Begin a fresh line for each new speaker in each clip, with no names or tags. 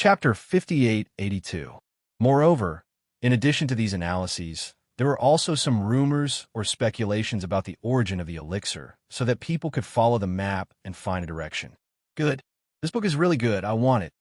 Chapter 5882. Moreover, in addition to these analyses, there were also some rumors or speculations about the origin of the elixir, so that people could follow the map and find a direction. Good. This book is really good. I want it.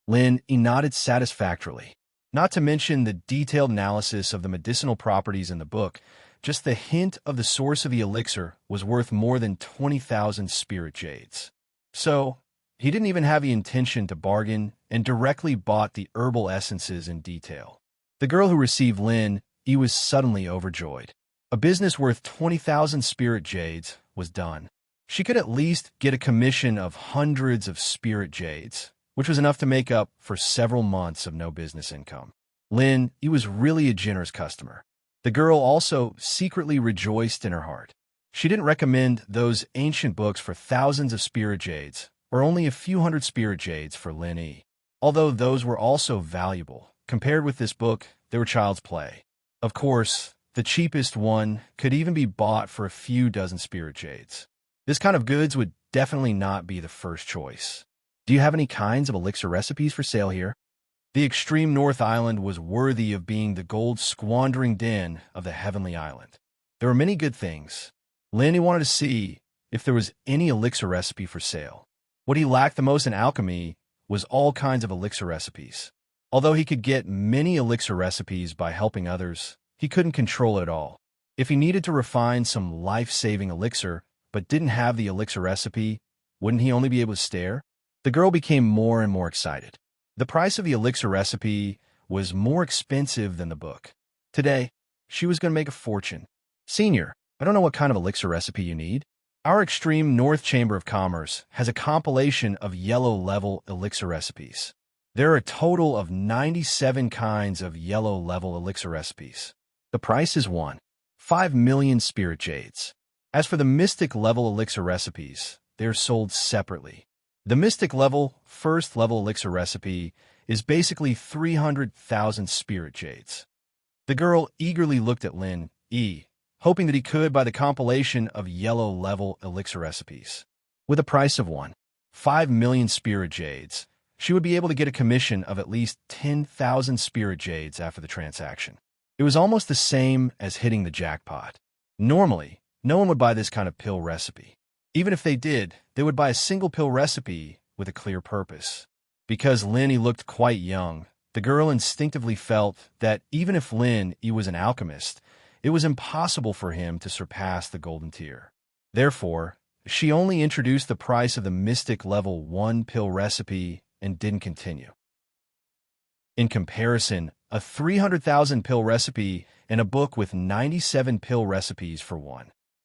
Lin nodded satisfactorily. Not to mention the detailed analysis of the medicinal properties in the book, just the hint of the source of the elixir was worth more than 20,000 spirit jades. So, he didn't even have the intention to bargain and directly bought the herbal essences in detail. The girl who received Lin was suddenly overjoyed. A business worth 20,000 spirit jades was done. She could at least get a commission of hundreds of spirit jades, which was enough to make up for several months of no business income. Lin was really a generous customer. The girl also secretly rejoiced in her heart. She didn't recommend those ancient books for thousands of spirit jades, or only a few hundred spirit jades for Lin. Although those were also valuable, compared with this book, they were child's play. Of course, the cheapest one could even be bought for a few dozen spirit jades. This kind of goods would definitely not be the first choice. Do you have any kinds of elixir recipes for sale here? The extreme North Island was worthy of being the gold-squandering den of the Heavenly Island. There were many good things. Lin wanted to see if there was any elixir recipe for sale. What he lacked the most in alchemy was all kinds of elixir recipes. Although he could get many elixir recipes by helping others, he couldn't control it all. If he needed to refine some life-saving elixir, but didn't have the elixir recipe, wouldn't he only be able to stare? The girl became more and more excited. The price of the elixir recipe was more expensive than the book. Today, she was going to make a fortune. Senior, I don't know what kind of elixir recipe you need. Our extreme North Chamber of Commerce has a compilation of yellow-level elixir recipes. There are a total of 97 kinds of yellow-level elixir recipes. The price is 5 million spirit jades. As for the mystic-level elixir recipes, they are sold separately. The mystic-level, first-level elixir recipe is basically 300,000 spirit jades. The girl eagerly looked at Lin, hoping that he could buy the compilation of yellow-level elixir recipes. With a price of 5 million spirit jades, she would be able to get a commission of at least 10,000 spirit jades after the transaction. It was almost the same as hitting the jackpot. Normally, no one would buy this kind of pill recipe. Even if they did, they would buy a single pill recipe with a clear purpose. Because Lin looked quite young, the girl instinctively felt that even if Lin was an alchemist, it was impossible for him to surpass the golden tier. Therefore, she only introduced the price of the mystic level 1 pill recipe and didn't continue. In comparison, a 300,000 pill recipe and a book with 97 pill recipes for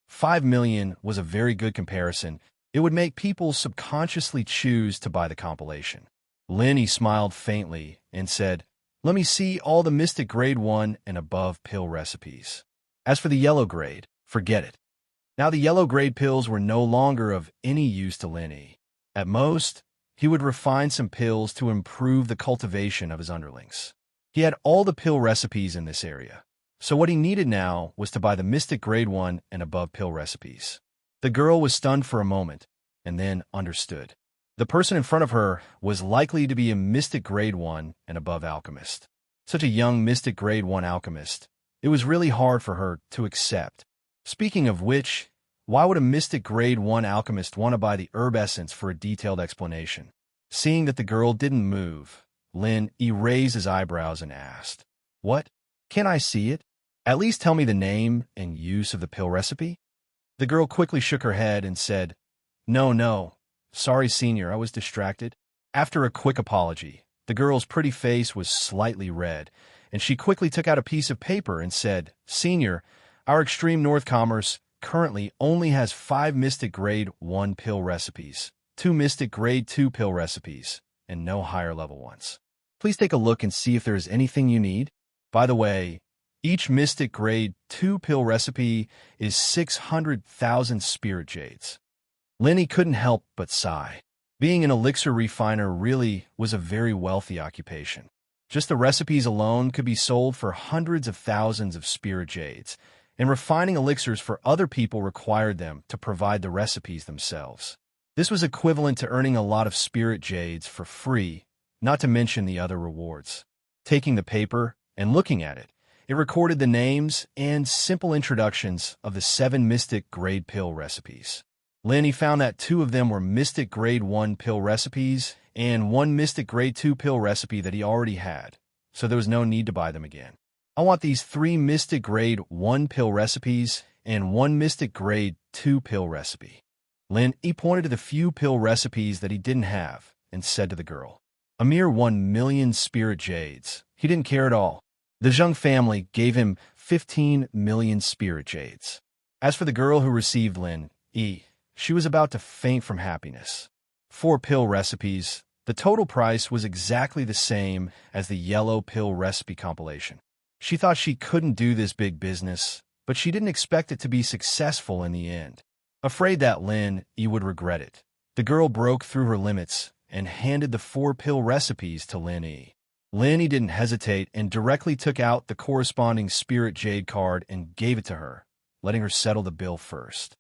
5 million was a very good comparison. It would make people subconsciously choose to buy the compilation. Lin smiled faintly and said, "Let me see all the mystic grade 1 and above pill recipes. As for the yellow grade, forget it." Now the yellow grade pills were no longer of any use to Lin. At most, he would refine some pills to improve the cultivation of his underlings. He had all the pill recipes in this area, so what he needed now was to buy the mystic grade 1 and above pill recipes. The girl was stunned for a moment, and then understood. The person in front of her was likely to be a mystic grade 1 and above alchemist. Such a young mystic grade 1 alchemist, it was really hard for her to accept. Speaking of which, why would a mystic grade 1 alchemist want to buy the herb essence for a detailed explanation? Seeing that the girl didn't move, Lin raised his eyebrows and asked, "What? Can I see it? At least tell me the name and use of the pill recipe?" The girl quickly shook her head and said, No. Sorry, Senior, I was distracted." After a quick apology, the girl's pretty face was slightly red, and she quickly took out a piece of paper and said, "Senior, our extreme North Commerce currently only has 5 mystic grade 1 pill recipes, 2 mystic grade 2 pill recipes, and no higher level ones. Please take a look and see if there is anything you need. By the way, each mystic grade 2 pill recipe is 600,000 spirit jades." Lin couldn't help but sigh. Being an elixir refiner really was a very wealthy occupation. Just the recipes alone could be sold for hundreds of thousands of spirit jades, and refining elixirs for other people required them to provide the recipes themselves. This was equivalent to earning a lot of spirit jades for free, not to mention the other rewards. Taking the paper and looking at it, it recorded the names and simple introductions of the 7 Mystic Grade pill recipes. Lin found that 2 of them were Mystic Grade 1 pill recipes and 1 Mystic Grade 2 pill recipe that he already had, so there was no need to buy them again. I want these 3 Mystic Grade 1 pill recipes and 1 Mystic Grade 2 pill recipe. Lin pointed to the few pill recipes that he didn't have and said to the girl, "A mere 1,000,000 spirit jades." He didn't care at all. The Zheng family gave him 15 million spirit jades. As for the girl who received Lin, she was about to faint from happiness. 4 pill recipes. The total price was exactly the same as the yellow pill recipe compilation. She thought she couldn't do this big business, but she didn't expect it to be successful in the end. Afraid that Lin would regret it, the girl broke through her limits and handed the 4 pill recipes to Lin. Lin didn't hesitate and directly took out the corresponding spirit jade card and gave it to her, letting her settle the bill first.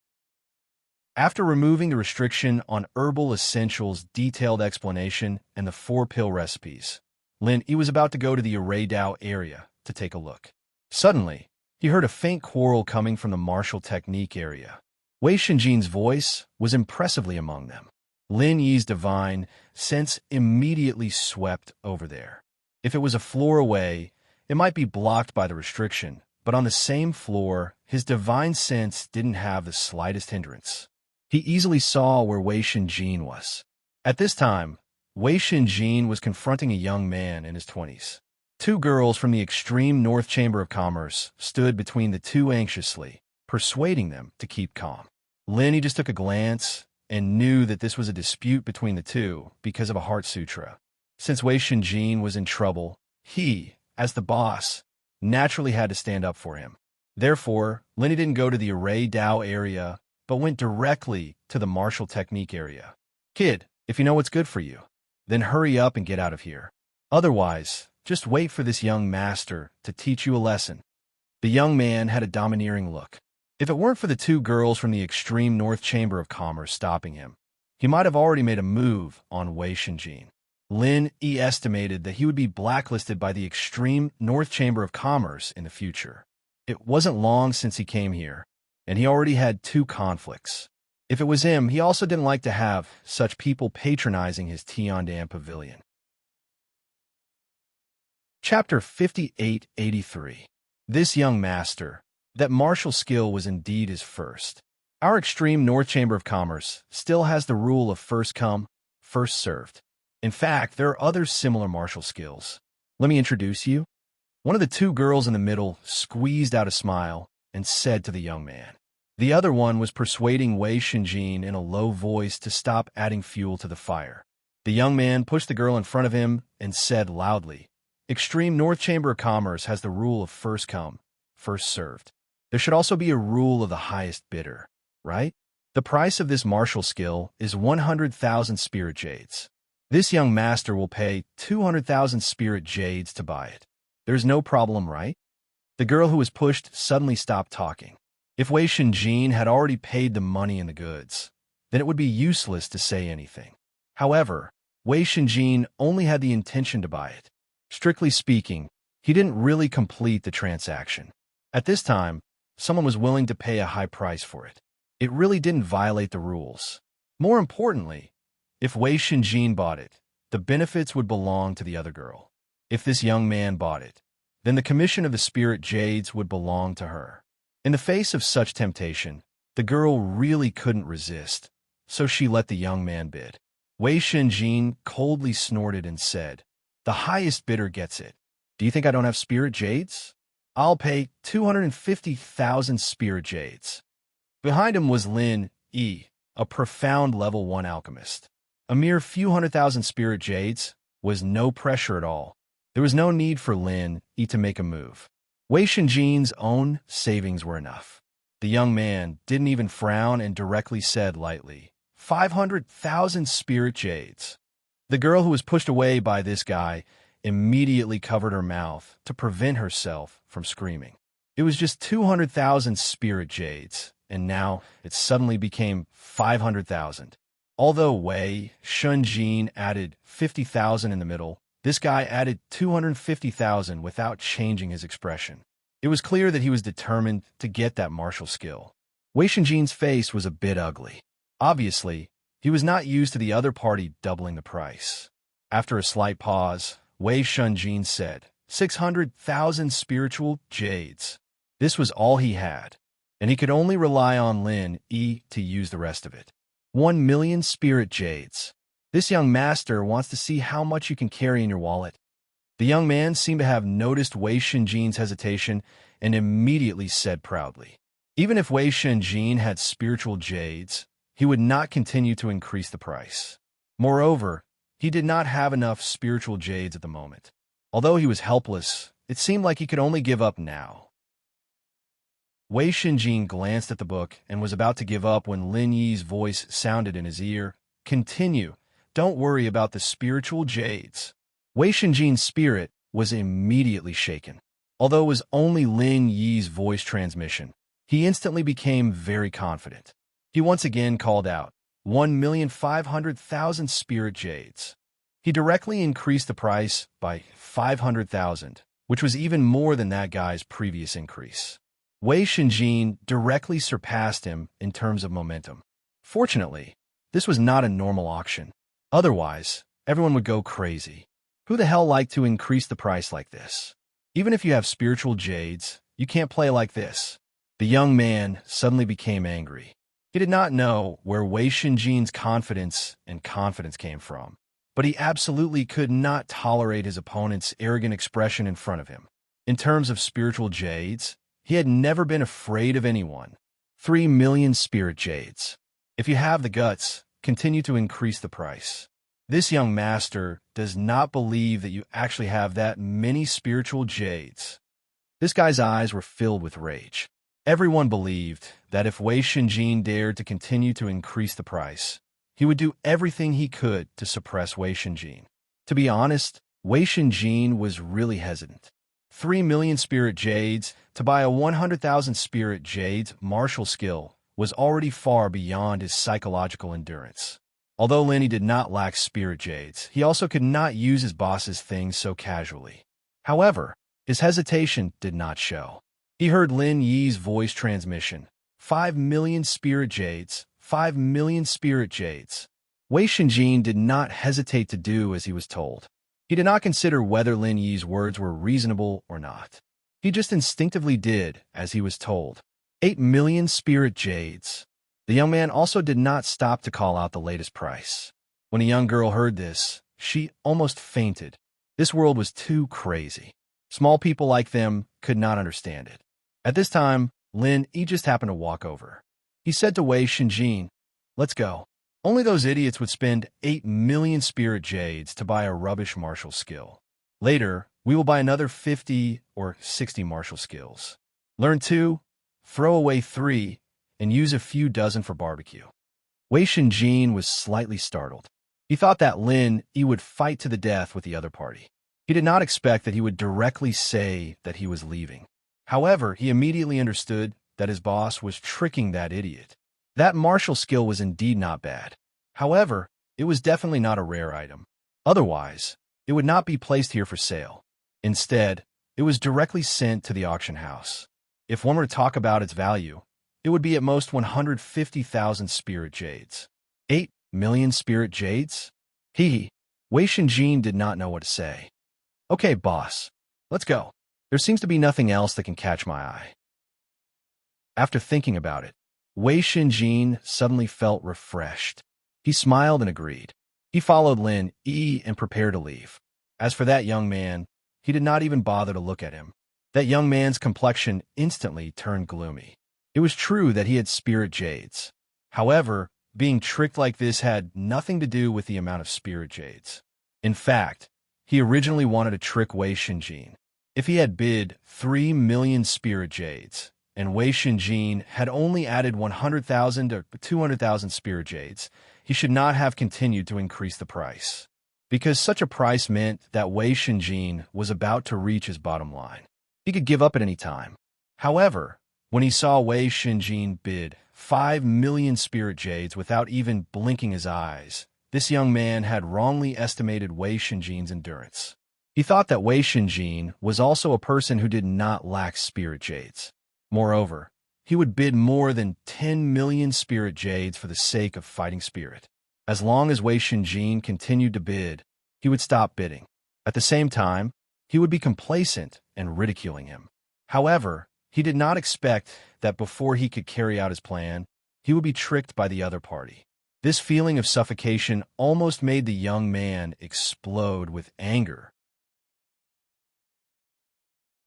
After removing the restriction on herbal essentials detailed explanation and the 4 pill recipes, Lin was about to go to the Array Dao area to take a look. Suddenly, he heard a faint quarrel coming from the martial technique area. Wei Shenjin's voice was impressively among them. Lin Yi's divine sense immediately swept over there. If it was a floor away, it might be blocked by the restriction, but on the same floor, his divine sense didn't have the slightest hindrance. He easily saw where Wei Shenjin was. At this time, Wei Shenjin was confronting a young man in his 20s. 2 girls from the extreme North Chamber of Commerce stood between the 2 anxiously, persuading them to keep calm. Lin just took a glance and knew that this was a dispute between the 2 because of a heart sutra. Since Wei Shenjin was in trouble, he, as the boss, naturally had to stand up for him. Therefore, Lin didn't go to the Array Dao area, but went directly to the martial technique area. "Kid, if you know what's good for you, then hurry up and get out of here. Otherwise, just wait for this young master to teach you a lesson." The young man had a domineering look. If it weren't for the 2 girls from the extreme North Chamber of Commerce stopping him, he might have already made a move on Wei Shenjin. Lin estimated that he would be blacklisted by the extreme North Chamber of Commerce in the future. It wasn't long since he came here, and he already had 2 conflicts. If it was him, he also didn't like to have such people patronizing his Tiandan pavilion. Chapter 5883. This young master, that martial skill was indeed his first. Our extreme North Chamber of Commerce still has the rule of first come, first served. In fact, there are other similar martial skills. Let me introduce you. One of the 2 girls in the middle squeezed out a smile and said to the young man. The other one was persuading Wei Shenjin in a low voice to stop adding fuel to the fire. The young man pushed the girl in front of him and said loudly, "Extreme North Chamber of Commerce has the rule of first come, first served. There should also be a rule of the highest bidder, right? The price of this martial skill is 100,000 spirit jades. This young master will pay 200,000 spirit jades to buy it. There's no problem, right?" The girl who was pushed suddenly stopped talking. If Wei Shenjin had already paid the money and the goods, then it would be useless to say anything. However, Wei Shenjin only had the intention to buy it. Strictly speaking, he didn't really complete the transaction. At this time, someone was willing to pay a high price for it. It really didn't violate the rules. More importantly, if Wei Shenjin bought it, the benefits would belong to the other girl. If this young man bought it, then the commission of the spirit jades would belong to her. In the face of such temptation, the girl really couldn't resist, so she let the young man bid. Wei Shenjin coldly snorted and said, "The highest bidder gets it. Do you think I don't have spirit jades? I'll pay 250,000 spirit jades." Behind him was Lin Yi, a profound level 1 alchemist. A mere few 100,000 spirit jades was no pressure at all. There was no need for Lin Yi to make a move. Wei Shenjin's own savings were enough. The young man didn't even frown and directly said lightly, 500,000 spirit jades. The girl who was pushed away by this guy immediately covered her mouth to prevent herself from screaming. It was just 200,000 spirit jades, and now it suddenly became 500,000. Although Wei Shunjin added 50,000 in the middle, this guy added 250,000 without changing his expression. It was clear that he was determined to get that martial skill. Wei Shunjin's face was a bit ugly. Obviously, he was not used to the other party doubling the price. After a slight pause, Wei Shunjin said, 600,000 spiritual jades. This was all he had, and he could only rely on Lin Yi to use the rest of it. 1 million spirit jades. This young master wants to see how much you can carry in your wallet. The young man seemed to have noticed Wei Shunjin's hesitation and immediately said proudly, even if Wei Shunjin had spiritual jades, he would not continue to increase the price. Moreover, he did not have enough spiritual jades at the moment. Although he was helpless, it seemed like he could only give up now. Wei Shunjin glanced at the book and was about to give up when Lin Yi's voice sounded in his ear. Continue. Don't worry about the spiritual jades. Wei Shunjin's spirit was immediately shaken. Although it was only Lin Yi's voice transmission, he instantly became very confident. He once again called out, 1,500,000 spirit jades. He directly increased the price by 500,000, which was even more than that guy's previous increase. Wei Shunjin directly surpassed him in terms of momentum. Fortunately, this was not a normal auction. Otherwise, everyone would go crazy. Who the hell liked to increase the price like this? Even if you have spiritual jades, you can't play like this. The young man suddenly became angry. He did not know where Wei Shunjin's confidence came from, but he absolutely could not tolerate his opponent's arrogant expression in front of him. In terms of spiritual jades, he had never been afraid of anyone. 3 million spirit jades. If you have the guts, continue to increase the price. This young master does not believe that you actually have that many spiritual jades. This guy's eyes were filled with rage. Everyone believed that if Wei Shunjin dared to continue to increase the price, he would do everything he could to suppress Wei Shunjin. To be honest, Wei Shunjin was really hesitant. 3 million spirit jades to buy a 100,000 spirit jades martial skill was already far beyond his psychological endurance. Although Lin Yi did not lack spirit jades, he also could not use his boss's things so casually. However, his hesitation did not show. He heard Lin Yi's voice transmission. 5 million spirit jades, 5 million spirit jades. Wei Shunjin did not hesitate to do as he was told. He did not consider whether Lin Yi's words were reasonable or not. He just instinctively did as he was told. 8 million spirit jades. The young man also did not stop to call out the latest price. When a young girl heard this, she almost fainted. This world was too crazy. Small people like them could not understand it. At this time, Lin Yi just happened to walk over. He said to Wei Shunjin, "Let's go." Only those idiots would spend 8 million spirit jades to buy a rubbish martial skill. Later, we will buy another 50 or 60 martial skills. Learn 2, throw away 3, and use a few dozen for barbecue. Wei Shunjin was slightly startled. He thought that Lin Yi would fight to the death with the other party. He did not expect that he would directly say that he was leaving. However, he immediately understood that his boss was tricking that idiot. That martial skill was indeed not bad. However, it was definitely not a rare item. Otherwise, it would not be placed here for sale. Instead, it was directly sent to the auction house. If one were to talk about its value, it would be at most 150,000 spirit jades. 8 million spirit jades? Wei Shunjin did not know what to say. Okay, boss. Let's go. There seems to be nothing else that can catch my eye. After thinking about it, Wei Shunjin suddenly felt refreshed. He smiled and agreed. He followed Lin Yi and prepared to leave. As for that young man, he did not even bother to look at him. That young man's complexion instantly turned gloomy. It was true that he had spirit jades. However, being tricked like this had nothing to do with the amount of spirit jades. In fact, he originally wanted to trick Wei Shunjin. If he had bid 3 million spirit jades, and Wei Shunjin had only added 100,000 or 200,000 spirit jades, he should not have continued to increase the price. Because such a price meant that Wei Shunjin was about to reach his bottom line. He could give up at any time. However, When he saw Wei Shinjin bid 5 million spirit jades without even blinking his eyes, this young man had wrongly estimated Wei Shinjin's endurance. He thought that Wei Shinjin was also a person who did not lack spirit jades. Moreover, he would bid more than 10 million spirit jades for the sake of fighting spirit. As long as Wei Shinjin continued to bid, he would stop bidding. At the same time, he would be complacent and ridiculing him. However, he did not expect that before he could carry out his plan, he would be tricked by the other party. This feeling of suffocation almost made the young man explode with anger.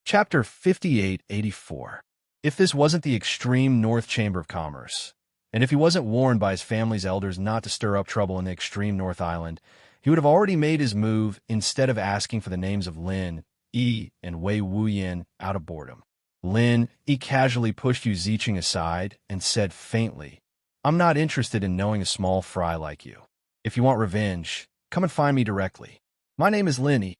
Chapter 5884. If this wasn't the extreme North Chamber of Commerce, and if he wasn't warned by his family's elders not to stir up trouble in the extreme North Island, he would have already made his move instead of asking for the names of Lin, Yi, and Wei Wuyan out of boredom. Lin Yi casually pushed Yu Ziqing aside and said faintly, "I'm not interested in knowing a small fry like you. If you want revenge, come and find me directly. My name is Lin Yi."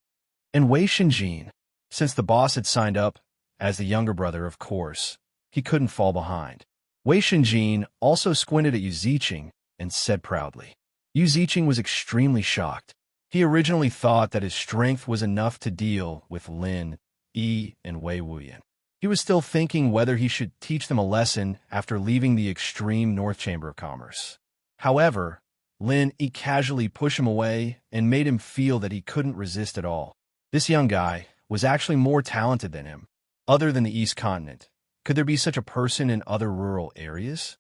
And Wei Shinjin, since the boss had signed up as the younger brother, of course, he couldn't fall behind. Wei Shinjin also squinted at Yu Ziqing and said proudly. Yu Ziqing was extremely shocked. He originally thought that his strength was enough to deal with Lin, Yi, and Wei Wuyan. He was still thinking whether he should teach them a lesson after leaving the extreme North Chamber of Commerce. However, Lin Yi casually pushed him away and made him feel that he couldn't resist at all. This young guy was actually more talented than him. Other than the East Continent, could there be such a person in other rural areas?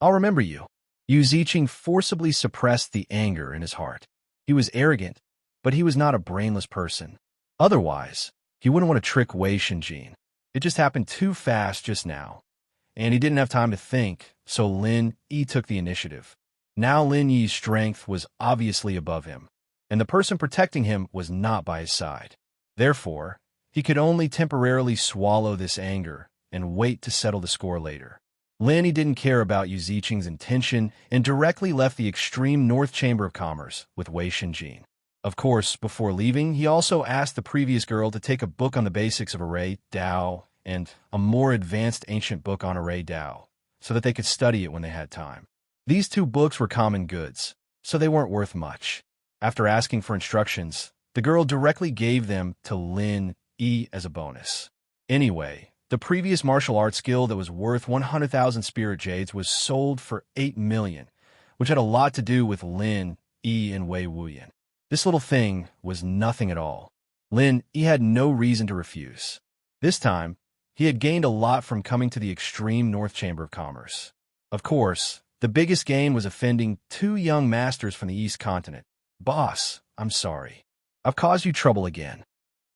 I'll remember you. Yu Ziqing forcibly suppressed the anger in his heart. He was arrogant, but he was not a brainless person. Otherwise, he wouldn't want to trick Wei Shinjin. It just happened too fast just now, and he didn't have time to think, so Lin Yi took the initiative. Now Lin Yi's strength was obviously above him, and the person protecting him was not by his side. Therefore, he could only temporarily swallow this anger and wait to settle the score later. Lin Yi didn't care about Yu Ziqing's intention and directly left the extreme North Chamber of Commerce with Wei Shinjin. Of course, before leaving, he also asked the previous girl to take a book on the basics of array Dao and a more advanced ancient book on array Dao, so that they could study it when they had time. These two books were common goods, so they weren't worth much. After asking for instructions, the girl directly gave them to Lin Yi as a bonus. Anyway, the previous martial arts skill that was worth 100,000 spirit jades was sold for 8 million, which had a lot to do with Lin Yi and Wei Wuyan. This little thing was nothing at all. Lin Yi had no reason to refuse. This time, he had gained a lot from coming to the extreme North Chamber of Commerce. Of course, the biggest gain was offending two young masters from the East Continent. "Boss, I'm sorry. I've caused you trouble again."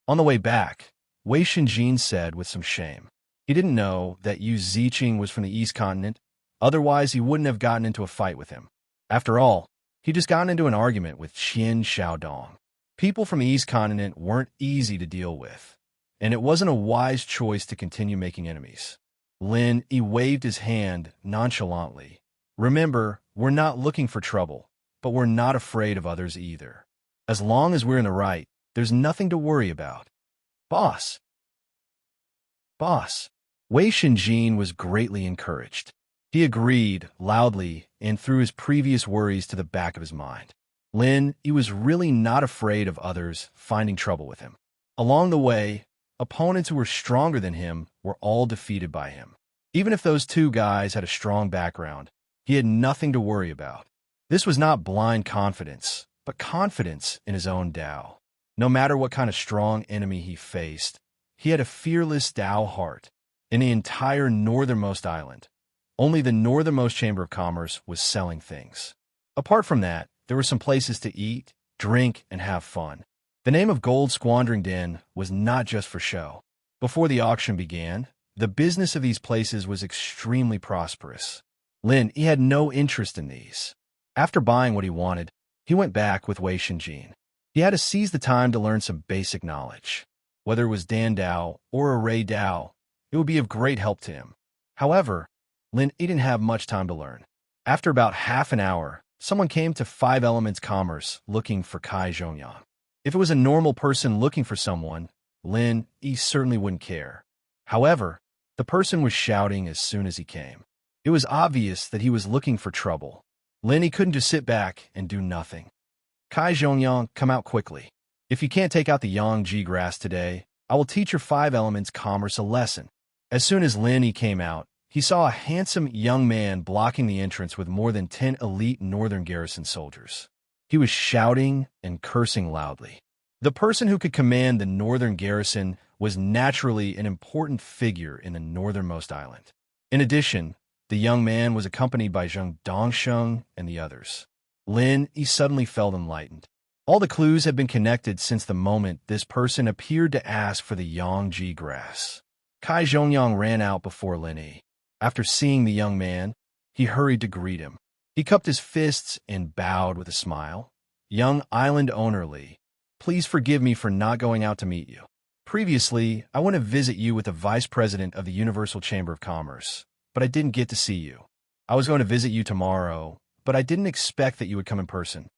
On the way back, Wei Shinjin said with some shame. He didn't know that Yu Ziqing was from the East Continent, otherwise he wouldn't have gotten into a fight with him. After all, he just gotten into an argument with Qian Xiaodong. People from the East Continent weren't easy to deal with, and it wasn't a wise choice to continue making enemies. Lin Yi waved his hand nonchalantly. "Remember, we're not looking for trouble, but we're not afraid of others either. As long as we're in the right, there's nothing to worry about." Boss. Wei Shinjin was greatly encouraged. He agreed loudly and threw his previous worries to the back of his mind. Lin Yi was really not afraid of others finding trouble with him. Along the way, opponents who were stronger than him were all defeated by him. Even if those two guys had a strong background, he had nothing to worry about. This was not blind confidence, but confidence in his own Dao. No matter what kind of strong enemy he faced, he had a fearless Dao heart. In the entire northernmost island, only the northernmost Chamber of Commerce was selling things. Apart from that, there were some places to eat, drink, and have fun. The name of Gold Squandering Den was not just for show. Before the auction began, the business of these places was extremely prosperous. Lin Yi had no interest in these. After buying what he wanted, he went back with Wei Shinjin. He had to seize the time to learn some basic knowledge. Whether it was Dan Dao or Array Dao, it would be of great help to him. However, Lin Yi didn't have much time to learn. After about half an hour, someone came to 5 Elements Commerce looking for Kai Zhongyan. If it was a normal person looking for someone, Lin Yi certainly wouldn't care. However, the The person was shouting as soon as he came. It was obvious that he was looking for trouble. Lin, he couldn't just sit back and do nothing. Kai Zhongyang, come out quickly. If you can't take out the Yangji grass today, I will teach your 5 elements commerce a lesson. As soon as Lin he came out, he saw a handsome young man blocking the entrance with more than 10 elite northern garrison soldiers. He was shouting and cursing loudly. The person who could command the northern garrison was naturally an important figure in the northernmost island. In addition, the young man was accompanied by Zheng Dongsheng and the others. Lin, he suddenly felt enlightened. All the clues had been connected since the moment this person appeared to ask for the Yangji grass. Kai Zhongyang ran out before Lin Yi. After seeing the young man, he hurried to greet him. He cupped his fists and bowed with a smile. Young island owner Li, please forgive me for not going out to meet you. Previously, I went to visit you with the vice president of the Universal Chamber of Commerce, but I didn't get to see you. I was going to visit you tomorrow, but I didn't expect that you would come in person.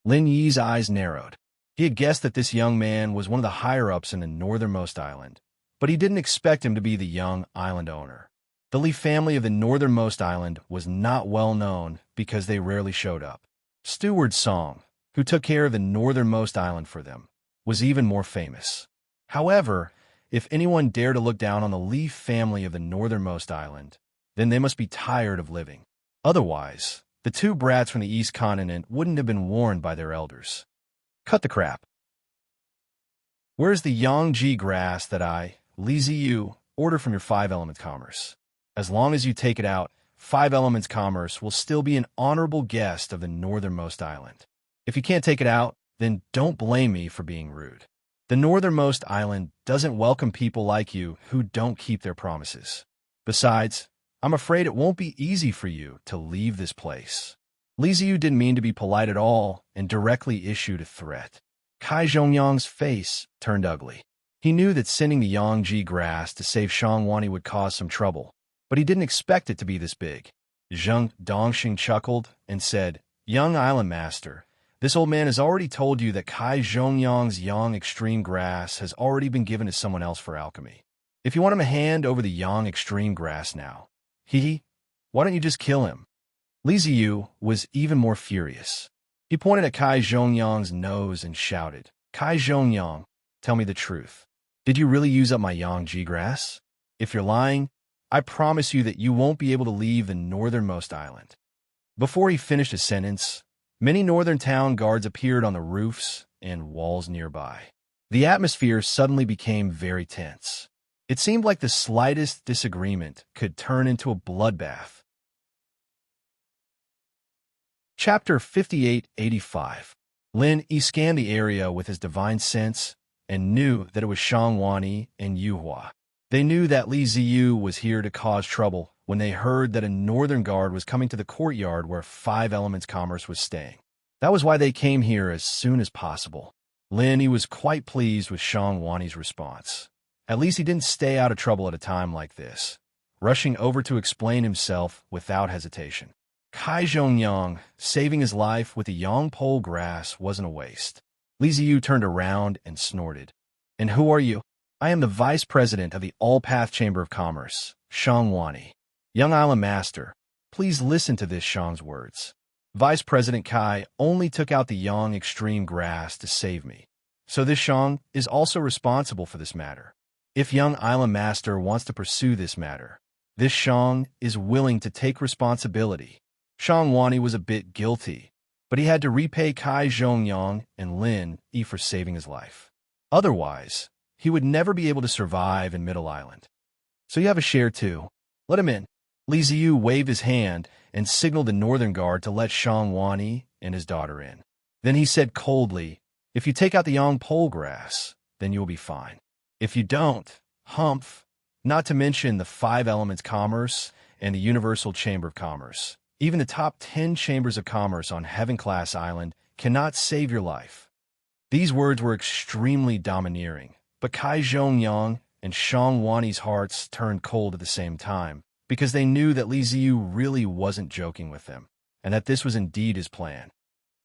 Lin Yi's eyes narrowed. He had guessed that this young man was one of the higher-ups in the northernmost island, but he didn't expect him to be the young island owner. The Li family of the northernmost island was not well known because they rarely showed up. Steward Song, who took care of the northernmost island for them, was even more famous. However, if anyone dared to look down on the Li family of the northernmost island, then they must be tired of living. Otherwise, the 2 brats from the East Continent wouldn't have been warned by their elders. Cut the crap. Where's the Yangji grass that I, Li Ziyu, order from your 5 elements commerce? As long as you take it out, 5 elements commerce will still be an honorable guest of the northernmost island. If you can't take it out, then don't blame me for being rude. The northernmost island doesn't welcome people like you who don't keep their promises. Besides, I'm afraid it won't be easy for you to leave this place. Li Ziyu didn't mean to be polite at all and directly issued a threat. Kai Zhongyang's face turned ugly. He knew that sending the Yangji grass to save Shangwani would cause some trouble, but he didn't expect it to be this big. Zheng Dongxing chuckled and said, Young Island Master, this old man has already told you that Kai Zhongyang's Yang Extreme Grass has already been given to someone else for alchemy. If you want him to hand over the Yang Extreme Grass now, why don't you just kill him? Li Ziyu was even more furious. He pointed at Kai Zhongyang's nose and shouted, Kai Zhongyang, tell me the truth. Did you really use up my Yangji grass? If you're lying, I promise you that you won't be able to leave the northernmost island. Before he finished his sentence, many northern town guards appeared on the roofs and walls nearby. The atmosphere suddenly became very tense. It seemed like the slightest disagreement could turn into a bloodbath. Chapter 5885. Lin Yi scanned the area with his divine sense and knew that it was Shangwani and Yuhua. They knew that Li Ziyu was here to cause trouble when they heard that a northern guard was coming to the courtyard where 5 Elements Commerce was staying. That was why they came here as soon as possible. Lin Yi was quite pleased with Shangwani's response. At least he didn't stay out of trouble at a time like this, rushing over to explain himself without hesitation. Kai Zhongyang saving his life with the Yang pole grass wasn't a waste. Li Ziyu turned around and snorted. And who are you? I am the vice president of the All-Path Chamber of Commerce, Shangwani. Young Island Master, please listen to this Shang's words. Vice President Kai only took out the Yang Extreme Grass to save me, so this Shang is also responsible for this matter. If Young Island Master wants to pursue this matter, this Shang is willing to take responsibility. Shangwani was a bit guilty, but he had to repay Kai Zhongyang and Lin Yi for saving his life. Otherwise, he would never be able to survive in Middle Island. So you have a share too. Let him in. Li Ziyu waved his hand and signaled the northern guard to let Shangwani and his daughter in. Then he said coldly, if you take out the Yang pole grass, then you will be fine. If you don't, humph, not to mention the 5 Elements Commerce and the Universal Chamber of Commerce. Even the top 10 chambers of commerce on Heaven-class Island cannot save your life. These words were extremely domineering, but Kai Zhongyang and Shangwani's hearts turned cold at the same time, because they knew that Li Ziyu really wasn't joking with them, and that this was indeed his plan.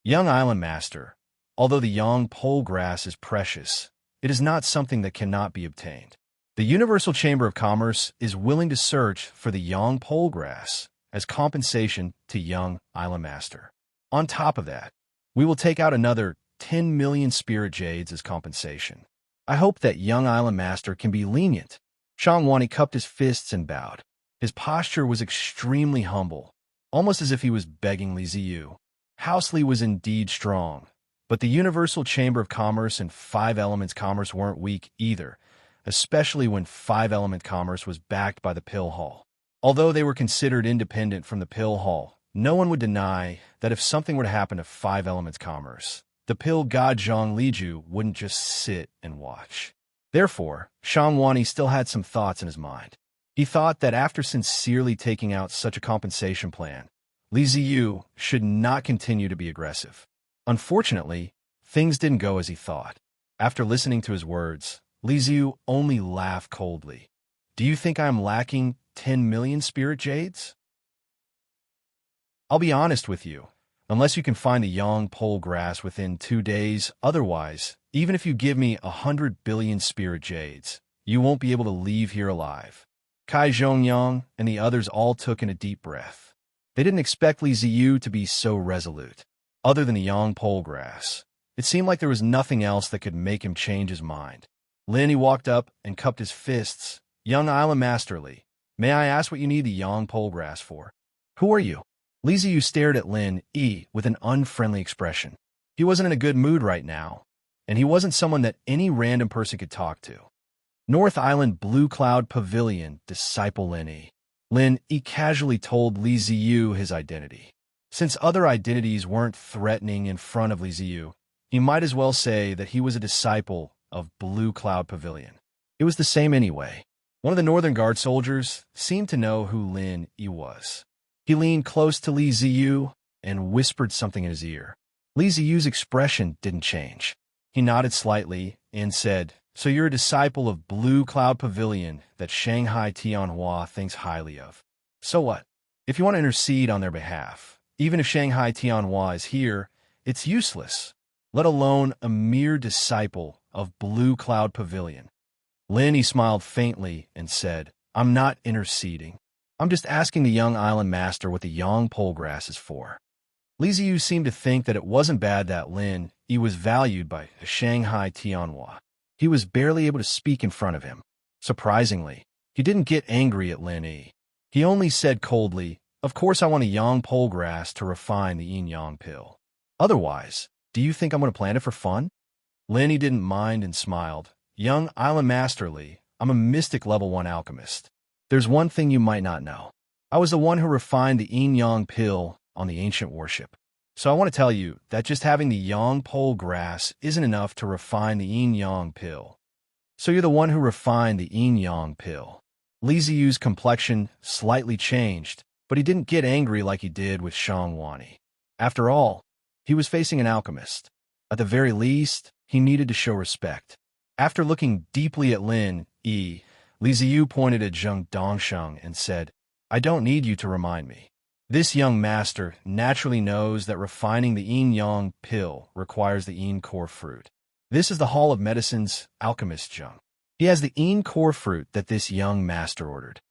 Young Island Master, although the Yang pole grass is precious, it is not something that cannot be obtained. The Universal Chamber of Commerce is willing to search for the young pole grass as compensation to young Island Master. On top of that, we will take out another 10 million spirit jades as compensation. I hope that young Island Master can be lenient. Shangwani cupped his fists and bowed. His posture was extremely humble, almost as if he was begging Li Ziyu. House Li was indeed strong, but the Universal Chamber of Commerce and Five Elements Commerce weren't weak either, especially when Five Element Commerce was backed by the Pill Hall. Although they were considered independent from the Pill Hall, no one would deny that if something were to happen to Five Elements Commerce, the Pill God Zhang Liju wouldn't just sit and watch. Therefore, Shangwani still had some thoughts in his mind. He thought that after sincerely taking out such a compensation plan, Li Ziyu should not continue to be aggressive. Unfortunately, things didn't go as he thought. After listening to his words, Li Ziyu only laughed coldly. Do you think I am lacking 10 million spirit jades? I'll be honest with you. Unless you can find the young pole grass within 2 days, otherwise, even if you give me 100 billion spirit jades, you won't be able to leave here alive. Kai Zhongyang and the others all took in a deep breath. They didn't expect Li Ziyu to be so resolute. Other than the young pole grass, it seemed like there was nothing else that could make him change his mind. Lin walked up and cupped his fists. Young Island Master Li, may I ask what you need the young pole grass for? Who are you? Li Ziyu stared at Lin Yi with an unfriendly expression. He wasn't in a good mood right now, and he wasn't someone that any random person could talk to. North Island Blue Cloud Pavilion, Disciple Lin Yi. Lin Yi casually told Li Ziyu his identity. Since other identities weren't threatening in front of Li Ziyu, he might as well say that he was a disciple of Blue Cloud Pavilion. It was the same anyway. One of the Northern Guard soldiers seemed to know who Lin Yi was. He leaned close to Li Ziyu and whispered something in his ear. Li Ziyu's expression didn't change. He nodded slightly and said, "So you're a disciple of Blue Cloud Pavilion that Shanghai Tianhua thinks highly of. So what? If you want to intercede on their behalf, even if Shanghai Tianhua is here, it's useless, let alone a mere disciple of Blue Cloud Pavilion." Lin Yi smiled faintly and said, "I'm not interceding. I'm just asking the young Island Master what the young pole grass is for." Li Ziyu seemed to think that it wasn't bad that Lin Yi was valued by Shanghai Tianhua. He was barely able to speak in front of him. Surprisingly, he didn't get angry at Lin Yi. He only said coldly, "Of course I want a young pole grass to refine the yin-yang pill. Otherwise, do you think I'm going to plant it for fun?" Lin Yi didn't mind and smiled. "Young Island Master Li, I'm a mystic level 1 alchemist. There's one thing you might not know. I was the one who refined the yin-yang pill on the ancient warship. So I want to tell you that just having the yang pole grass isn't enough to refine the yin-yang pill. So you're the one who refined the yin-yang pill." Li Ziyu's complexion slightly changed, but he didn't get angry like he did with Shangwani. After all, he was facing an alchemist. At the very least, he needed to show respect. After looking deeply at Lin Yi, Li Ziyu pointed at Zheng Dongsheng and said, "I don't need you to remind me. This young master naturally knows that refining the yin-yang pill requires the yin core fruit. This is the Hall of Medicine's alchemist Zheng. He has the yin core fruit that this young master ordered."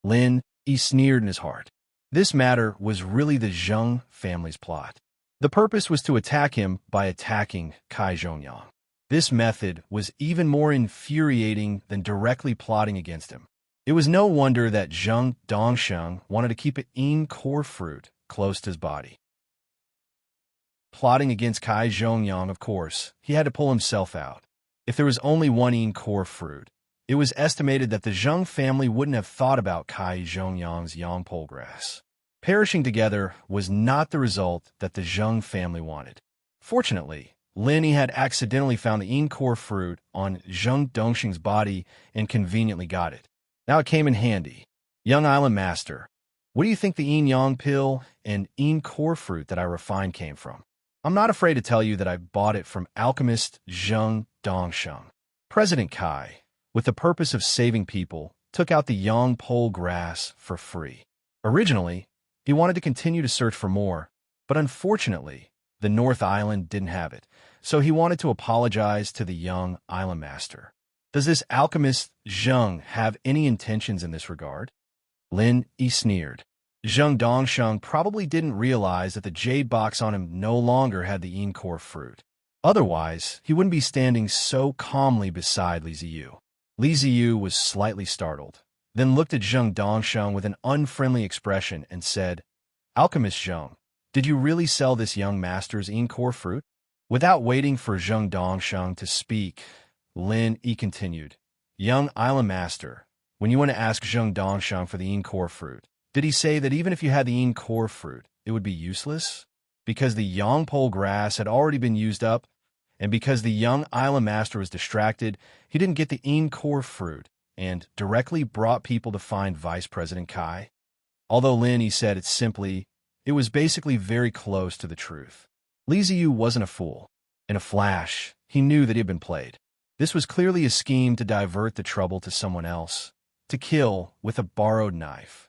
Lin Yi sneered in his heart. This matter was really the Zheng family's plot. The purpose was to attack him by attacking Kai Zhongyang. This method was even more infuriating than directly plotting against him. It was no wonder that Zheng Dongsheng wanted to keep an yin core fruit close to his body. Plotting against Kai Zhongyang, of course, he had to pull himself out. If there was only one yin core fruit, it was estimated that the Zheng family wouldn't have thought about Kai Zhongyang's yang pole grass. Perishing together was not the result that the Zheng family wanted. Fortunately, Lin Yi had accidentally found the yin core fruit on Zheng Dongsheng's body and conveniently got it. Now it came in handy. "Young Island Master, where do you think the yin-yang pill and yin core fruit that I refined came from? I'm not afraid to tell you that I bought it from alchemist Zheng Dongsheng. President Kai, with the purpose of saving people, took out the yang pole grass for free. Originally, he wanted to continue to search for more, but unfortunately, the North Island didn't have it, so he wanted to apologize to the young Island Master. Does this alchemist Zheng have any intentions in this regard? Lin Yi sneered. Zheng Dongsheng probably didn't realize that the jade box on him no longer had the encore fruit. Otherwise, he wouldn't be standing so calmly beside Li Ziyu. Li Ziyu was slightly startled, then looked at Zheng Dongsheng with an unfriendly expression and said, "Alchemist Zheng, did you really sell this young master's encore fruit?" Without waiting for Zheng Dongsheng to speak, Lin Yi continued, "Young island master, when you went to ask Zheng Dongsheng for the encore fruit, did he say that even if you had the encore fruit, it would be useless? Because the Yangpole grass had already been used up, and because the young island master was distracted, he didn't get the encore fruit and directly brought people to find Vice President Kai?" Although Lin Yi said it simply, it was basically very close to the truth. Li Ziyu wasn't a fool. In a flash, he knew that he had been played. This was clearly a scheme to divert the trouble to someone else, to kill with a borrowed knife.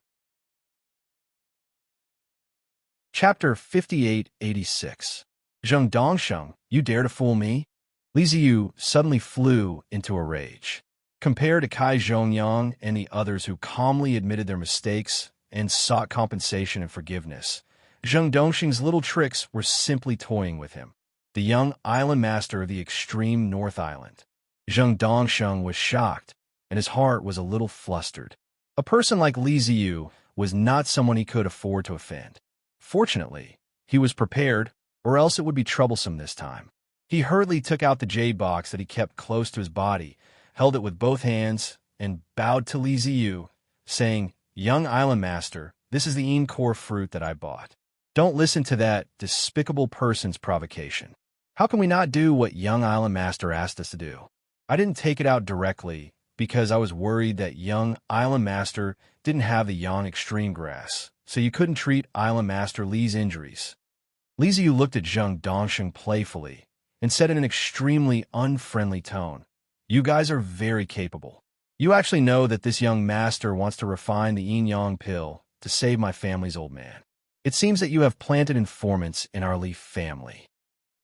Chapter 5886. Zheng Dongsheng, you dare to fool me? Li Ziyu suddenly flew into a rage. Compared to Kai Zhongyang and the others who calmly admitted their mistakes and sought compensation and forgiveness, Zheng Dongsheng's little tricks were simply toying with him, the young island master of the extreme North Island. Zheng Dongsheng was shocked, and his heart was a little flustered. A person like Li Ziyu was not someone he could afford to offend. Fortunately, he was prepared, or else it would be troublesome this time. He hurriedly took out the jade box that he kept close to his body, held it with both hands, and bowed to Li Ziyu, saying, "Young island master, this is the encore fruit that I bought. Don't listen to that despicable person's provocation. How can we not do what young island master asked us to do? I didn't take it out directly because I was worried that young island master didn't have the yang extreme grass, so you couldn't treat island master Li's injuries." Li Ziyu looked at Zheng Dongsheng playfully and said in an extremely unfriendly tone, "You guys are very capable. You actually know that this young master wants to refine the yin-yang pill to save my family's old man. It seems that you have planted informants in our Li family."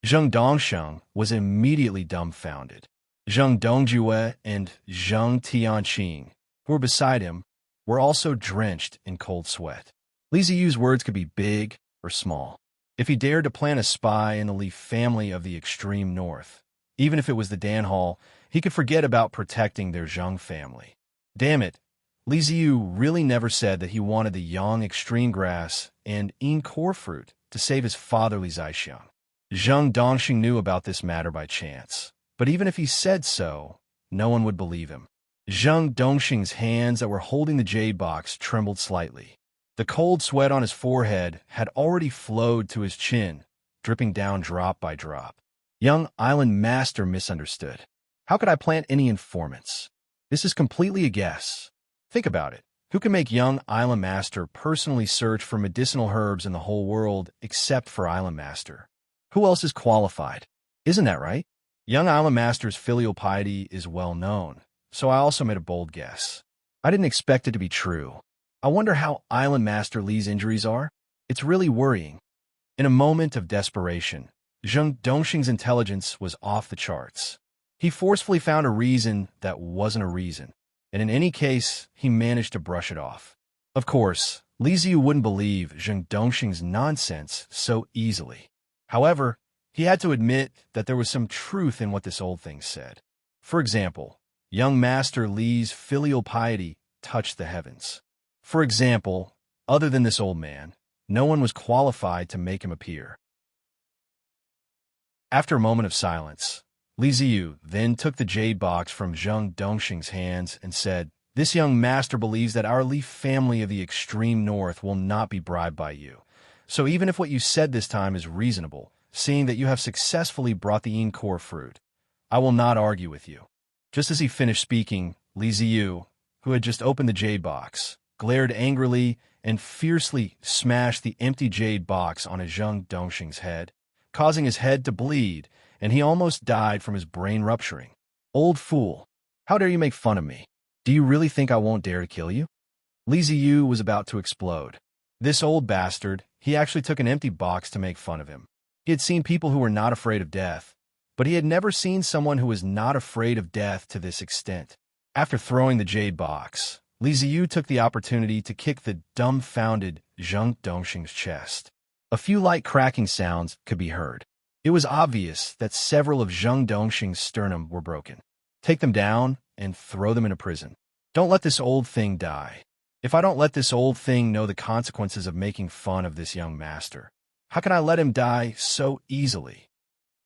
Zheng Dongsheng was immediately dumbfounded. Zheng Dongjue and Zheng Tianqing, who were beside him, were also drenched in cold sweat. Li Ziyu's words could be big or small. If he dared to plant a spy in the Li family of the extreme north, even if it was the Danhall, he could forget about protecting their Zheng family. Damn it, Li Ziyu really never said that he wanted the yang extreme grass and encore fruit to save his father Li Zaixiang. Zheng Dongxing knew about this matter by chance, but even if he said so, no one would believe him. Zheng Dongxing's hands that were holding the jade box trembled slightly. The cold sweat on his forehead had already flowed to his chin, dripping down drop by drop. Young island master misunderstood. How could I plant any informants? This is completely a guess. Think about it. Who can make young island master personally search for medicinal herbs in the whole world except for island master? Who else is qualified? Isn't that right? Young island master's filial piety is well known, so I also made a bold guess. I didn't expect it to be true. I wonder how island master Li's injuries are. It's really worrying. In a moment of desperation, Zheng Dongxing's intelligence was off the charts. He forcefully found a reason that wasn't a reason, and in any case, he managed to brush it off. Of course, Li Ziyu wouldn't believe Zheng Dongxing's nonsense so easily. However, he had to admit that there was some truth in what this old thing said. For example, young Master Li's filial piety touched the heavens. For example, other than this old man, no one was qualified to make him appear. After a moment of silence, Li Ziyu then took the jade box from Zheng Dongxing's hands and said, "This young master believes that our Li family of the extreme north will not be bribed by you. So even if what you said this time is reasonable, seeing that you have successfully brought the encore fruit, I will not argue with you." Just as he finished speaking, Li Ziyu, who had just opened the jade box, glared angrily and fiercely smashed the empty jade box on Zheng Dongxing's head, causing his head to bleed, and he almost died from his brain rupturing. "Old fool, how dare you make fun of me? Do you really think I won't dare to kill you?" Li Ziyu was about to explode. This old bastard, he actually took an empty box to make fun of him. He had seen people who were not afraid of death, but he had never seen someone who was not afraid of death to this extent. After throwing the jade box, Li Ziyu took the opportunity to kick the dumbfounded Zheng Dongxing's chest. A few light cracking sounds could be heard. It was obvious that several of Zheng Dongxing's sternum were broken. Take them down and throw them in a prison. Don't let this old thing die. If I don't let this old thing know the consequences of making fun of this young master, how can I let him die so easily?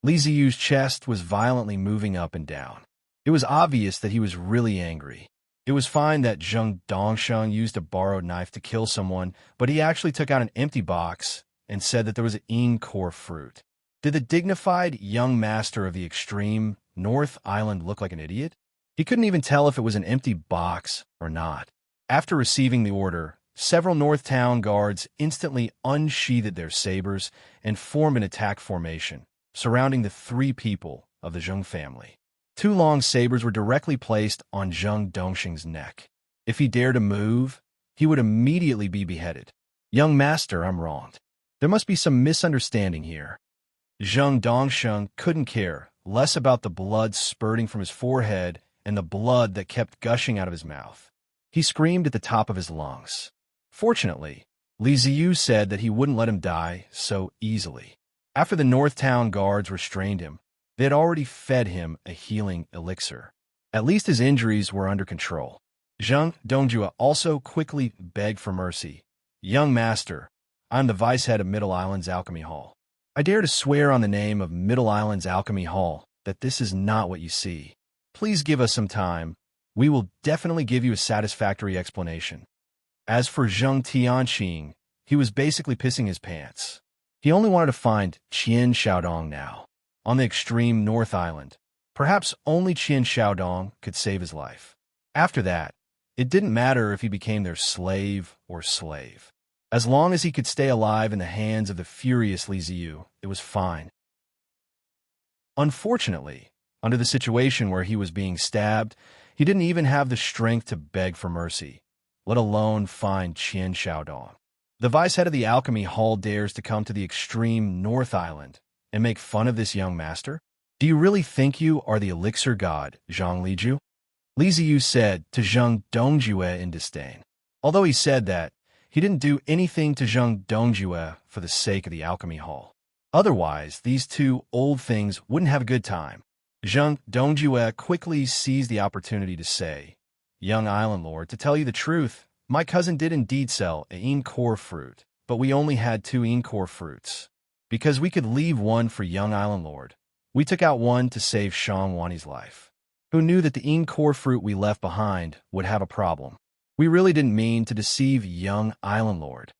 Li Ziyu's chest was violently moving up and down. It was obvious that he was really angry. It was fine that Zheng Dongsheng used a borrowed knife to kill someone, but he actually took out an empty box and said that there was an encore fruit. Did the dignified young master of the extreme North Island look like an idiot? He couldn't even tell if it was an empty box or not. After receiving the order, several North Town guards instantly unsheathed their sabers and formed an attack formation, surrounding the 3 people of the Zheng family. 2 long sabers were directly placed on Zheng Dongxing's neck. If he dared to move, he would immediately be beheaded. Young master, I'm wronged. There must be some misunderstanding here. Zheng Dongsheng couldn't care less about the blood spurting from his forehead and the blood that kept gushing out of his mouth. He screamed at the top of his lungs. Fortunately, Li Ziyu said that he wouldn't let him die so easily. After the North Town guards restrained him, they had already fed him a healing elixir. At least his injuries were under control. Zheng Dongjue also quickly begged for mercy. Young master, I'm the vice head of Middle Island's Alchemy Hall. I dare to swear on the name of Middle Island's Alchemy Hall that this is not what you see. Please give us some time. We will definitely give you a satisfactory explanation. As for Zheng Tianqing, he was basically pissing his pants. He only wanted to find Qian Xiaodong now. On the extreme North Island, perhaps only Qian Xiaodong could save his life. After that, it didn't matter if he became their slave or slave. As long as he could stay alive in the hands of the furious Li Ziyu, it was fine. Unfortunately, under the situation where he was being stabbed, he didn't even have the strength to beg for mercy, let alone find Qian Xiaodong. The vice head of the Alchemy Hall dares to come to the extreme North Island and make fun of this young master? Do you really think you are the elixir god, Zhang Liju? Li Ziyu said to Zheng Dongjue in disdain. Although he said that, he didn't do anything to Zheng Dongjue for the sake of the Alchemy Hall. Otherwise, these 2 old things wouldn't have a good time. Zheng Dongjue quickly seized the opportunity to say, Young Island Lord, to tell you the truth, my cousin did indeed sell an encore fruit, but we only had 2 encore fruits. Because we could leave one for Young Island Lord, we took out one to save Shang Wani's life. Who knew that the encore fruit we left behind would have a problem? We really didn't mean to deceive Young Island Lord.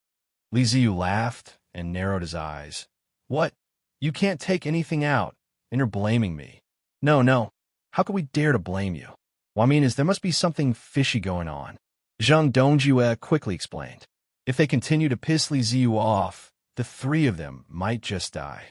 Li Ziyu laughed and narrowed his eyes. What? You can't take anything out, and you're blaming me. No. How could we dare to blame you? What I mean is there must be something fishy going on. Zheng Dongjue quickly explained. If they continue to piss Li Ziyu off, the 3 of them might just die.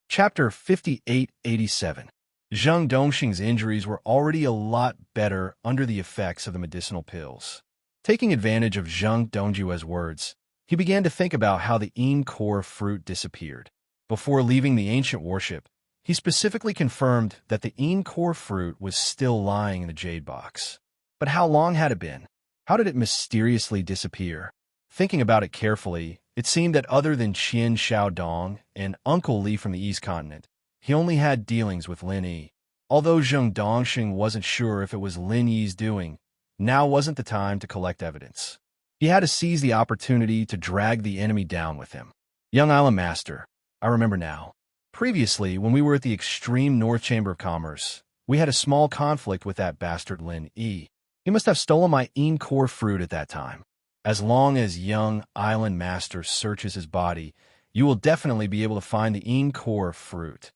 Chapter 5887. Zheng Dongxing's injuries were already a lot better under the effects of the medicinal pills. Taking advantage of Zheng Dongjue's words, he began to think about how the encore fruit disappeared. Before leaving the ancient worship, he specifically confirmed that the encore fruit was still lying in the jade box. But how long had it been? How did it mysteriously disappear? Thinking about it carefully, it seemed that other than Qian Xiaodong and Uncle Li from the East Continent, he only had dealings with Lin Yi. Although Zheng Dongxing wasn't sure if it was Lin Yi's doing, now wasn't the time to collect evidence. He had to seize the opportunity to drag the enemy down with him. Young Island Master, I remember now. Previously, when we were at the extreme North Chamber of Commerce, we had a small conflict with that bastard Lin Yi. He must have stolen my encore fruit at that time. As long as Young Island Master searches his body, you will definitely be able to find the encore fruit.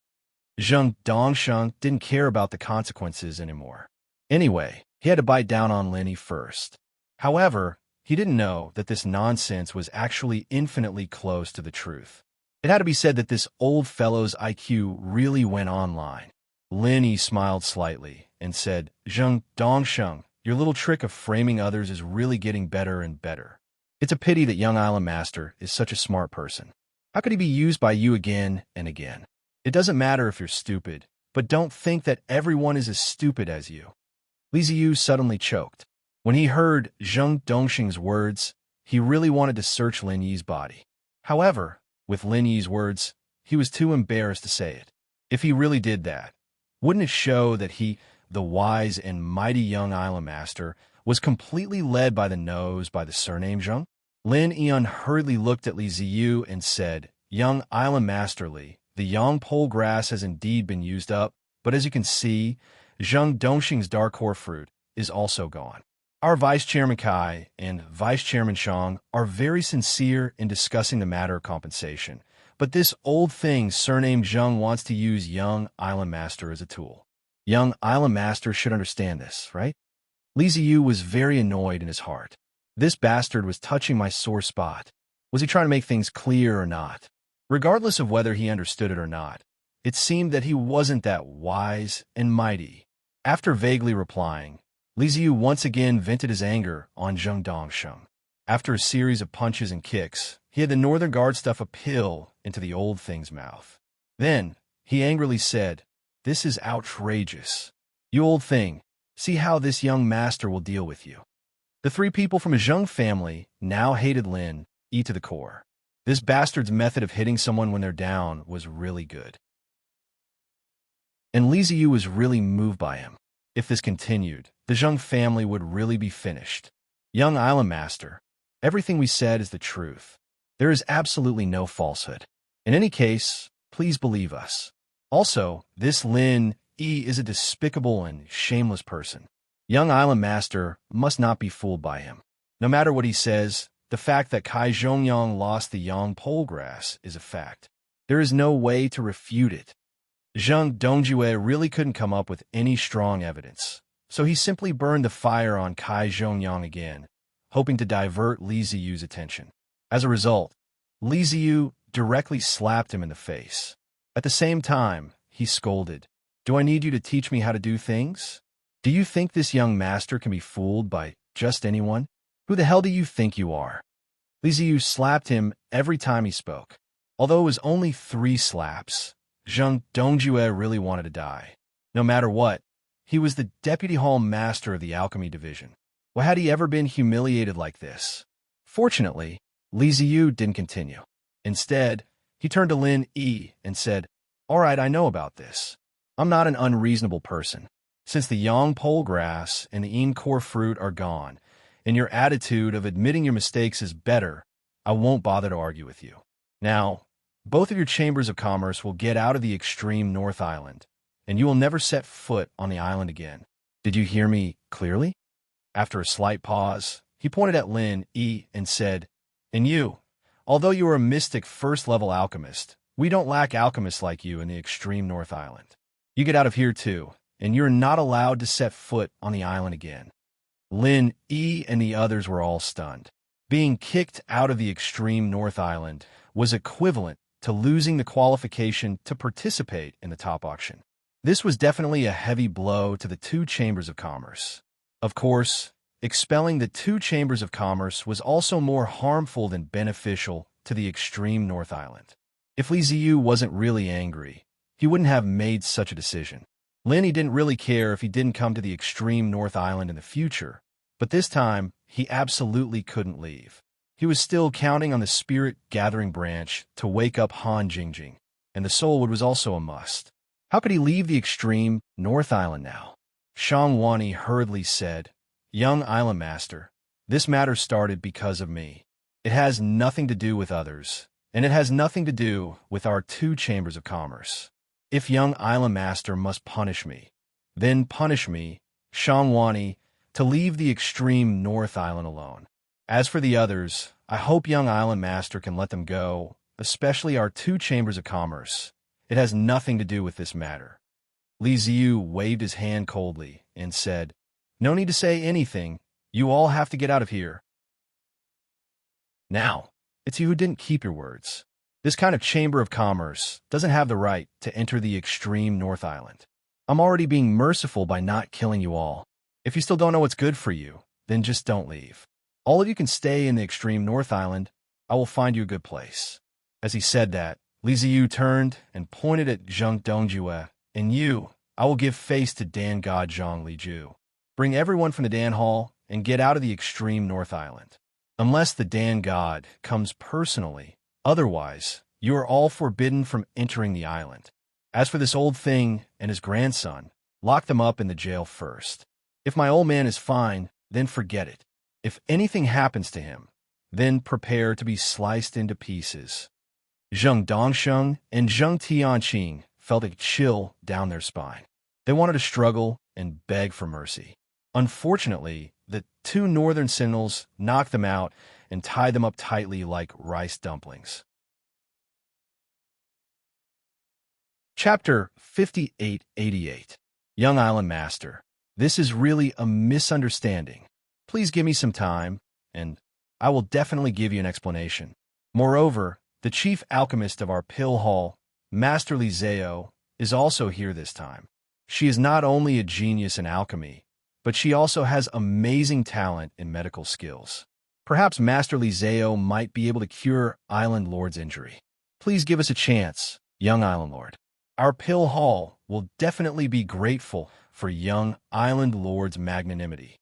Zheng Dongsheng didn't care about the consequences anymore. Anyway, he had to bite down on Lin Yi first. However, he didn't know that this nonsense was actually infinitely close to the truth. It had to be said that this old fellow's IQ really went online. Lin Yi smiled slightly and said, Zheng Dongsheng, your little trick of framing others is really getting better and better. It's a pity that Young Island Master is such a smart person. How could he be used by you again and again? It doesn't matter if you're stupid, but don't think that everyone is as stupid as you. Li Ziyu suddenly choked. When he heard Zheng Dongxing's words, he really wanted to search Lin Yi's body. However, with Lin Yi's words, he was too embarrassed to say it. If he really did that, wouldn't it show that he, the wise and mighty young island master, was completely led by the nose by the surname Zheng? Lin Yian hurriedly looked at Li Ziyu and said, "Young island master Li, the yang pole grass has indeed been used up, but as you can see, Zheng Dongxing's dark core fruit is also gone. Our Vice Chairman Kai and Vice Chairman Shang are very sincere in discussing the matter of compensation, but this old thing surnamed Zheng wants to use young island master as a tool. Young island master should understand this, right?" Li Ziyu was very annoyed in his heart. This bastard was touching my sore spot. Was he trying to make things clear or not? Regardless of whether he understood it or not, it seemed that he wasn't that wise and mighty. After vaguely replying, Li Ziyu once again vented his anger on Zheng Dongsheng. After a series of punches and kicks, he had the Northern Guard stuff a pill into the old thing's mouth. Then, he angrily said, "This is outrageous. You old thing, see how this young master will deal with you." The three people from a Zheng family now hated Lin Yi to the core. This bastard's method of hitting someone when they're down was really good. And Li Ziyu was really moved by him. If this continued, the Zheng family would really be finished. "Young island master, everything we said is the truth. There is absolutely no falsehood. In any case, please believe us. Also, this Lin Yi is a despicable and shameless person. Young island master must not be fooled by him. No matter what he says, the fact that Kai Zhongyang lost the yang pole grass is a fact. There is no way to refute it." Zheng Dongjue really couldn't come up with any strong evidence, so he simply burned the fire on Kai Zhongyang again, hoping to divert Li Ziyu's attention. As a result, Li Ziyu directly slapped him in the face. At the same time, he scolded, "Do I need you to teach me how to do things? Do you think this young master can be fooled by just anyone? Who the hell do you think you are?" Li Ziyu slapped him every time he spoke. Although it was only 3 slaps, Zheng Dongjue really wanted to die. No matter what, he was the deputy hall master of the alchemy division. Why had he ever been humiliated like this? Fortunately, Li Ziyu didn't continue. Instead, he turned to Lin Yi and said, "All right, I know about this. I'm not an unreasonable person. Since the yang pole grass and the core fruit are gone, and your attitude of admitting your mistakes is better, I won't bother to argue with you. Now, both of your chambers of commerce will get out of the extreme North Island, and you will never set foot on the island again. Did you hear me clearly?" After a slight pause, he pointed at Lin Yi and said, "And you, although you are a mystic first-level alchemist, we don't lack alchemists like you in the extreme North Island. You get out of here too, and you're not allowed to set foot on the island again." Lin Yi and the others were all stunned. Being kicked out of the extreme North Island was equivalent to losing the qualification to participate in the top auction. This was definitely a heavy blow to the 2 chambers of commerce. Of course, expelling the 2 chambers of commerce was also more harmful than beneficial to the extreme North Island. If Li Ziyu wasn't really angry, he wouldn't have made such a decision. Lin Yi didn't really care if he didn't come to the extreme North Island in the future, but this time, he absolutely couldn't leave. He was still counting on the spirit-gathering branch to wake up Han Jingjing, and the soulwood was also a must. How could he leave the extreme North Island now? Shang Wani hurriedly said, "Young island master, this matter started because of me. It has nothing to do with others, and it has nothing to do with our 2 chambers of commerce. If young island master must punish me, then punish me, Shang Wani, to leave the extreme North Island alone. As for the others, I hope young island master can let them go, especially our 2 chambers of commerce. It has nothing to do with this matter." Li Ziyu waved his hand coldly and said, "No need to say anything. You all have to get out of here." Now, it's you who didn't keep your words. This kind of chamber of commerce doesn't have the right to enter the extreme North Island. I'm already being merciful by not killing you all. If you still don't know what's good for you, then just don't leave. All of you can stay in the extreme North Island. I will find you a good place. As he said that, Li Ziyu turned and pointed at Zheng Dongjue. And you, I will give face to Dan God Zhang Li Ju. Bring everyone from the Dan Hall and get out of the extreme North Island. Unless the Dan God comes personally, otherwise, you are all forbidden from entering the island. As for this old thing and his grandson, lock them up in the jail first. If my old man is fine, then forget it. If anything happens to him, then prepare to be sliced into pieces. Zheng Dongsheng and Zheng Tianqing felt a chill down their spine. They wanted to struggle and beg for mercy. Unfortunately, the two northern sentinels knocked them out and tied them up tightly like rice dumplings. Chapter 5888. Young Island Master. This is really a misunderstanding. Please give me some time, and I will definitely give you an explanation. Moreover, the chief alchemist of our pill hall, Master Li Zhao, is also here this time. She is not only a genius in alchemy, but she also has amazing talent in medical skills. Perhaps Master Li Zhao might be able to cure Island Lord's injury. Please give us a chance, young Island Lord. Our pill hall will definitely be grateful for young Island Lord's magnanimity.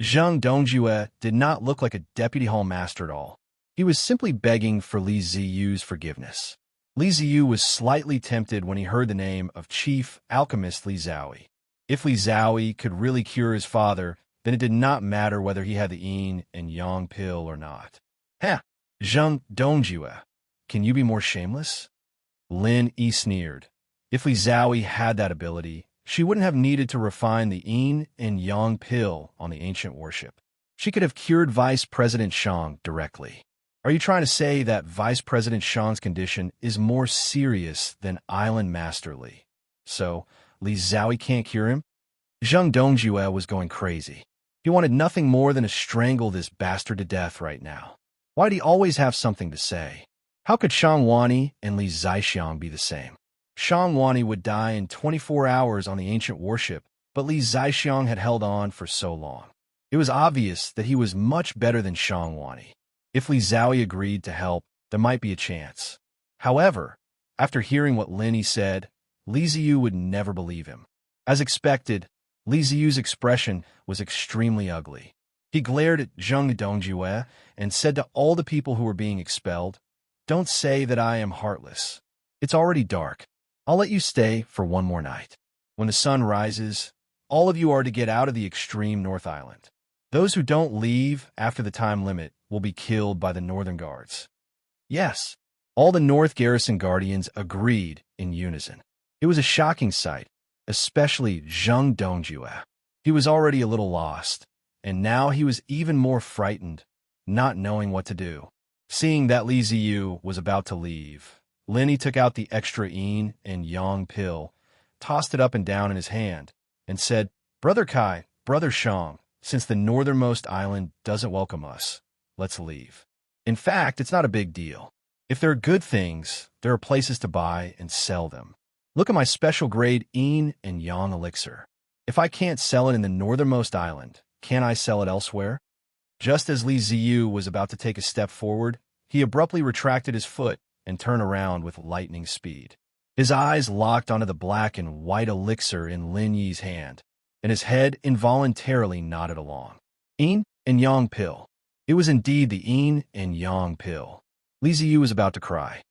Zheng Dongjue did not look like a deputy hall master at all. He was simply begging for Li Ziyu's forgiveness. Li Ziyu was slightly tempted when he heard the name of Chief Alchemist Li Zhaoyi. If Li Zhaoyi could really cure his father, then it did not matter whether he had the yin and yang pill or not. Heh, Zheng Dongjue, can you be more shameless? Lin Yi sneered. If Li Zhaoyi had that ability, she wouldn't have needed to refine the yin and yang pill on the ancient warship. She could have cured Vice President Shang directly. Are you trying to say that Vice President Shang's condition is more serious than Island Master Li? So, Li Zhaoyi can't cure him? Zheng Dongjue was going crazy. He wanted nothing more than to strangle this bastard to death right now. Why'd he always have something to say? How could Shang Wani and Li Zaixiang be the same? Shang Wani would die in 24 hours on the ancient warship, but Li Zaixiang had held on for so long. It was obvious that he was much better than Shang Wani. If Li Zhaoyi agreed to help, there might be a chance. However, after hearing what Lin Yi said, Li Ziyu would never believe him. As expected, Li Ziyu's expression was extremely ugly. He glared at Zheng Dongjue and said to all the people who were being expelled, "Don't say that I am heartless. It's already dark. I'll let you stay for one more night. When the sun rises, all of you are to get out of the extreme North Island. Those who don't leave after the time limit will be killed by the Northern Guards." Yes, all the North Garrison Guardians agreed in unison. It was a shocking sight, especially Zheng Dongjue. He was already a little lost, and now he was even more frightened, not knowing what to do. Seeing that Li Ziyu was about to leave, Lin Yi took out the extra yin and yang pill, tossed it up and down in his hand, and said, "Brother Kai, Brother Shang, since the northernmost island doesn't welcome us, let's leave. In fact, it's not a big deal. If there are good things, there are places to buy and sell them. Look at my special grade yin and yang elixir. If I can't sell it in the northernmost island, can I sell it elsewhere?" Just as Li Ziyu was about to take a step forward, he abruptly retracted his foot and turned around with lightning speed. His eyes locked onto the black and white elixir in Lin Yi's hand, and his head involuntarily nodded along. Yin and yang pill. It was indeed the yin and yang pill. Li Ziyu was about to cry.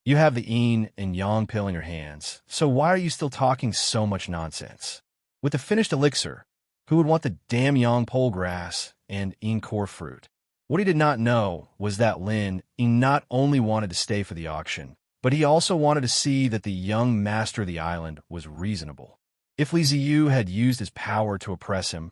You have the yin and yang pill in your hands, so why are you still talking so much nonsense? With the finished elixir, who would want the damn yang pole grass and yin core fruit? What he did not know was that Lin Yi not only wanted to stay for the auction, but he also wanted to see that the young master of the island was reasonable. If Li Ziyu had used his power to oppress him,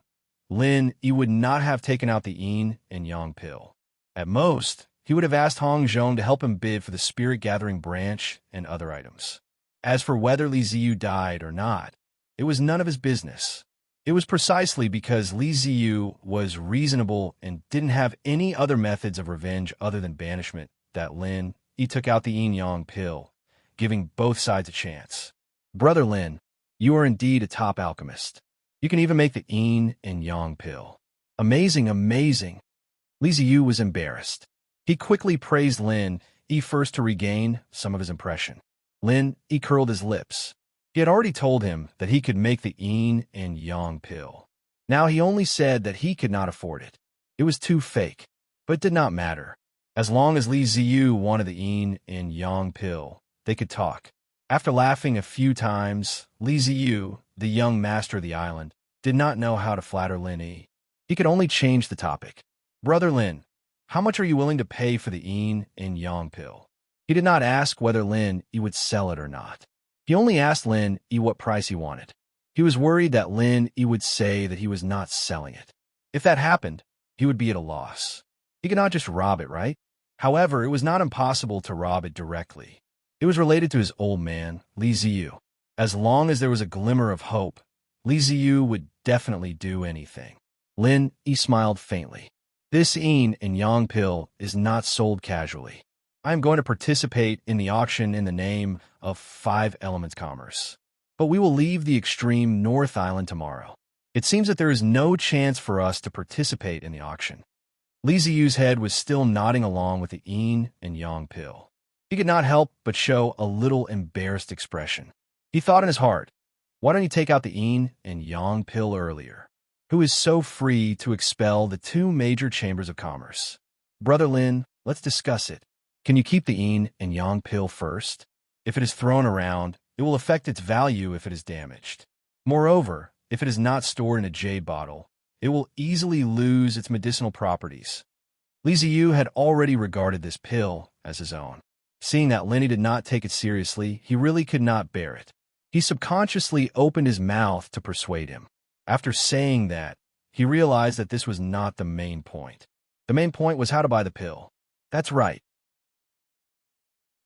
Lin Yi would not have taken out the yin and yang pill. At most, he would have asked Hong Zhong to help him bid for the spirit-gathering branch and other items. As for whether Li Ziyu died or not, it was none of his business. It was precisely because Li Ziyu was reasonable and didn't have any other methods of revenge other than banishment that Lin Yi took out the yin-yang pill, giving both sides a chance. Brother Lin, you are indeed a top alchemist. You can even make the yin and yang pill. Amazing, amazing. Li Ziyu was embarrassed. He quickly praised Lin Yi first to regain some of his impression. Lin Yi curled his lips. He had already told him that he could make the yin and yang pill. Now he only said that he could not afford it. It was too fake, but it did not matter. As long as Li Ziyu wanted the yin and yang pill, they could talk. After laughing a few times, Li Ziyu, the young master of the island, did not know how to flatter Lin Yi. He could only change the topic. Brother Lin, how much are you willing to pay for the yin and yang pill? He did not ask whether Lin Yi would sell it or not. He only asked Lin Yi what price he wanted. He was worried that Lin Yi would say that he was not selling it. If that happened, he would be at a loss. He could not just rob it, right? However, it was not impossible to rob it directly. It was related to his old man, Li Ziyu. As long as there was a glimmer of hope, Li Ziyu would definitely do anything. Lin Yi smiled faintly. This yin and yang pill is not sold casually. I am going to participate in the auction in the name of 5 Elements Commerce. But we will leave the extreme North Island tomorrow. It seems that there is no chance for us to participate in the auction. Li Ziyu's head was still nodding along with the yin and yang pill. He could not help but show a little embarrassed expression. He thought in his heart, why don't you take out the yin and yang pill earlier? Who is so free to expel the 2 major chambers of commerce? Brother Lin, let's discuss it. Can you keep the yin and yang pill first? If it is thrown around, it will affect its value if it is damaged. Moreover, if it is not stored in a jade bottle, it will easily lose its medicinal properties. Li Ziyu had already regarded this pill as his own. Seeing that Lin Yi did not take it seriously, he really could not bear it. He subconsciously opened his mouth to persuade him. After saying that, he realized that this was not the main point. The main point was how to buy the pill. That's right.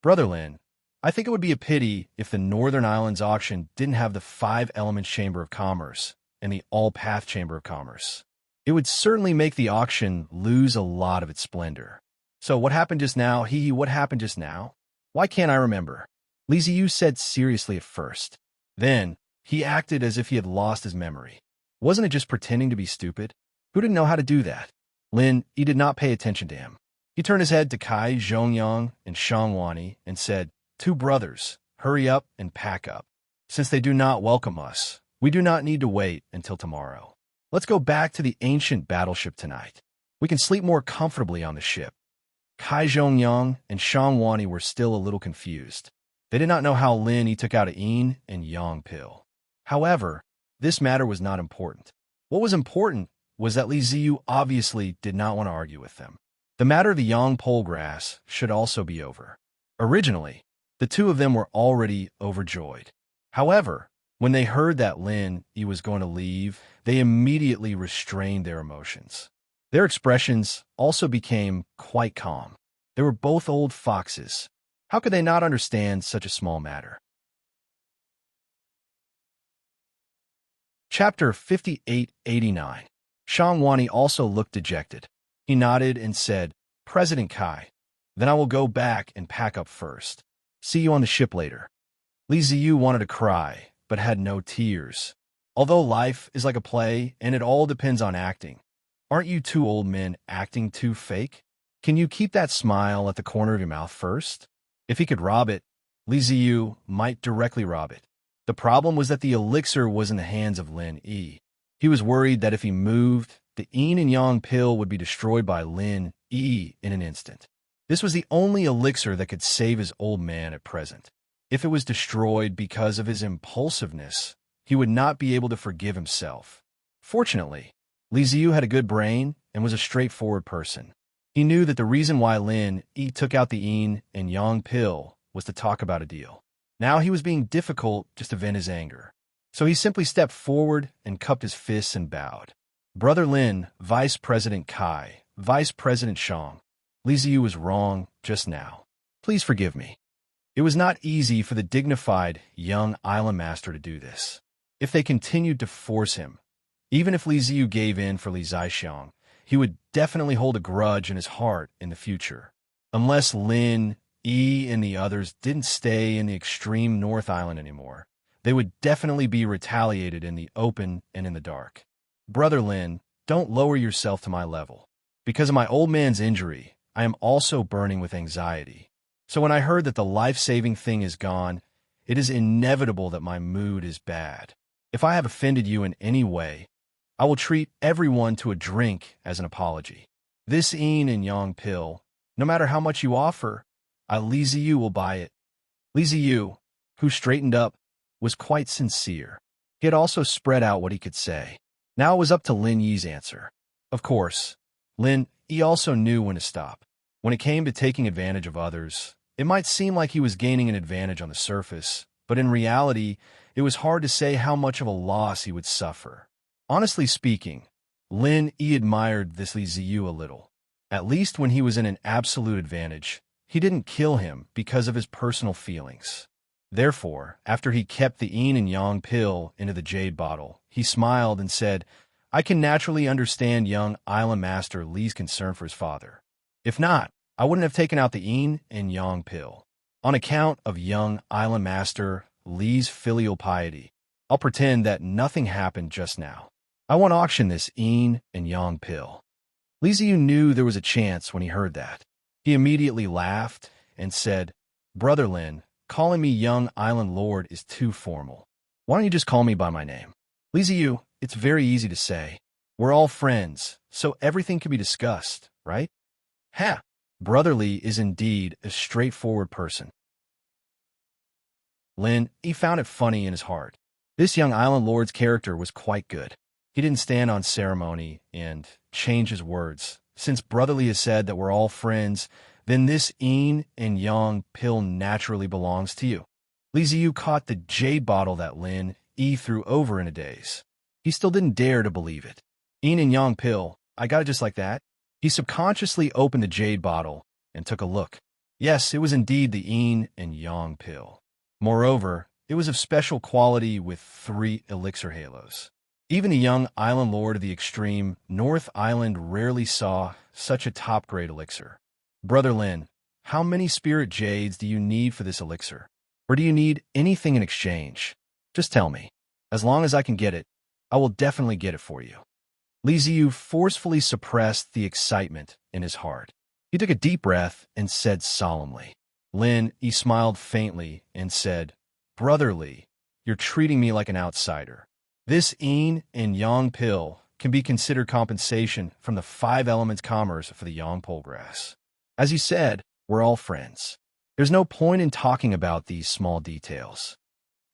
Brother Lin, I think it would be a pity if the Northern Islands auction didn't have the 5 Elements Chamber of Commerce and the All-Path Chamber of Commerce. It would certainly make the auction lose a lot of its splendor. So what happened just now? What happened just now? Why can't I remember? Li Ziyu said seriously at first. Then, he acted as if he had lost his memory. Wasn't it just pretending to be stupid? Who didn't know how to do that? Lin Yi did not pay attention to him. He turned his head to Kai Zhongyang and Shang Wani and said, 2 brothers, hurry up and pack up. Since they do not welcome us, we do not need to wait until tomorrow. Let's go back to the ancient battleship tonight. We can sleep more comfortably on the ship. Kai Zhongyang and Shang Wani were still a little confused. They did not know how Lin Yi took out a yin and yang pill. However, this matter was not important. What was important was that Li Ziyu obviously did not want to argue with them. The matter of the yang pole grass should also be over. Originally, the 2 of them were already overjoyed. However, when they heard that Lin Yi was going to leave, they immediately restrained their emotions. Their expressions also became quite calm. They were both old foxes. How could they not understand such a small matter? Chapter 5889. Shang Wani also looked dejected. He nodded and said, President Kai, then I will go back and pack up first. See you on the ship later. Li Ziyu wanted to cry, but had no tears. Although life is like a play and it all depends on acting, aren't you 2 old men acting too fake? Can you keep that smile at the corner of your mouth first? If he could rob it, Li Ziyu might directly rob it. The problem was that the elixir was in the hands of Lin Yi. He was worried that if he moved, the yin and yang pill would be destroyed by Lin Yi in an instant. This was the only elixir that could save his old man at present. If it was destroyed because of his impulsiveness, he would not be able to forgive himself. Fortunately, Li Ziyu had a good brain and was a straightforward person. He knew that the reason why Lin Yi took out the yin and yang pill was to talk about a deal. Now he was being difficult just to vent his anger. So he simply stepped forward and cupped his fists and bowed. Brother Lin, Vice President Kai, Vice President Shang, Li Ziyu was wrong just now. Please forgive me. It was not easy for the dignified young island master to do this. If they continued to force him, even if Li Ziyu gave in for Li Zaixiang, he would definitely hold a grudge in his heart in the future. Unless Lin Yi and the others didn't stay in the extreme North Island anymore, they would definitely be retaliated in the open and in the dark. Brother Lin, don't lower yourself to my level. Because of my old man's injury, I am also burning with anxiety. So when I heard that the life-saving thing is gone, it is inevitable that my mood is bad. If I have offended you in any way, I will treat everyone to a drink as an apology. This yin and yang pill, no matter how much you offer, Li Ziyu will buy it. Li Ziyu, who straightened up, was quite sincere. He had also spread out what he could say. Now it was up to Lin Yi's answer. Of course, Lin Yi also knew when to stop. When it came to taking advantage of others, it might seem like he was gaining an advantage on the surface, but in reality, it was hard to say how much of a loss he would suffer. Honestly speaking, Lin Yi admired this Li Ziyu a little. At least when he was in an absolute advantage, he didn't kill him because of his personal feelings. Therefore, after he kept the yin and yang pill into the jade bottle, he smiled and said, I can naturally understand young Island Master Li's concern for his father. If not, I wouldn't have taken out the yin and yang pill. On account of young Island Master Li's filial piety, I'll pretend that nothing happened just now. I won't auction this yin and yang pill. Li Ziyu knew there was a chance when he heard that. He immediately laughed and said, Brother Lin, calling me young Island Lord is too formal. Why don't you just call me by my name? Li Ziyu, it's very easy to say. We're all friends, so everything can be discussed, right? Ha! Brother Li is indeed a straightforward person. Lin, he found it funny in his heart. This young Island Lord's character was quite good. He didn't stand on ceremony and change his words. Since Brother Li has said that we're all friends, then this yin and yang pill naturally belongs to you. Li Ziyu caught the jade bottle that Lin Yi threw over in a daze. He still didn't dare to believe it. Yin and yang pill, I got it just like that? He subconsciously opened the jade bottle and took a look. Yes, it was indeed the yin and yang pill. Moreover, it was of special quality with 3 elixir halos. Even the young Island Lord of the extreme North Island rarely saw such a top-grade elixir. Brother Lin, how many spirit jades do you need for this elixir? Or do you need anything in exchange? Just tell me. As long as I can get it, I will definitely get it for you. Li Ziyu forcefully suppressed the excitement in his heart. He took a deep breath and said solemnly. Lin Yi smiled faintly and said, Brother Li, you're treating me like an outsider. This yin and yang pill can be considered compensation from the 5 elements commerce for the yang pole grass. As you said, we're all friends. There's no point in talking about these small details.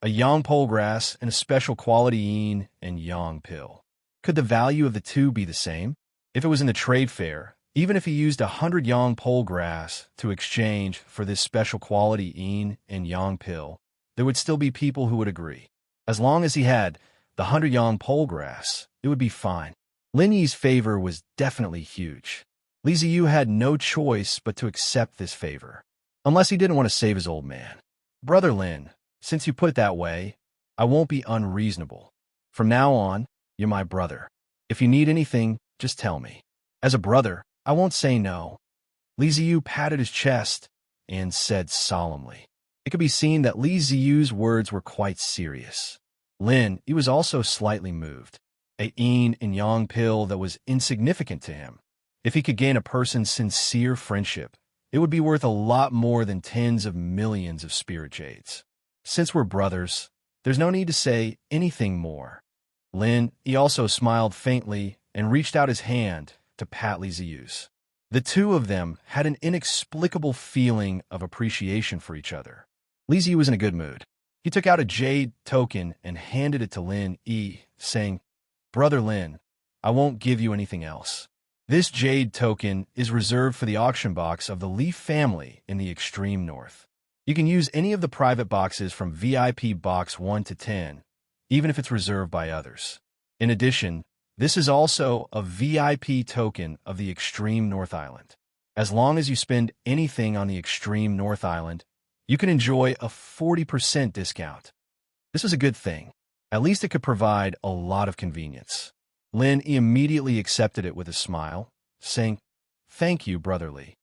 A yang pole grass and a special quality yin and yang pill. Could the value of the two be the same? If it was in the trade fair, even if he used 100 yang pole grass to exchange for this special quality yin and yang pill, there would still be people who would agree. As long as he had the 100 yang pole grass, it would be fine. Lin Yi's favor was definitely huge. Li Ziyu had no choice but to accept this favor, unless he didn't want to save his old man. Brother Lin, since you put it that way, I won't be unreasonable. From now on, you're my brother. If you need anything, just tell me. As a brother, I won't say no. Li Ziyu patted his chest and said solemnly. It could be seen that Li Ziyu's words were quite serious. Lin, he was also slightly moved. A yin and yang pill that was insignificant to him. If he could gain a person's sincere friendship, it would be worth a lot more than tens of millions of spirit jades. Since we're brothers, there's no need to say anything more. Lin, he also smiled faintly and reached out his hand to pat Li Ziyu's. The two of them had an inexplicable feeling of appreciation for each other. Li Ziyu was in a good mood. He took out a jade token and handed it to Lin Yi, saying, Brother Lin, I won't give you anything else. This jade token is reserved for the auction box of the Li family in the extreme north. You can use any of the private boxes from VIP box 1 to 10, even if it's reserved by others. In addition, this is also a VIP token of the extreme North Island. As long as you spend anything on the extreme North Island, you can enjoy a 40% discount. This was a good thing. At least it could provide a lot of convenience. Lin immediately accepted it with a smile, saying, Thank you, Brother Li.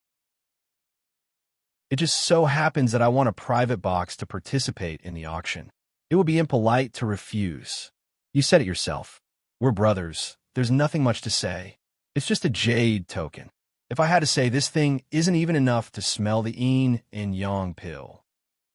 It just so happens that I want a private box to participate in the auction. It would be impolite to refuse. You said it yourself. We're brothers. There's nothing much to say. It's just a jade token. If I had to say, this thing isn't even enough to smell the yin and yang pill.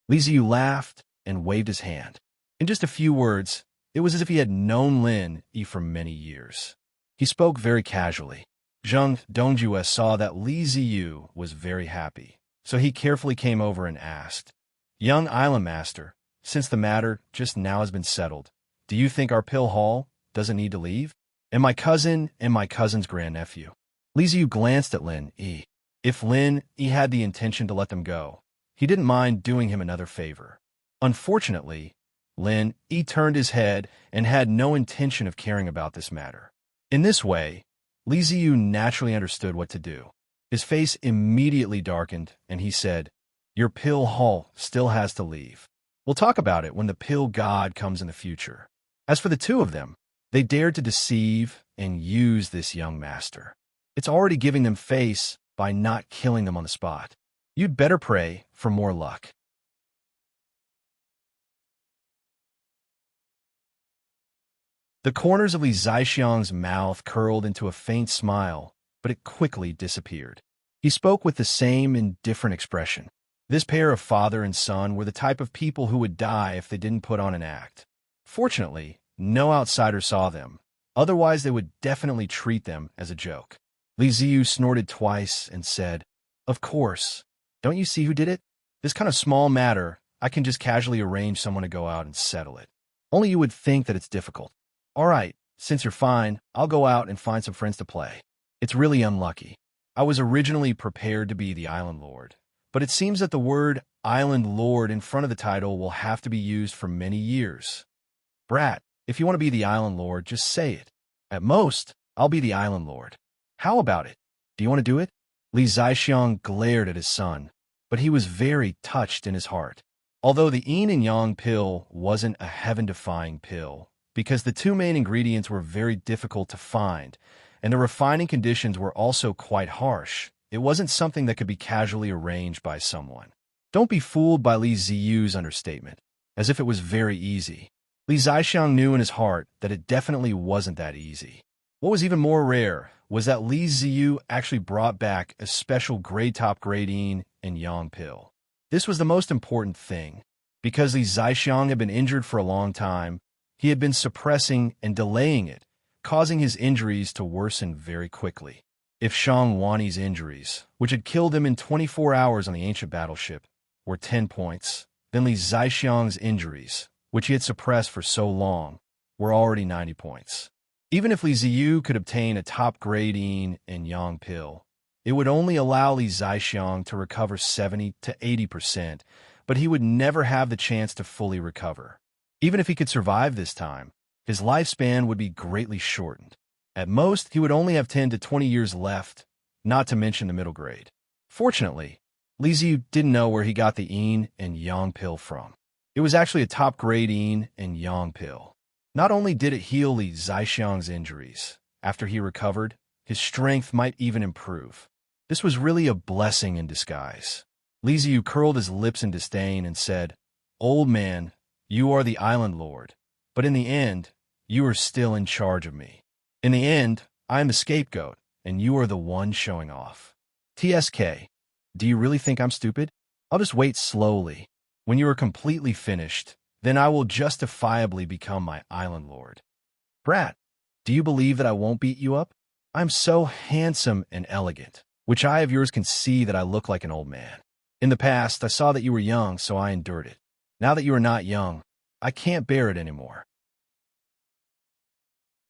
Li Ziyu laughed and waved his hand. In just a few words, it was as if he had known Lin Yi for many years. He spoke very casually. Zheng Dongjue saw that Li Ziyu was very happy, so he carefully came over and asked, "Young Island Master, since the matter just now has been settled, do you think our pill hall doesn't need to leave? And my cousin and my cousin's grandnephew?" Li Ziyu glanced at Lin Yi. If Lin Yi had the intention to let them go, he didn't mind doing him another favor. Unfortunately, Lin Yi turned his head and had no intention of caring about this matter. In this way, Li Ziyu naturally understood what to do. His face immediately darkened, and he said, "Your pill hall still has to leave. We'll talk about it when the pill god comes in the future." As for the two of them, they dared to deceive and use this young master. It's already giving them face by not killing them on the spot. You'd better pray for more luck. The corners of Li Zaixiang's mouth curled into a faint smile, but it quickly disappeared. He spoke with the same indifferent expression. This pair of father and son were the type of people who would die if they didn't put on an act. Fortunately, no outsider saw them. Otherwise, they would definitely treat them as a joke. Li Ziyu snorted twice and said, "Of course. Don't you see who did it? This kind of small matter, I can just casually arrange someone to go out and settle it. Only you would think that it's difficult. All right, since you're fine, I'll go out and find some friends to play. It's really unlucky. I was originally prepared to be the Island Lord, but it seems that the word Island Lord in front of the title will have to be used for many years. Brat, if you want to be the Island Lord, just say it. At most, I'll be the Island Lord. How about it? Do you want to do it?" Li Zaixiang glared at his son, but he was very touched in his heart. Although the yin and yang pill wasn't a heaven-defying pill, because the two main ingredients were very difficult to find, and the refining conditions were also quite harsh, it wasn't something that could be casually arranged by someone. Don't be fooled by Li Ziyu's understatement, as if it was very easy. Li Zaixiang knew in his heart that it definitely wasn't that easy. What was even more rare was that Li Ziyu actually brought back a special grade-top grade yin and yang pill. This was the most important thing. Because Li Zaixiang had been injured for a long time, he had been suppressing and delaying it, causing his injuries to worsen very quickly. If Shang Wani's injuries, which had killed him in 24 hours on the ancient battleship, were 10 points, then Li Zaixiang's injuries, which he had suppressed for so long, were already 90 points. Even if Li Ziyu could obtain a top-grade yin and yang pill, it would only allow Li Zaixiang to recover 70 to 80%, but he would never have the chance to fully recover. Even if he could survive this time, his lifespan would be greatly shortened. At most, he would only have 10 to 20 years left, not to mention the middle grade. Fortunately, Li Ziyu didn't know where he got the yin and yang pill from. It was actually a top-grade yin and yang pill. Not only did it heal Li Zaixiang's injuries, after he recovered, his strength might even improve. This was really a blessing in disguise. Li Ziyu curled his lips in disdain and said, "Old man, you are the Island Lord, but in the end, you are still in charge of me. In the end, I am the scapegoat, and you are the one showing off. TSK, do you really think I'm stupid? I'll just wait slowly. When you are completely finished, then I will justifiably become my Island Lord. Brat, do you believe that I won't beat you up? I'm so handsome and elegant. Which eye of yours can see that I look like an old man? In the past, I saw that you were young, so I endured it. Now that you are not young, I can't bear it anymore."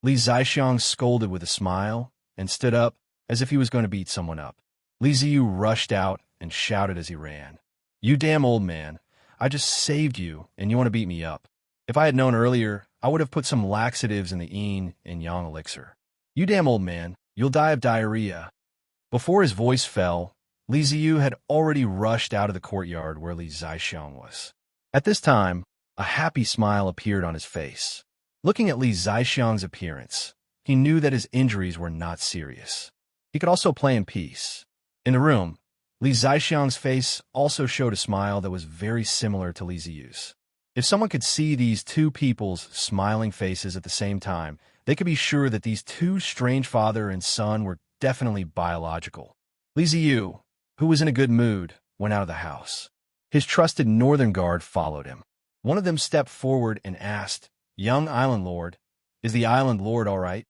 Li Zaixiang scolded with a smile and stood up as if he was going to beat someone up. Li Ziyu rushed out and shouted as he ran, "You damn old man. I just saved you, and you want to beat me up. If I had known earlier, I would have put some laxatives in the yin and yang elixir. You damn old man, you'll die of diarrhea." Before his voice fell, Li Ziyu had already rushed out of the courtyard where Li Zaixiang was. At this time, a happy smile appeared on his face. Looking at Li Zaixiang's appearance, he knew that his injuries were not serious. He could also play in peace. In the room, Li Zaixiang's face also showed a smile that was very similar to Li Ziyu's. If someone could see these two people's smiling faces at the same time, they could be sure that these two strange father and son were definitely biological. Li Ziyu, who was in a good mood, went out of the house. His trusted northern guard followed him. One of them stepped forward and asked, "Young Island Lord, is the Island Lord all right?"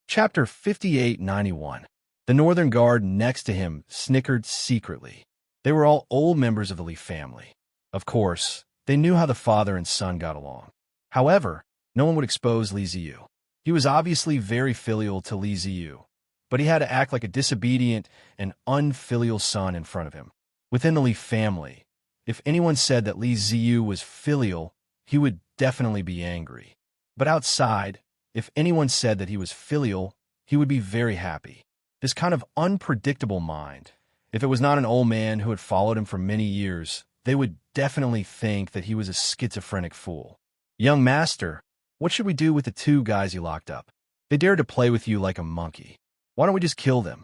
Chapter 5891. The northern guard next to him snickered secretly. They were all old members of the Lee family. Of course, they knew how the father and son got along. However, no one would expose Li Ziyu. He was obviously very filial to Li Ziyu, but he had to act like a disobedient and unfilial son in front of him. Within the Li family, if anyone said that Li Ziyu was filial, he would definitely be angry. But outside, if anyone said that he was filial, he would be very happy. This kind of unpredictable mind, if it was not an old man who had followed him for many years, they would definitely think that he was a schizophrenic fool. "Young master, what should we do with the two guys you locked up? They dared to play with you like a monkey. Why don't we just kill them?"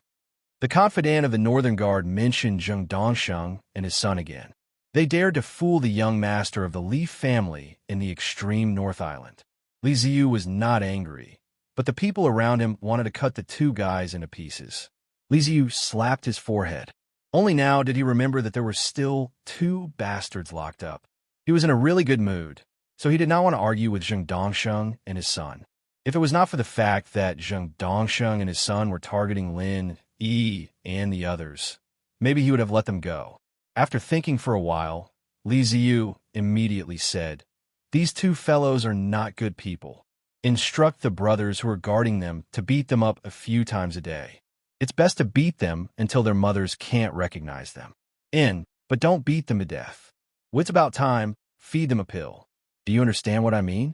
The confidant of the Northern Guard mentioned Zheng Dongsheng and his son again. They dared to fool the young master of the Li family in the extreme North Island. Li Ziyu was not angry, but the people around him wanted to cut the two guys into pieces. Li Ziyu slapped his forehead. Only now did he remember that there were still two bastards locked up. He was in a really good mood, so he did not want to argue with Zheng Dongsheng and his son. If it was not for the fact that Zheng Dongsheng and his son were targeting Lin, Yi, and the others, maybe he would have let them go. After thinking for a while, Li Ziyu immediately said, "These two fellows are not good people. Instruct the brothers who are guarding them to beat them up a few times a day. It's best to beat them until their mothers can't recognize them. But don't beat them to death. When it's about time, feed them a pill. Do you understand what I mean?"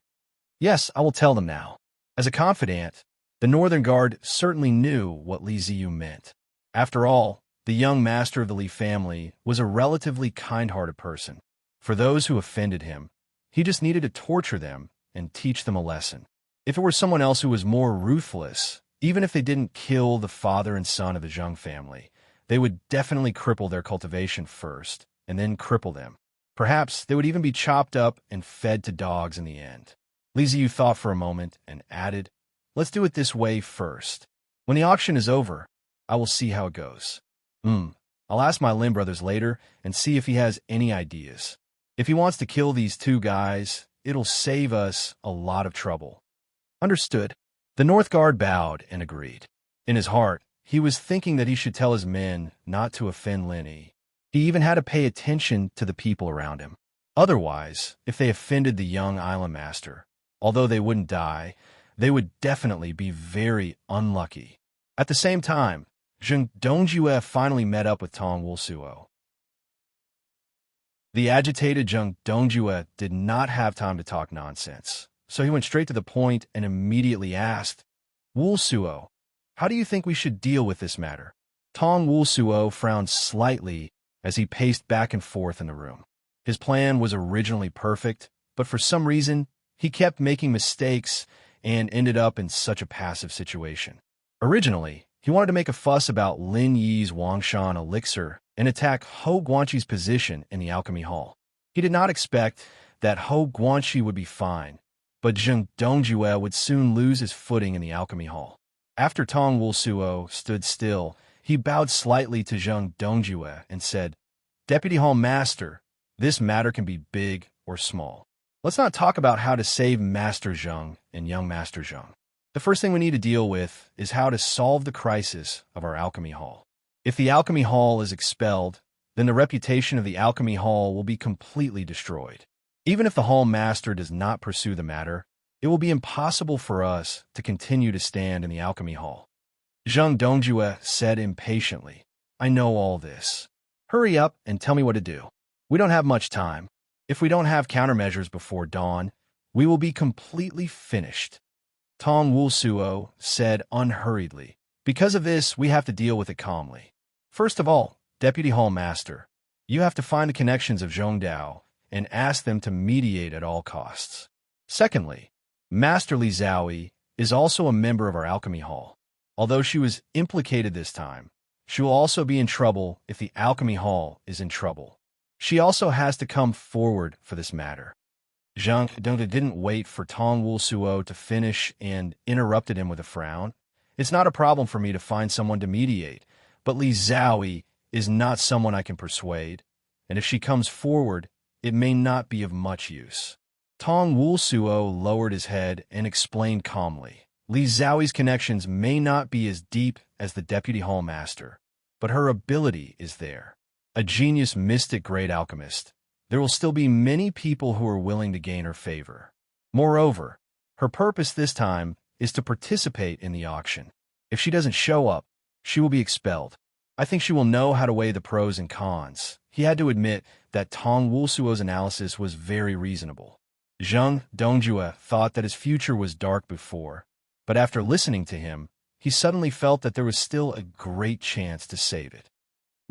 "Yes, I will tell them now." As a confidant, the Northern Guard certainly knew what Li Ziyu meant. After all, the young master of the Li family was a relatively kind-hearted person. For those who offended him, he just needed to torture them and teach them a lesson. If it were someone else who was more ruthless, even if they didn't kill the father and son of the Zheng family, they would definitely cripple their cultivation first, and then cripple them. Perhaps they would even be chopped up and fed to dogs in the end. Li Ziyu thought for a moment and added, "Let's do it this way first. When the auction is over, I will see how it goes. I'll ask my Lin brothers later and see if he has any ideas. If he wants to kill these two guys, it'll save us a lot of trouble." "Understood." The North Guard bowed and agreed. In his heart, he was thinking that he should tell his men not to offend Lin Yi. He even had to pay attention to the people around him. Otherwise, if they offended the young island master, although they wouldn't die, they would definitely be very unlucky. At the same time, Zheng Dongjue finally met up with Tong Wulsuo. The agitated Zheng Dongjue did not have time to talk nonsense, so he went straight to the point and immediately asked, "Wulsuo, how do you think we should deal with this matter?" Tong Wulsuo frowned slightly as he paced back and forth in the room. His plan was originally perfect, but for some reason, he kept making mistakes and ended up in such a passive situation. Originally, he wanted to make a fuss about Lin Yi's Wangshan elixir and attack Ho Guanqi's position in the alchemy hall. He did not expect that Ho Guanqi would be fine, but Zheng Dongjue would soon lose his footing in the alchemy hall. After Tong Wulsuo stood still, he bowed slightly to Zheng Dongjue and said, "Deputy Hall Master, this matter can be big or small. Let's not talk about how to save Master Zheng and young Master Zheng. The first thing we need to deal with is how to solve the crisis of our alchemy hall. If the alchemy hall is expelled, then the reputation of the alchemy hall will be completely destroyed. Even if the hall master does not pursue the matter, it will be impossible for us to continue to stand in the alchemy hall." Zheng Dongjue said impatiently, "I know all this. Hurry up and tell me what to do. We don't have much time. If we don't have countermeasures before dawn, we will be completely finished." Tong Wulsuo said unhurriedly, "Because of this, we have to deal with it calmly. First of all, Deputy Hall Master, you have to find the connections of Zhongdao and ask them to mediate at all costs. Secondly, Master Li Zhaoyi is also a member of our alchemy hall. Although she was implicated this time, she will also be in trouble if the alchemy hall is in trouble. She also has to come forward for this matter." Zheng Dongjue didn't wait for Tong Wulsuo to finish and interrupted him with a frown. It's not a problem for me to find someone to mediate, but Li Zhaoyi is not someone I can persuade, and if she comes forward, it may not be of much use. Tong Wulsuo lowered his head and explained calmly. Li Zhaoyi's connections may not be as deep as the Deputy Hall Master, but her ability is there. A genius mystic great alchemist, there will still be many people who are willing to gain her favor. Moreover, her purpose this time is to participate in the auction. If she doesn't show up, she will be expelled. I think she will know how to weigh the pros and cons. He had to admit that Tong Wulsuo's analysis was very reasonable. Zheng Dongjue thought that his future was dark before, but after listening to him, he suddenly felt that there was still a great chance to save it.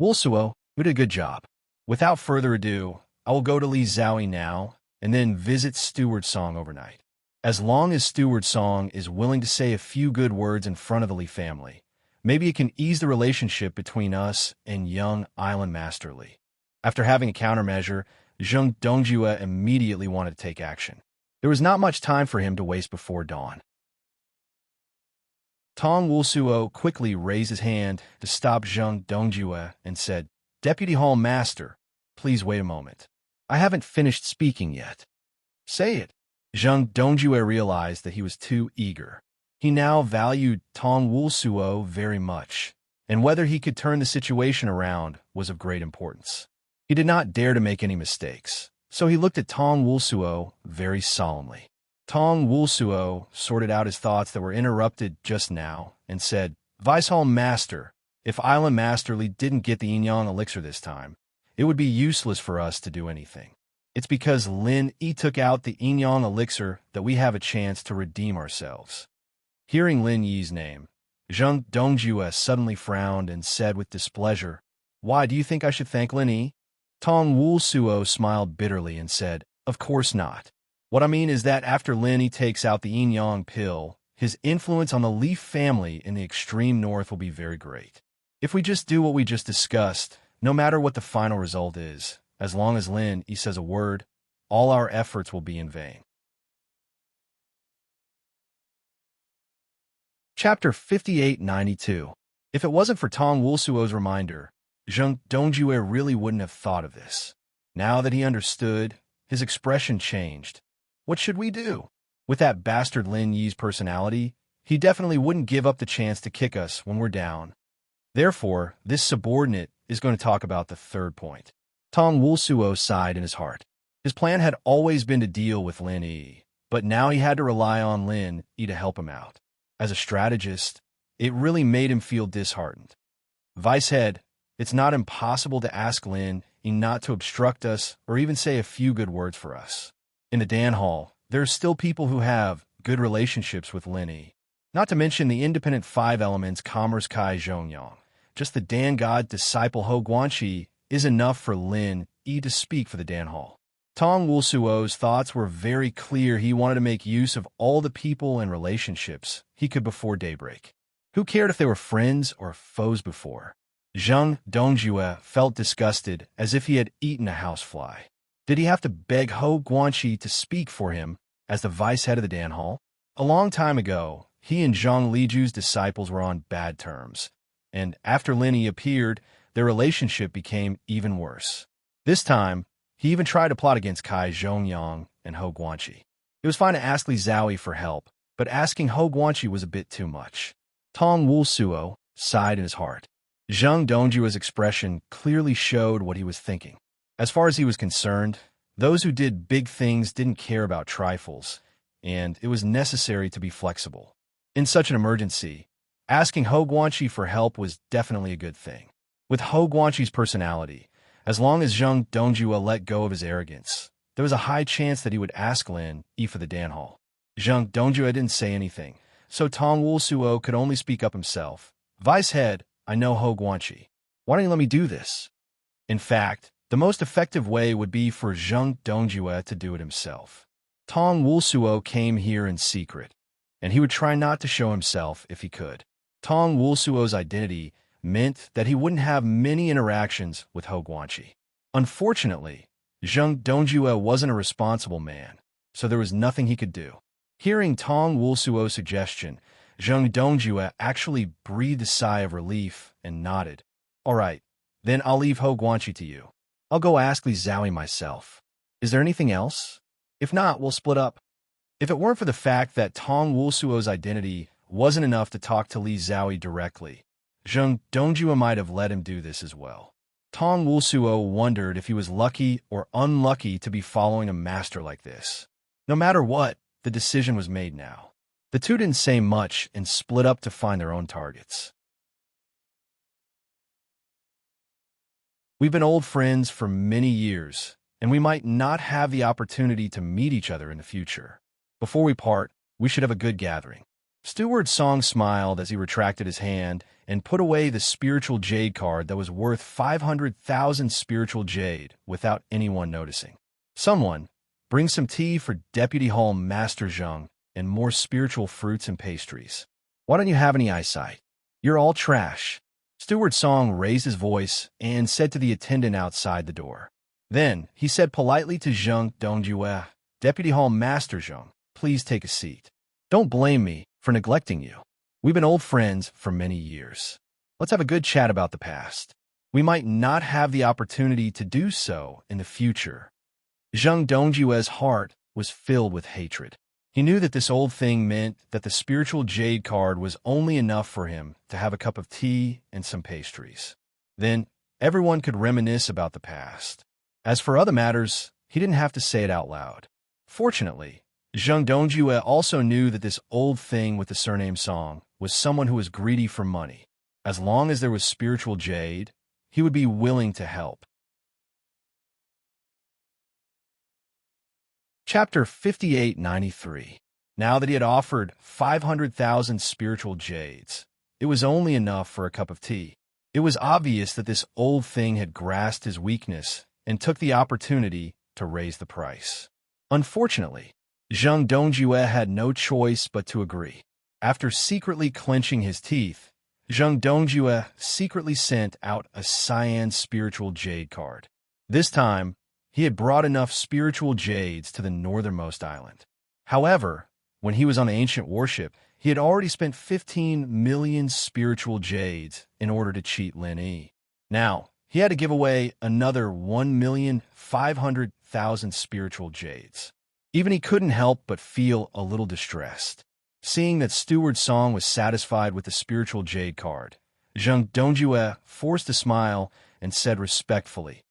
Wulsuo, you did a good job. Without further ado, I will go to Li Zhaoyi now, and then visit Steward Song overnight. As long as Steward Song is willing to say a few good words in front of the Li family, maybe it can ease the relationship between us and young Island Master Li. After having a countermeasure, Zheng Dongjue immediately wanted to take action. There was not much time for him to waste before dawn. Tong Wulsuo quickly raised his hand to stop Zheng Dongjue and said, "Deputy Hall Master, please wait a moment. I haven't finished speaking yet." "Say it." Zheng Dongjue realized that he was too eager. He now valued Tong Wulsuo very much, and whether he could turn the situation around was of great importance. He did not dare to make any mistakes, so he looked at Tong Wulsuo very solemnly. Tong Wulsuo sorted out his thoughts that were interrupted just now and said, "Vice Hall Master, if Island Master Li didn't get the yin yang elixir this time, it would be useless for us to do anything. It's because Lin Yi took out the yin yang elixir that we have a chance to redeem ourselves." Hearing Lin Yi's name, Zheng Dongjue suddenly frowned and said with displeasure, "Why do you think I should thank Lin Yi?" Tong Wulsuo smiled bitterly and said, "Of course not. What I mean is that after Lin Yi takes out the yin yang pill, his influence on the Li family in the extreme north will be very great. If we just do what we just discussed, no matter what the final result is, as long as Lin Yi says a word, all our efforts will be in vain." Chapter 5892. If it wasn't for Tong Wulsuo's reminder, Zheng Dongjue really wouldn't have thought of this. Now that he understood, his expression changed. What should we do? With that bastard Lin Yi's personality, he definitely wouldn't give up the chance to kick us when we're down. Therefore, this subordinate is going to talk about the third point. Tong Wulsuo sighed in his heart. His plan had always been to deal with Lin Yi, but now he had to rely on Lin Yi to help him out. As a strategist, it really made him feel disheartened. Vice Head, it's not impossible to ask Lin Yi not to obstruct us or even say a few good words for us. In the Dan Hall, there are still people who have good relationships with Lin Yi. Not to mention the independent five elements Commerce Kai Zhongyang. Just the Dan God disciple Ho Guanqi is enough for Lin Yi to speak for the Dan Hall. Tong Wulsuo's thoughts were very clear. He wanted to make use of all the people and relationships he could before daybreak. Who cared if they were friends or foes before? Zheng Dongjue felt disgusted, as if he had eaten a housefly. Did he have to beg Ho Guanqi to speak for him as the vice head of the Dan Hall? A long time ago, he and Zhang Liju's disciples were on bad terms, and after Lin Yi appeared, their relationship became even worse. This time, he even tried to plot against Kai Zhongyang and Ho Guanqi. It was fine to ask Li Zhaoyi for help, but asking Ho Guanqi was a bit too much. Tong Wulsuo sighed in his heart. Zheng Dongjue's expression clearly showed what he was thinking. As far as he was concerned, those who did big things didn't care about trifles, and it was necessary to be flexible. In such an emergency, asking Ho Guanqi for help was definitely a good thing. With Ho Guanqi's personality, as long as Zheng Dongjue let go of his arrogance, there was a high chance that he would ask Lin Yi for the Dan Hall. Zheng Dongjue didn't say anything, so Tong Wulsuo could only speak up himself. "Vice Head, I know Ho Guanqi. Why don't you let me do this?" In fact, the most effective way would be for Zheng Dongjue to do it himself. Tong Wulsuo came here in secret, and he would try not to show himself if he could. Tong Wulsuo's identity meant that he wouldn't have many interactions with Ho Guanqi. Unfortunately, Zheng Dongjue wasn't a responsible man, so there was nothing he could do. Hearing Tong Wulsuo's suggestion, Zheng Dongjue actually breathed a sigh of relief and nodded. All right, then I'll leave Ho Guanqi to you. I'll go ask Li Zhaoyi myself. Is there anything else? If not, we'll split up. If it weren't for the fact that Tong Wulsuo's identity wasn't enough to talk to Li Zhaoyi directly, Zheng Dongjue might have let him do this as well. Tong Wulsuo wondered if he was lucky or unlucky to be following a master like this. No matter what, the decision was made now. The two didn't say much and split up to find their own targets. We've been old friends for many years, and we might not have the opportunity to meet each other in the future. Before we part, we should have a good gathering. Steward Song smiled as he retracted his hand and put away the spiritual jade card that was worth 500,000 spiritual jade without anyone noticing. Someone, bring some tea for Deputy Hall Master Zheng and more spiritual fruits and pastries. Why don't you have any eyesight? You're all trash. Steward Song raised his voice and said to the attendant outside the door. Then he said politely to Zheng Dongjue, Deputy Hall Master Zheng, please take a seat. Don't blame me for neglecting you. We've been old friends for many years. Let's have a good chat about the past. We might not have the opportunity to do so in the future. Zheng Dongjue's heart was filled with hatred. He knew that this old thing meant that the spiritual jade card was only enough for him to have a cup of tea and some pastries. Then everyone could reminisce about the past. As for other matters, he didn't have to say it out loud. Fortunately, Zheng Dongjue also knew that this old thing with the surname Song was someone who was greedy for money. As long as there was spiritual jade, he would be willing to help. Chapter 5893. Now that he had offered 500,000 spiritual jades, it was only enough for a cup of tea. It was obvious that this old thing had grasped his weakness and took the opportunity to raise the price. Unfortunately, Zheng Dongjue had no choice but to agree. After secretly clenching his teeth, Zheng Dongjue secretly sent out a cyan spiritual jade card. This time, he had brought enough spiritual jades to the northernmost island. However, when he was on the ancient warship, he had already spent 15 million spiritual jades in order to cheat Lin Yi. Now, he had to give away another 1,500,000 spiritual jades. Even he couldn't help but feel a little distressed. Seeing that Steward Song was satisfied with the spiritual jade card, Zheng Dongjue forced a smile and said respectfully,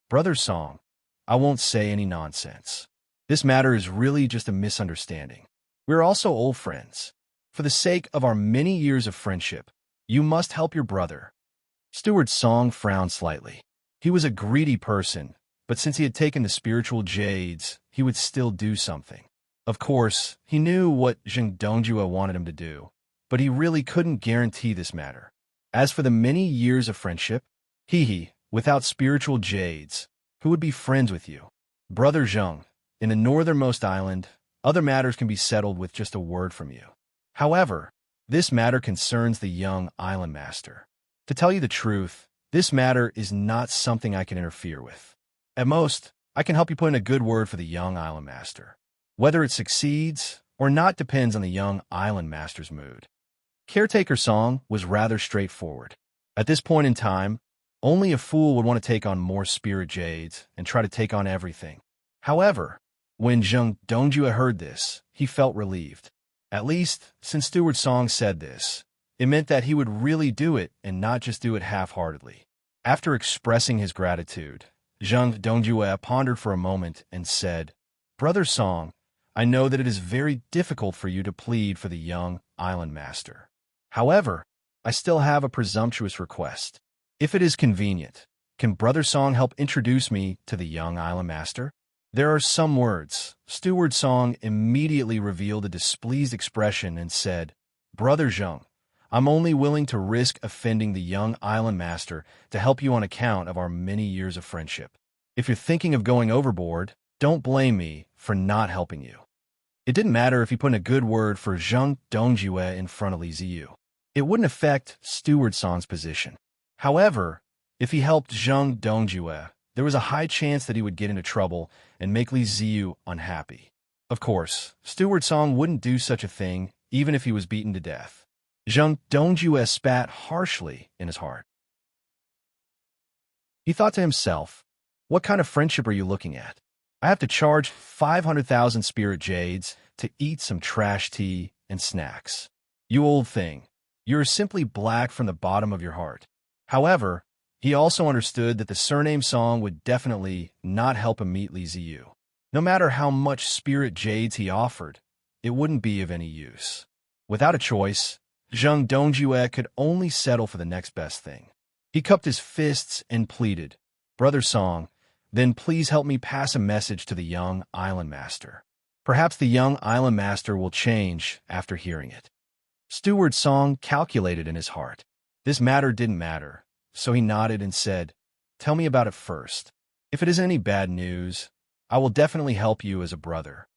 Brother Song, I won't say any nonsense. This matter is really just a misunderstanding. We're also old friends. For the sake of our many years of friendship, you must help your brother. Steward Song frowned slightly. He was a greedy person, but since he had taken the spiritual jades, he would still do something. Of course, he knew what Zheng Dongjue wanted him to do, but he really couldn't guarantee this matter. As for the many years of friendship, without spiritual jades, who would be friends with you? Brother Zheng, in the northernmost island, other matters can be settled with just a word from you. However, this matter concerns the young island master. To tell you the truth, this matter is not something I can interfere with. At most, I can help you put in a good word for the young island master. Whether it succeeds or not depends on the young island master's mood. Caretaker Song was rather straightforward. At this point in time, only a fool would want to take on more spirit jades and try to take on everything. However, when Zheng Dongjue heard this, he felt relieved. At least, since Steward Song said this, it meant that he would really do it and not just do it half-heartedly. After expressing his gratitude, Zheng Dongjue pondered for a moment and said, Brother Song, I know that it is very difficult for you to plead for the young island master. However, I still have a presumptuous request. If it is convenient, can Brother Song help introduce me to the young island master? There are some words. Steward Song immediately revealed a displeased expression and said, Brother Zheng, I'm only willing to risk offending the young island master to help you on account of our many years of friendship. If you're thinking of going overboard, don't blame me for not helping you. It didn't matter if he put in a good word for Zheng Dongjue in front of Li Ziyu. It wouldn't affect Steward Song's position. However, if he helped Zheng Dongjue, there was a high chance that he would get into trouble and make Li Ziyu unhappy. Of course, Steward Song wouldn't do such a thing even if he was beaten to death. Zhang Dongjue spat harshly in his heart. He thought to himself, what kind of friendship are you looking at? I have to charge 500,000 spirit jades to eat some trash tea and snacks. You old thing, you're simply black from the bottom of your heart. However, he also understood that the surname song would definitely not help him meet Li Ziyu. No matter how much spirit jades he offered, it wouldn't be of any use. Without a choice, Zhang Dongjue could only settle for the next best thing. He cupped his fists and pleaded, Brother Song, then please help me pass a message to the young island master. Perhaps the young island master will change after hearing it. Steward Song calculated in his heart. This matter didn't matter, so he nodded and said, Tell me about it first. If it isn't any bad news, I will definitely help you as a brother.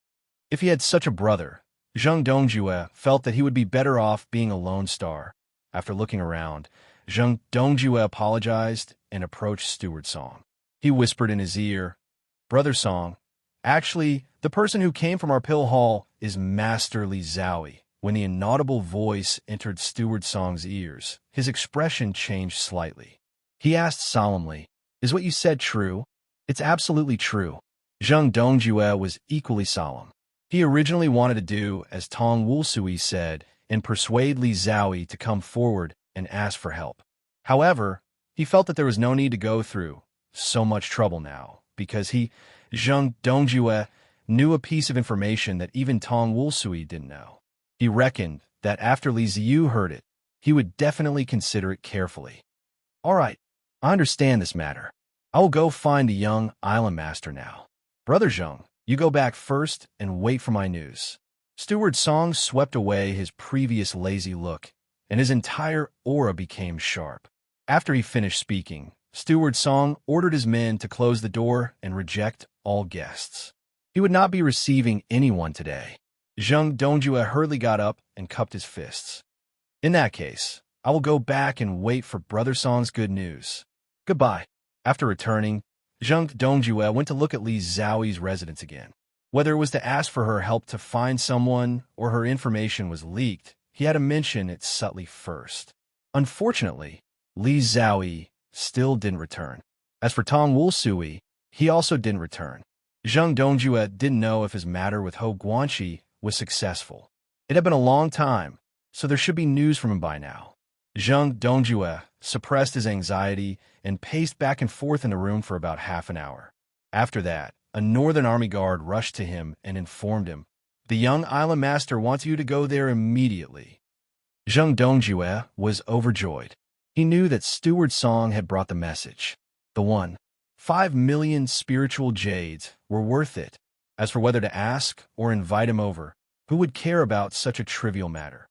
If he had such a brother, Zhang Dongjue felt that he would be better off being a lone star. After looking around, Zhang Dongjue apologized and approached Steward Song. He whispered in his ear, Brother Song, actually, the person who came from our pill hall is Master Li Zowie. When the inaudible voice entered Steward Song's ears, his expression changed slightly. He asked solemnly, Is what you said true? It's absolutely true. Zhang Dongjue was equally solemn. He originally wanted to do as Tong Wulsui said and persuade Li Zowie to come forward and ask for help. However, he felt that there was no need to go through so much trouble now, because Zhang Dongjue, knew a piece of information that even Tong Wulsui didn't know. He reckoned that after Li Ziyu heard it, he would definitely consider it carefully. All right, I understand this matter. I will go find the young island master now. Brother Zhang, you go back first and wait for my news. Steward Song swept away his previous lazy look, and his entire aura became sharp. After he finished speaking, Steward Song ordered his men to close the door and reject all guests. He would not be receiving anyone today. Zhang Dongjue hurriedly got up and cupped his fists. In that case, I will go back and wait for Brother Song's good news. Goodbye. After returning, Zhang Dongjue went to look at Li Zowie's residence again. Whether it was to ask for her help to find someone or her information was leaked, he had to mention it subtly first. Unfortunately, Li Zowie still didn't return. As for Tong Wulsui, he also didn't return. Zhang Dongjue didn't know if his matter with Ho Guanxi was successful. It had been a long time, so there should be news from him by now. Zhang Dongjue suppressed his anxiety and paced back and forth in the room for about half an hour. After that, a Northern Army guard rushed to him and informed him, The young island master wants you to go there immediately. Zhang Dongjue was overjoyed. He knew that Steward Song had brought the message. The 5 million spiritual jades were worth it. As for whether to ask or invite him over, who would care about such a trivial matter?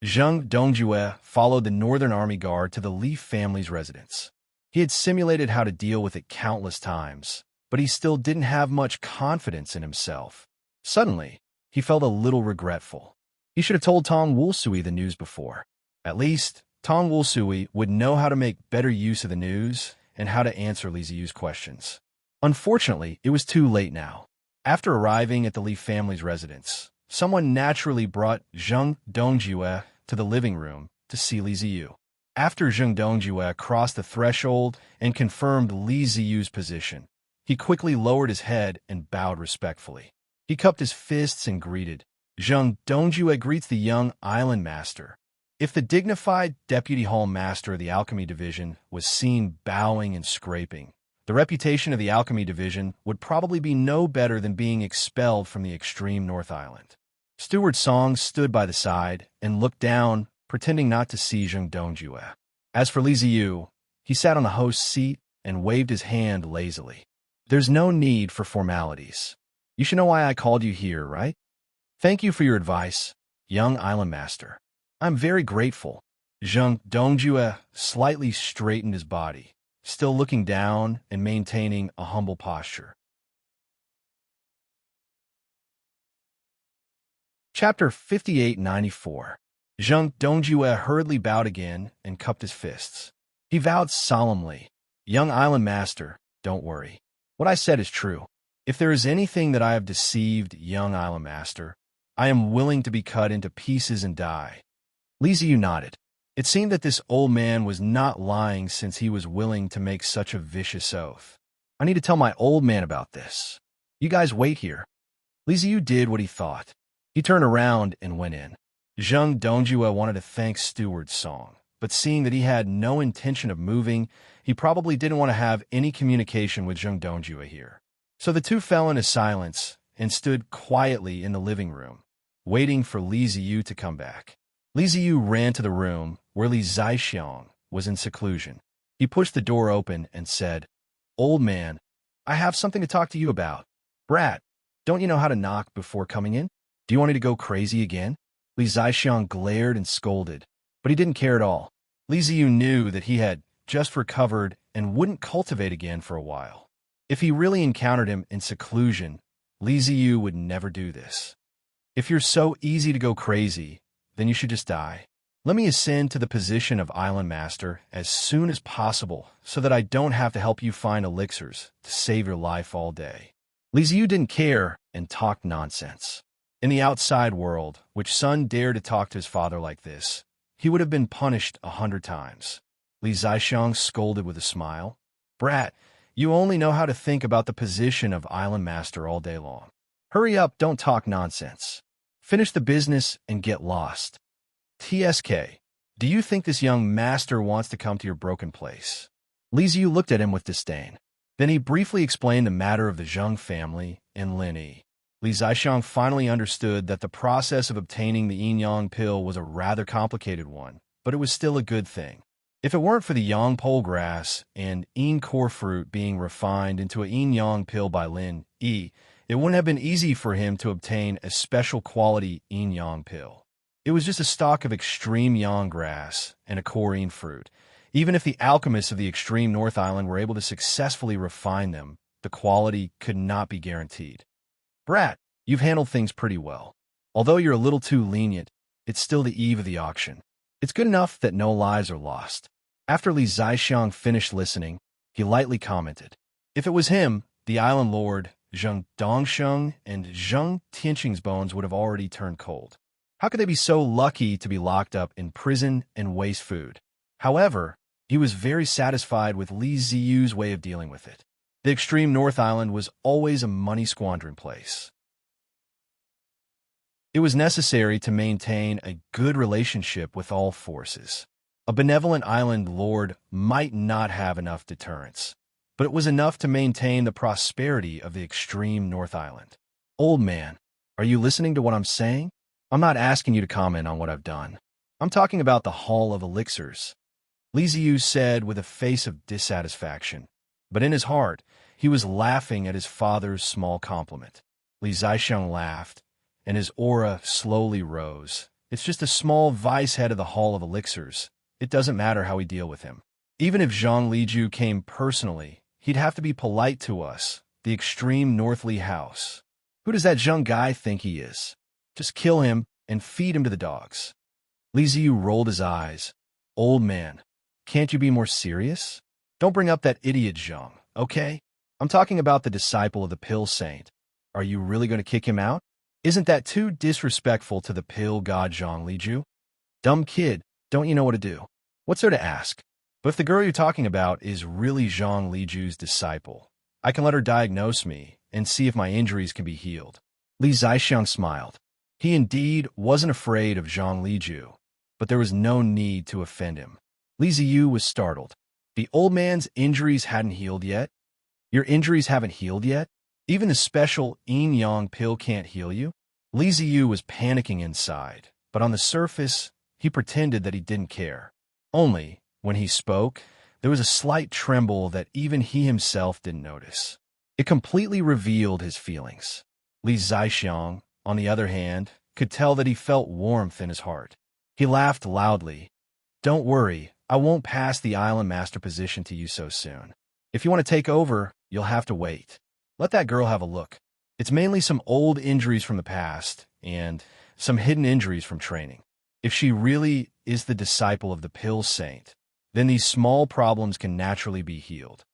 Zhang Dongjue followed the Northern Army Guard to the Li family's residence. He had simulated how to deal with it countless times, but he still didn't have much confidence in himself. Suddenly, he felt a little regretful. He should have told Tong Wulsui the news before. At least, Tong Wulsui would know how to make better use of the news and how to answer Li Ziyu's questions. Unfortunately, it was too late now. After arriving at the Li family's residence, someone naturally brought Zhang Dongjue to the living room to see Li Ziyu. After Zhang Dongjue crossed the threshold and confirmed Li Ziyu's position, he quickly lowered his head and bowed respectfully. He cupped his fists and greeted, Zhang Dongjue greets the young island master. If the dignified deputy hall master of the alchemy division was seen bowing and scraping, the reputation of the alchemy division would probably be no better than being expelled from the extreme North Island. Steward Song stood by the side and looked down, pretending not to see Zhang Dongjue. As for Li Ziyu, he sat on the host's seat and waved his hand lazily. There's no need for formalities. You should know why I called you here, right? Thank you for your advice, young island master. I'm very grateful. Zhang Dongjue slightly straightened his body, still looking down and maintaining a humble posture. Chapter 5894. Zhang Dongjue hurriedly bowed again and cupped his fists. He vowed solemnly, Young island master, don't worry. What I said is true. If there is anything that I have deceived young island master, I am willing to be cut into pieces and die. Li Ziyu nodded. It seemed that this old man was not lying since he was willing to make such a vicious oath. I need to tell my old man about this. You guys wait here. Li Ziyu did what he thought. He turned around and went in. Zheng Dongjue wanted to thank Steward Song, but seeing that he had no intention of moving, he probably didn't want to have any communication with Zheng Dongjue here. So the two fell into silence and stood quietly in the living room, waiting for Li Ziyu to come back. Li Ziyu ran to the room where Li Zaixiang was in seclusion. He pushed the door open and said, "Old man, I have something to talk to you about. Brat, don't you know how to knock before coming in? Do you want me to go crazy again?" Li Zaixiang glared and scolded, but he didn't care at all. Li Ziyu knew that he had just recovered and wouldn't cultivate again for a while. If he really encountered him in seclusion, Li Ziyu would never do this. If you're so easy to go crazy, then you should just die. Let me ascend to the position of Island Master as soon as possible so that I don't have to help you find elixirs to save your life all day. Li Ziyu didn't care and talked nonsense. In the outside world, which Sun dared to talk to his father like this, he would have been punished 100 times. Li Zaixiang scolded with a smile. "Brat, you only know how to think about the position of Island Master all day long. Hurry up, don't talk nonsense. Finish the business and get lost. TSK, do you think this young master wants to come to your broken place?" Li Ziyu looked at him with disdain. Then he briefly explained the matter of the Zheng family and Lin Yi. Li Zaixiang finally understood that the process of obtaining the yin-yang pill was a rather complicated one, but it was still a good thing. If it weren't for the yang pole grass and yin core fruit being refined into a yin-yang pill by Lin Yi, it wouldn't have been easy for him to obtain a special quality yin-yang pill. It was just a stalk of extreme yang grass and a core yin fruit. Even if the alchemists of the extreme North Island were able to successfully refine them, the quality could not be guaranteed. "Brat, you've handled things pretty well. Although you're a little too lenient, it's still the eve of the auction. It's good enough that no lives are lost." After Li Zaixiang finished listening, he lightly commented, "If it was him, the island lord, Zheng Dongsheng and Zheng Tianqing's bones would have already turned cold. How could they be so lucky to be locked up in prison and waste food?" However, he was very satisfied with Li Ziyu's way of dealing with it. The extreme North Island was always a money-squandering place. It was necessary to maintain a good relationship with all forces. A benevolent island lord might not have enough deterrence, but it was enough to maintain the prosperity of the extreme North Island. "Old man, are you listening to what I'm saying? I'm not asking you to comment on what I've done. I'm talking about the Hall of Elixirs," Li Ziyu said with a face of dissatisfaction, but in his heart, he was laughing at his father's small compliment. Li Zaixiang laughed, and his aura slowly rose. "It's just a small vice head of the Hall of Elixirs. It doesn't matter how we deal with him. Even if Zhang Liju came personally, he'd have to be polite to us, the extreme Northly House. Who does that Zheng guy think he is? Just kill him and feed him to the dogs." Li Ziyu rolled his eyes. "Old man, can't you be more serious? Don't bring up that idiot Zheng, okay? I'm talking about the disciple of the Pill Saint. Are you really going to kick him out? Isn't that too disrespectful to the pill god Zhang Liju? Dumb kid, don't you know what to do? What's there to ask? But if the girl you're talking about is really Zhang Liju's disciple, I can let her diagnose me and see if my injuries can be healed." Li Zaixiang smiled. He indeed wasn't afraid of Zhang Liju, but there was no need to offend him. Li Ziyu was startled. The old man's injuries hadn't healed yet? Your injuries haven't healed yet? Even the special yin-yang pill can't heal you? Li Ziyu was panicking inside, but on the surface, he pretended that he didn't care. Only, when he spoke, there was a slight tremble that even he himself didn't notice. It completely revealed his feelings. Li Zaixiang, on the other hand, could tell that he felt warmth in his heart. He laughed loudly. "Don't worry, I won't pass the island master position to you so soon. If you want to take over, you'll have to wait. Let that girl have a look. It's mainly some old injuries from the past and some hidden injuries from training. If she really is the disciple of the Pill Saint, then these small problems can naturally be healed.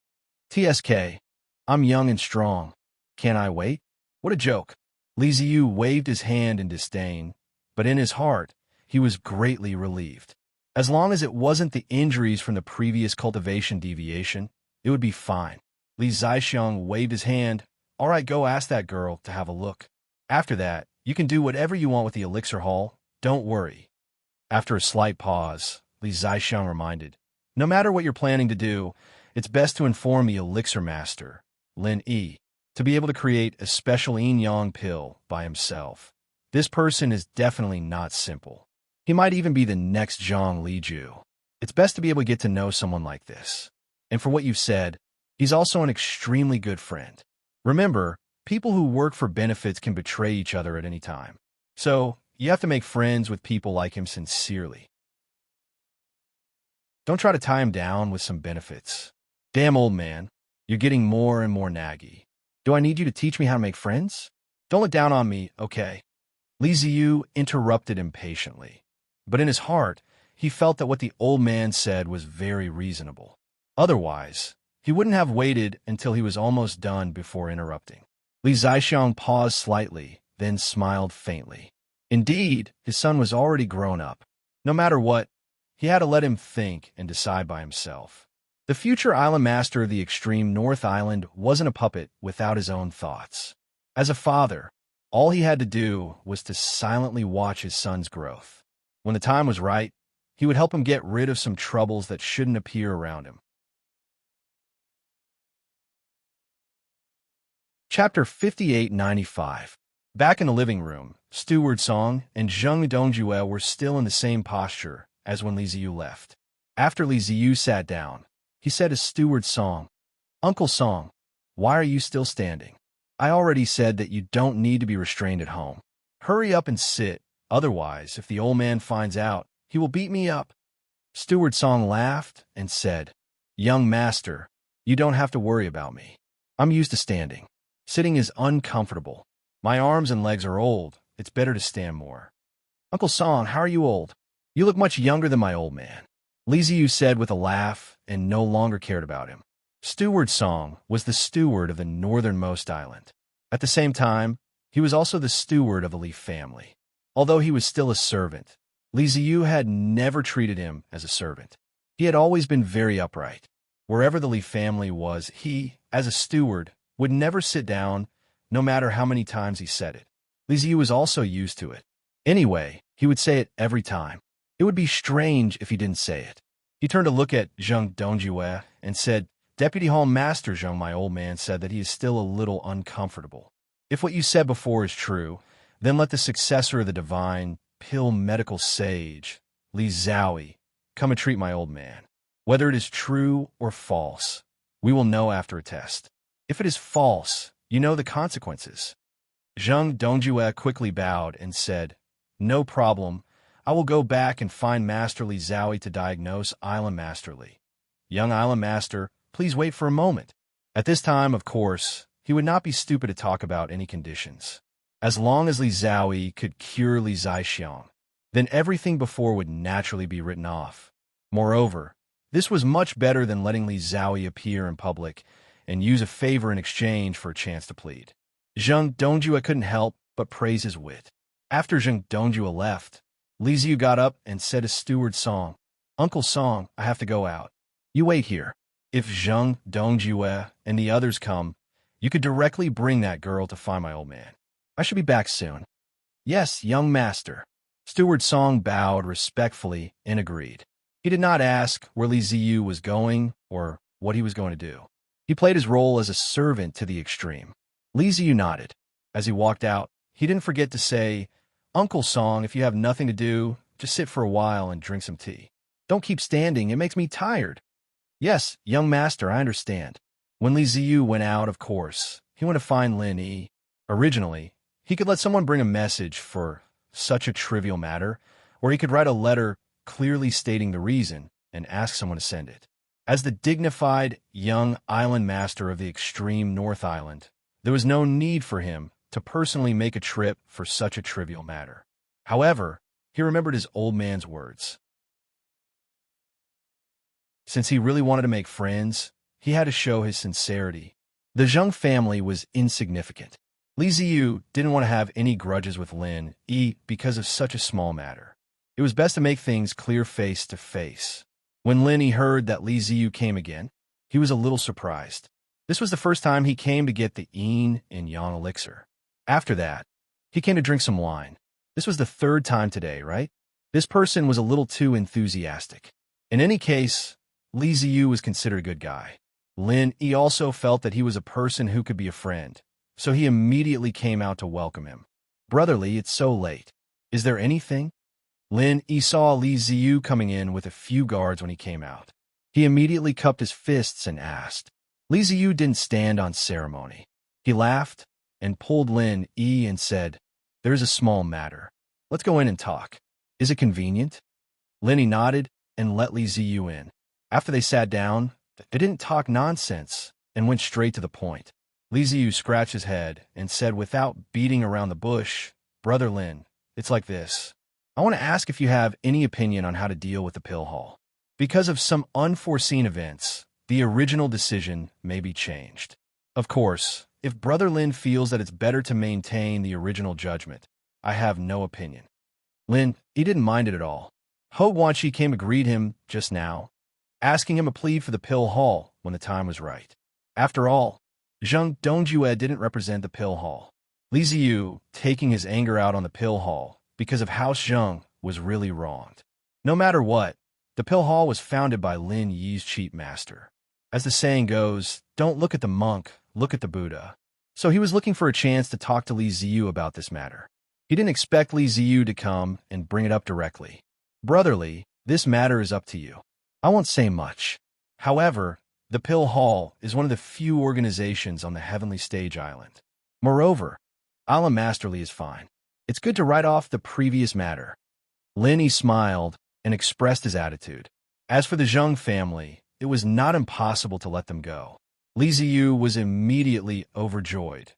TSK, I'm young and strong. Can't I wait? What a joke. Li Ziyu waved his hand in disdain, but in his heart, he was greatly relieved. As long as it wasn't the injuries from the previous cultivation deviation, it would be fine. Li Zixiang waved his hand. All right, go ask that girl to have a look. After that, you can do whatever you want with the elixir hall. Don't worry. After a slight pause, Li Zixiang reminded, no matter what you're planning to do, it's best to inform the elixir master, Lin Yi, to be able to create a special yin-yang pill by himself. This person is definitely not simple. He might even be the next Zhang Liju. It's best to be able to get to know someone like this. And for what you've said, he's also an extremely good friend. Remember, people who work for benefits can betray each other at any time. So, you have to make friends with people like him sincerely. Don't try to tie him down with some benefits. Damn old man, you're getting more and more naggy. Do I need you to teach me how to make friends? Don't look down on me, okay? Li Ziyu interrupted impatiently. But in his heart, he felt that what the old man said was very reasonable. Otherwise, he wouldn't have waited until he was almost done before interrupting. Li Zixiang paused slightly, then smiled faintly. Indeed, his son was already grown up. No matter what, he had to let him think and decide by himself. The future island master of the extreme North Island wasn't a puppet without his own thoughts. As a father, all he had to do was to silently watch his son's growth. When the time was right, he would help him get rid of some troubles that shouldn't appear around him. Chapter 5895. Back in the living room, Steward Song and Zheng Dongjue were still in the same posture as when Li Ziyu left. After Li Ziyu sat down, he said to Steward Song, Uncle Song, why are you still standing? I already said that you don't need to be restrained at home. Hurry up and sit, otherwise, if the old man finds out, he will beat me up. Steward Song laughed and said, Young master, you don't have to worry about me. I'm used to standing. Sitting is uncomfortable. My arms and legs are old. It's better to stand more. Uncle Song, how are you old? You look much younger than my old man. Li Ziyu said with a laugh and no longer cared about him. Steward Song was the steward of the northernmost island. At the same time, he was also the steward of the Li family. Although he was still a servant, Li Ziyu had never treated him as a servant. He had always been very upright. Wherever the Li family was, he, as a steward, would never sit down, no matter how many times he said it. Li Ziyu was also used to it. Anyway, he would say it every time. It would be strange if he didn't say it. He turned to look at Zheng Dongjue and said, Deputy Hall Master Zheng, my old man, said that he is still a little uncomfortable. If what you said before is true, then let the successor of the divine, pill medical sage, Li Zhaoyi, come and treat my old man. Whether it is true or false, we will know after a test. If it is false, you know the consequences. Zheng Dongjue quickly bowed and said, No problem. I will go back and find Master Li Zhaoyi to diagnose Island Master Li. Young Island Master, please wait for a moment. At this time, of course, he would not be stupid to talk about any conditions. As long as Li Zhaoyi could cure Li Zixiang, then everything before would naturally be written off. Moreover, this was much better than letting Li Zhaoyi appear in public and use a favor in exchange for a chance to plead. Zheng Dongjue couldn't help but praise his wit. After Zheng Dongjue left, Li Ziyu got up and said to Steward Song, Uncle Song, I have to go out. You wait here. If Zheng Dongjue and the others come, you could directly bring that girl to find my old man. I should be back soon. Yes, young master. Steward Song bowed respectfully and agreed. He did not ask where Li Ziyu was going or what he was going to do. He played his role as a servant to the extreme. Li Ziyu nodded. As he walked out, he didn't forget to say, Uncle Song, if you have nothing to do, just sit for a while and drink some tea. Don't keep standing, it makes me tired. Yes, young master, I understand. When Li Ziyu went out, of course, he went to find Lin Yi. Originally, he could let someone bring a message for such a trivial matter, or he could write a letter clearly stating the reason and ask someone to send it. As the dignified young island master of the extreme North Island, there was no need for him to personally make a trip for such a trivial matter. However, he remembered his old man's words. Since he really wanted to make friends, he had to show his sincerity. The Zheng family was insignificant. Li Ziyu didn't want to have any grudges with Lin Yi because of such a small matter. It was best to make things clear face to face. When Lin Yi heard that Li Ziyu came again, he was a little surprised. This was the first time he came to get the yin and yang elixir. After that, he came to drink some wine. This was the third time today, right? This person was a little too enthusiastic. In any case, Li Ziyu was considered a good guy. Lin Yi also felt that he was a person who could be a friend, so he immediately came out to welcome him. Brotherly, it's so late. Is there anything? Lin Yi saw Li Ziyu coming in with a few guards when he came out. He immediately cupped his fists and asked. Li Ziyu didn't stand on ceremony. He laughed and pulled Lin Yi and said, "There's a small matter. Let's go in and talk. Is it convenient?" Lin Yi nodded and let Li Ziyu in. After they sat down, they didn't talk nonsense and went straight to the point. Li Ziyu scratched his head and said without beating around the bush, "Brother Lin, it's like this. I want to ask if you have any opinion on how to deal with the pill hall. Because of some unforeseen events, the original decision may be changed. Of course, if Brother Lin feels that it's better to maintain the original judgment, I have no opinion." Lin, he didn't mind it at all. Ho Guanqi came to greet him just now, asking him a plea for the pill hall when the time was right. After all, Zheng Dongjue didn't represent the pill hall. Li Ziyu, taking his anger out on the pill hall because of House Zheng, was really wronged. No matter what, the pill hall was founded by Lin Yi's cheat master. As the saying goes, don't look at the monk, look at the Buddha. So he was looking for a chance to talk to Li Ziyu about this matter. He didn't expect Li Ziyu to come and bring it up directly. Brotherly, this matter is up to you. I won't say much. However, the Pill Hall is one of the few organizations on the Heavenly Stage Island. Moreover, Allah Masterly is fine. It's good to write off the previous matter. Lin Yi smiled and expressed his attitude. As for the Zheng family, it was not impossible to let them go. Li Ziyu was immediately overjoyed.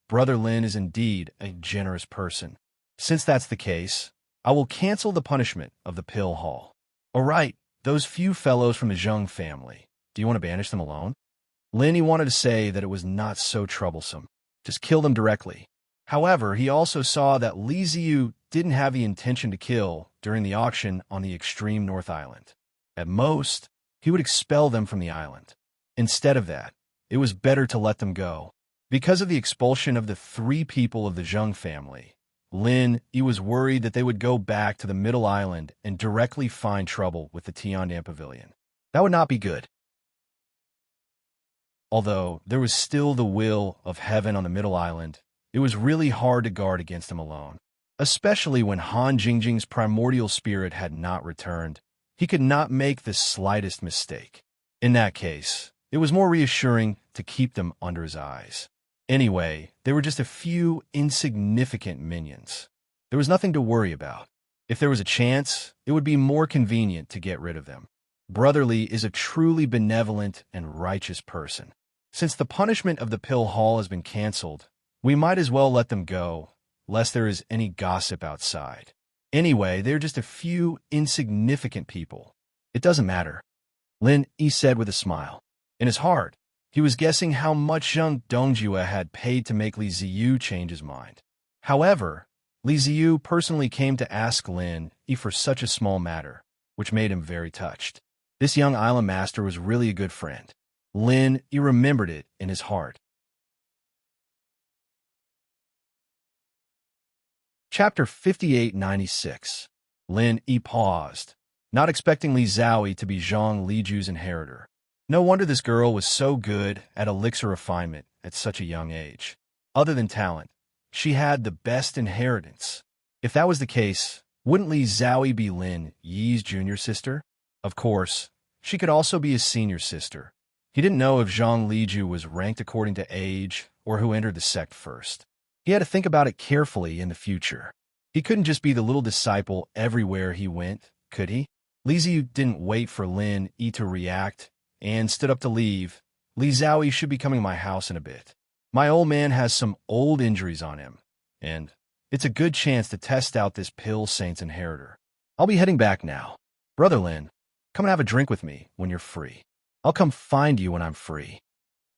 Brother Lin is indeed a generous person. Since that's the case, I will cancel the punishment of the Pill Hall. All right, those few fellows from the Zheng family, do you want to banish them alone? Lin Yi wanted to say that it was not so troublesome. Just kill them directly. However, he also saw that Li Ziyu didn't have the intention to kill during the auction on the extreme North Island. At most, he would expel them from the island. Instead of that, it was better to let them go. Because of the expulsion of the 3 people of the Zheng family, Lin Yi was worried that they would go back to the Middle Island and directly find trouble with the Tiandan Pavilion. That would not be good. Although there was still the will of heaven on the Middle Island, it was really hard to guard against him alone. Especially when Han Jingjing's primordial spirit had not returned, he could not make the slightest mistake. In that case, it was more reassuring to keep them under his eyes. Anyway, they were just a few insignificant minions. There was nothing to worry about. If there was a chance, it would be more convenient to get rid of them. Brotherly is a truly benevolent and righteous person. Since the punishment of the Pill Hall has been canceled, we might as well let them go, lest there is any gossip outside. Anyway, they're just a few insignificant people. It doesn't matter, Lin Yi said with a smile. In his heart, he was guessing how much Zheng Dongjue had paid to make Li Ziyu change his mind. However, Li Ziyu personally came to ask Lin Yi for such a small matter, which made him very touched. This young island master was really a good friend. Lin Yi remembered it in his heart. Chapter 5896. Lin Yi paused, not expecting Li Zhaoyi to be Zhang Liju's inheritor. No wonder this girl was so good at elixir refinement at such a young age. Other than talent, she had the best inheritance. If that was the case, wouldn't Li Zhaoyi be Lin Yi's junior sister? Of course, she could also be his senior sister. He didn't know if Zhang Liju was ranked according to age or who entered the sect first. He had to think about it carefully in the future. He couldn't just be the little disciple everywhere he went, could he? Li Ziyu didn't wait for Lin Yi to react and stood up to leave. Li Zhaoyi should be coming to my house in a bit. My old man has some old injuries on him, and it's a good chance to test out this Pill Saint's inheritor. I'll be heading back now. Brother Lin, come and have a drink with me when you're free. I'll come find you when I'm free.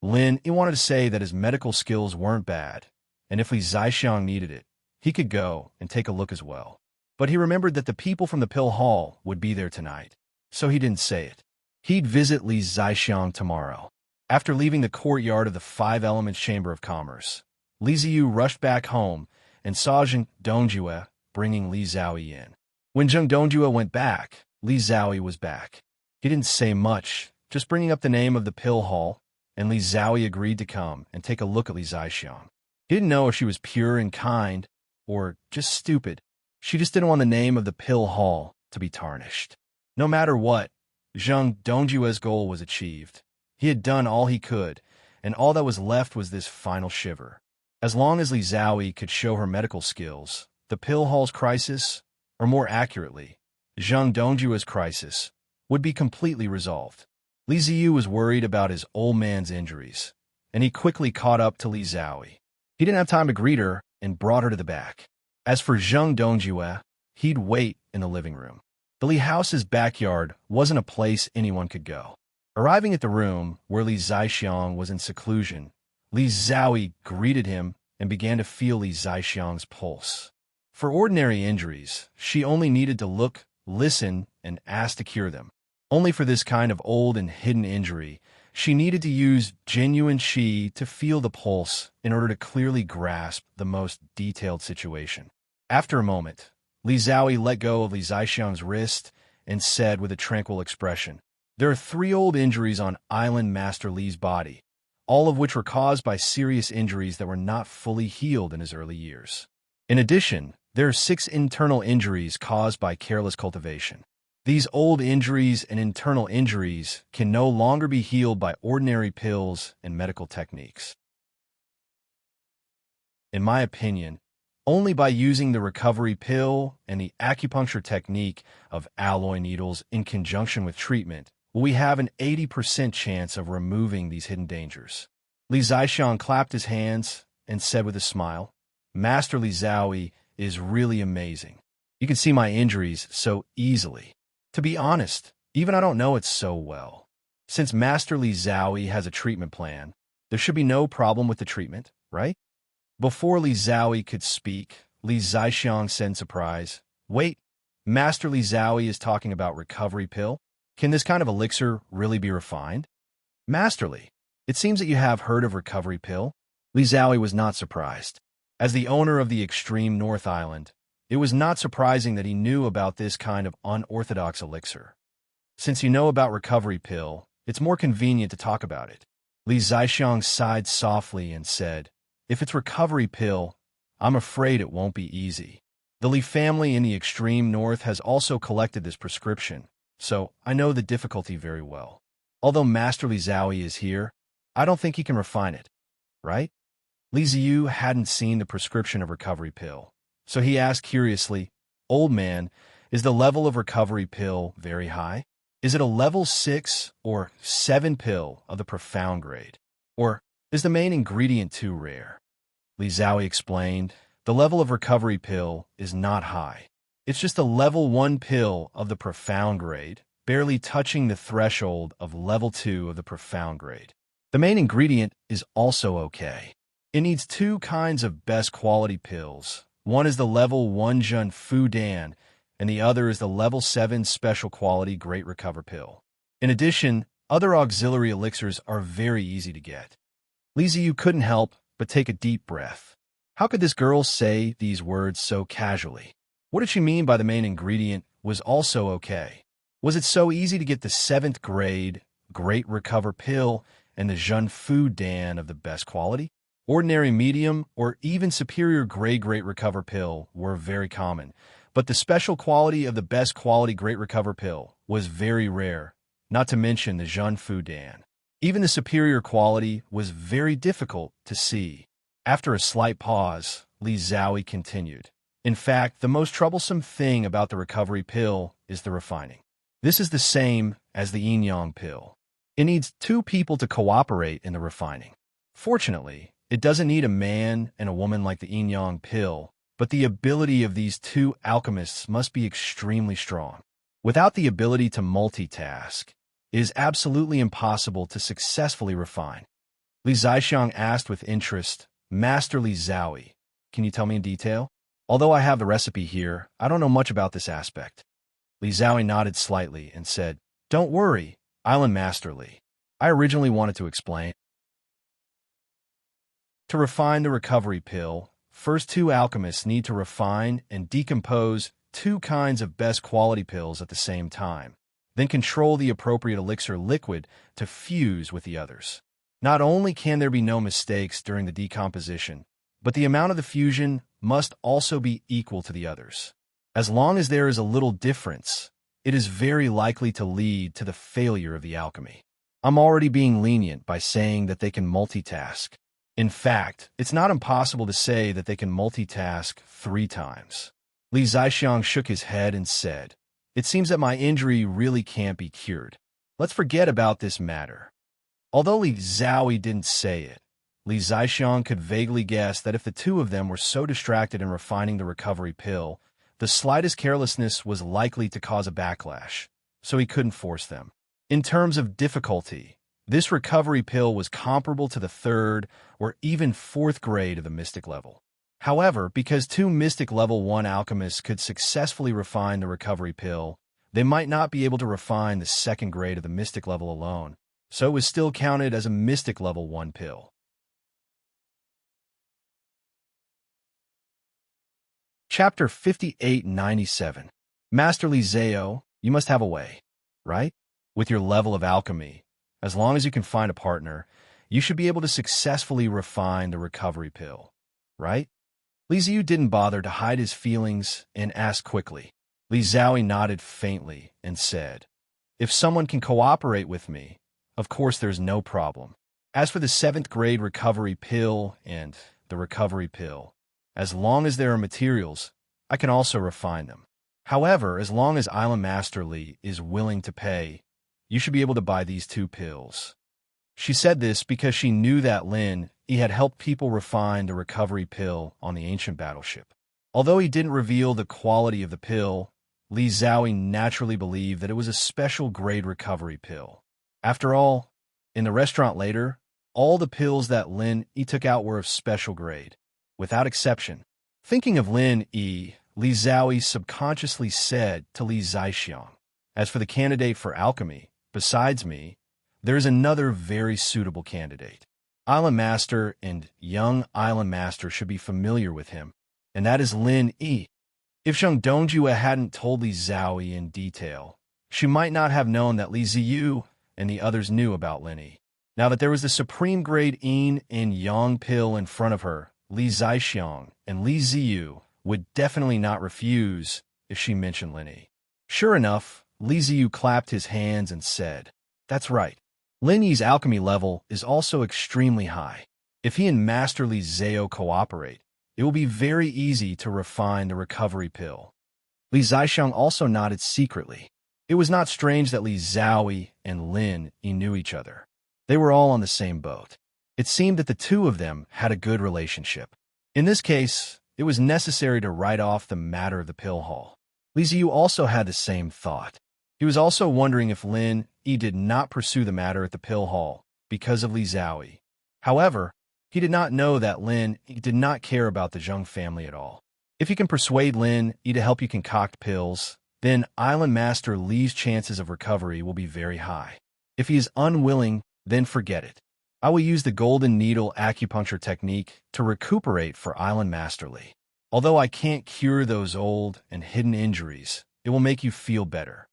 Lin Yi wanted to say that his medical skills weren't bad, and if Li Zixiang needed it, he could go and take a look as well. But he remembered that the people from the pill hall would be there tonight, so he didn't say it. He'd visit Li Zixiang tomorrow. After leaving the courtyard of the Five Elements Chamber of Commerce, Li Ziyu rushed back home and saw Zheng Dongjue bringing Li Zhaoyi in. When Zheng Dongjue went back, Li Zhaoyi was back. He didn't say much, just bringing up the name of the pill hall, and Li Zhaoyi agreed to come and take a look at Li Zixiang. He didn't know if she was pure and kind or just stupid. She just didn't want the name of the pill hall to be tarnished. No matter what, Zheng Dongjue's goal was achieved. He had done all he could, and all that was left was this final shiver. As long as Li Zhaoyi could show her medical skills, the pill hall's crisis, or more accurately, Zheng Dongjue's crisis, would be completely resolved. Li Ziyu was worried about his old man's injuries, and he quickly caught up to Li Zhaoyi. He didn't have time to greet her and brought her to the back. As for Zheng Dongjue, he'd wait in the living room. The Li house's backyard wasn't a place anyone could go. Arriving at the room where Li Zixiang was in seclusion, Li Zhaoyi greeted him and began to feel Li Zixiang's pulse. For ordinary injuries, she only needed to look, listen, and ask to cure them. Only for this kind of old and hidden injury, she needed to use genuine qi to feel the pulse in order to clearly grasp the most detailed situation. After a moment, Li Zhaoyi let go of Li Zixiang's wrist and said with a tranquil expression, "There are 3 old injuries on Island Master Li's body, all of which were caused by serious injuries that were not fully healed in his early years. In addition, there are 6 internal injuries caused by careless cultivation. These old injuries and internal injuries can no longer be healed by ordinary pills and medical techniques. In my opinion, only by using the recovery pill and the acupuncture technique of alloy needles in conjunction with treatment will we have an 80% chance of removing these hidden dangers." Li Zixiang clapped his hands and said with a smile, "Master Li Zhaoyi is really amazing. You can see my injuries so easily. To be honest, even I don't know it so well. Since Master Li Zhaoyi has a treatment plan, there should be no problem with the treatment, right?" Before Li Zhaoyi could speak, Li Zixiang said in surprise, "Wait, Master Li Zhaoyi is talking about recovery pill? Can this kind of elixir really be refined?" "Master Li, it seems that you have heard of recovery pill." Li Zhaoyi was not surprised. As the owner of the extreme North Island, it was not surprising that he knew about this kind of unorthodox elixir. Since you know about recovery pill, it's more convenient to talk about it. Li Zixiang sighed softly and said, "If it's recovery pill, I'm afraid it won't be easy. The Li family in the extreme north has also collected this prescription, so I know the difficulty very well. Although Master Li Zhaoyi is here, I don't think he can refine it, right?" Li Ziyu hadn't seen the prescription of recovery pill, so he asked curiously, "Old man, is the level of recovery pill very high? Is it a level 6 or 7 pill of the profound grade? Or is the main ingredient too rare?" Li Zhaoyi explained, "The level of recovery pill is not high. It's just a level 1 pill of the profound grade, barely touching the threshold of level 2 of the profound grade. The main ingredient is also okay. It needs 2 kinds of best quality pills. One is the level 1 Jun Fu Dan, and the other is the level 7 special quality Great Recover pill. In addition, other auxiliary elixirs are very easy to get." Li Ziyu couldn't help but take a deep breath. How could this girl say these words so casually? What did she mean by the main ingredient was also okay? Was it so easy to get the 7th grade Great Recover pill and the Jun Fu Dan of the best quality? Ordinary medium or even superior grade Great Recover pill were very common, but the special quality of the best quality Great Recover pill was very rare, not to mention the Jun Fu Dan. Even the superior quality was very difficult to see. After a slight pause, Li Zhaoyi continued, "In fact, the most troublesome thing about the recovery pill is the refining. This is the same as the yin yang pill. It needs 2 people to cooperate in the refining. Fortunately, it doesn't need a man and a woman like the yin yang pill, but the ability of these 2 alchemists must be extremely strong. Without the ability to multitask, it is absolutely impossible to successfully refine." Li Zixiang asked with interest, Master Li Zhaoyi. Can you tell me in detail? Although I have the recipe here, I don't know much about this aspect. Li Zhaoyi nodded slightly and said, Don't worry, Island Master Li. I originally wanted to explain. To refine the recovery pill, first two alchemists need to refine and decompose two kinds of best quality pills at the same time, then control the appropriate elixir liquid to fuse with the others. Not only can there be no mistakes during the decomposition, but the amount of the fusion must also be equal to the others. As long as there is a little difference, it is very likely to lead to the failure of the alchemy. I'm already being lenient by saying that they can multitask. In fact, it's not impossible to say that they can multitask 3 times. Li Zaixiang shook his head and said, It seems that my injury really can't be cured. Let's forget about this matter. Although Li Zhaoyi didn't say it, Li Zaixiang could vaguely guess that if the two of them were so distracted in refining the recovery pill, the slightest carelessness was likely to cause a backlash, so he couldn't force them. In terms of difficulty, this recovery pill was comparable to the 3rd or even 4th grade of the mystic level. However, because 2 mystic level 1 alchemists could successfully refine the recovery pill, they might not be able to refine the 2nd grade of the mystic level alone, so it was still counted as a mystic level 1 pill. Chapter 5897. Master Li Zhao, you must have a way, right? With your level of alchemy, as long as you can find a partner, you should be able to successfully refine the recovery pill, right? Li Ziyu didn't bother to hide his feelings and asked quickly. Li Zhaoyi nodded faintly and said, If someone can cooperate with me, of course there's no problem. As for the 7th grade recovery pill and the recovery pill, as long as there are materials, I can also refine them. However, as long as Island Master Li is willing to pay, you should be able to buy these 2 pills. She said this because she knew that Lin Yi had helped people refine the recovery pill on the ancient battleship. Although he didn't reveal the quality of the pill, Li Zhaoyi naturally believed that it was a special grade recovery pill. After all, in the restaurant later, all the pills that Lin Yi took out were of special grade, without exception. Thinking of Lin Yi, Li Zhaoyi subconsciously said to Li Zaixiang, As for the candidate for alchemy, besides me, there is another very suitable candidate. Island Master and young Island Master should be familiar with him, and that is Lin Yi. If Zheng Dongjue hadn't told Li Zhaoyi in detail, she might not have known that Li Ziyu and the others knew about Lin Yi. Now that there was the supreme grade Yin and Yang pill in front of her, Li Zaixiang and Li Ziyu would definitely not refuse if she mentioned Lin Yi. Sure enough, Li Ziyu clapped his hands and said, That's right. Lin Yi's alchemy level is also extremely high. If he and Master Li Zhao cooperate, it will be very easy to refine the recovery pill. Li Zaixiang also nodded secretly. It was not strange that Li Zhaoyi and Lin Yi knew each other. They were all on the same boat. It seemed that the two of them had a good relationship. In this case, it was necessary to write off the matter of the pill hall. Li Ziyu also had the same thought. He was also wondering if Lin Yi did not pursue the matter at the pill hall because of Li Zhaoyi. However, he did not know that Lin Yi did not care about the Zheng family at all. If you can persuade Lin Yi to help you concoct pills, then Island Master Li's chances of recovery will be very high. If he is unwilling, then forget it. I will use the golden needle acupuncture technique to recuperate for Island Master Li. Although I can't cure those old and hidden injuries, it will make you feel better.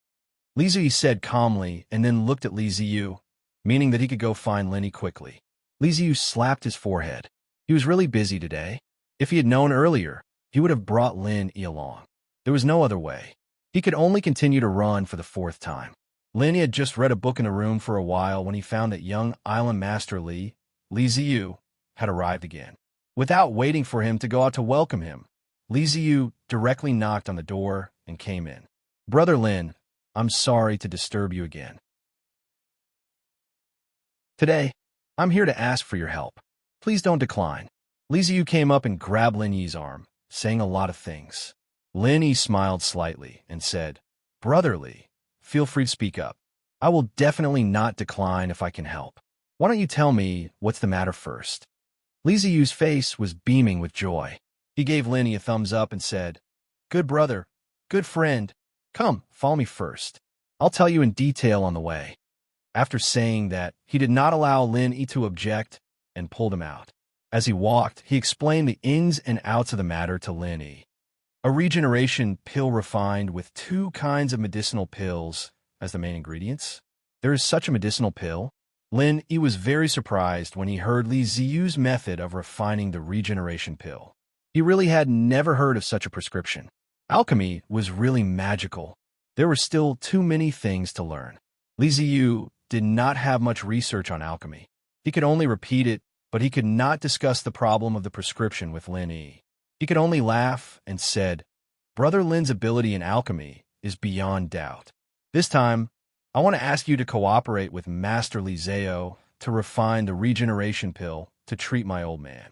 Li Ziyu said calmly and then looked at Li Ziyu, meaning that he could go find Lin Yi quickly. Li Ziyu slapped his forehead. He was really busy today. If he had known earlier, he would have brought Lin Yi along. There was no other way. He could only continue to run for the 4th time. Lin Yi had just read a book in the room for a while when he found that young Island Master Li Ziyu, had arrived again. Without waiting for him to go out to welcome him, Li Ziyu directly knocked on the door and came in. Brother Lin, I'm sorry to disturb you again. Today, I'm here to ask for your help. Please don't decline. Li Ziyu came up and grabbed Lin Yi's arm, saying a lot of things. Lin Yi smiled slightly and said, Brother Li, feel free to speak up. I will definitely not decline if I can help. Why don't you tell me what's the matter first? Li Ziyu's face was beaming with joy. He gave Lin a thumbs up and said, "Good brother, good friend. Come, follow me first. I'll tell you in detail on the way." After saying that, he did not allow Lin to object and pulled him out. As he walked, he explained the ins and outs of the matter to Lin. A regeneration pill refined with 2 kinds of medicinal pills as the main ingredients. There is such a medicinal pill? Lin was very surprised when he heard Li Ziyu's method of refining the regeneration pill. He really had never heard of such a prescription. Alchemy was really magical. There were still too many things to learn. Li Ziyu did not have much research on alchemy. He could only repeat it, but he could not discuss the problem of the prescription with Lin. He could only laugh and said, "Brother Lin's ability in alchemy is beyond doubt. This time, I want to ask you to cooperate with Master Li Zeo to refine the regeneration pill to treat my old man."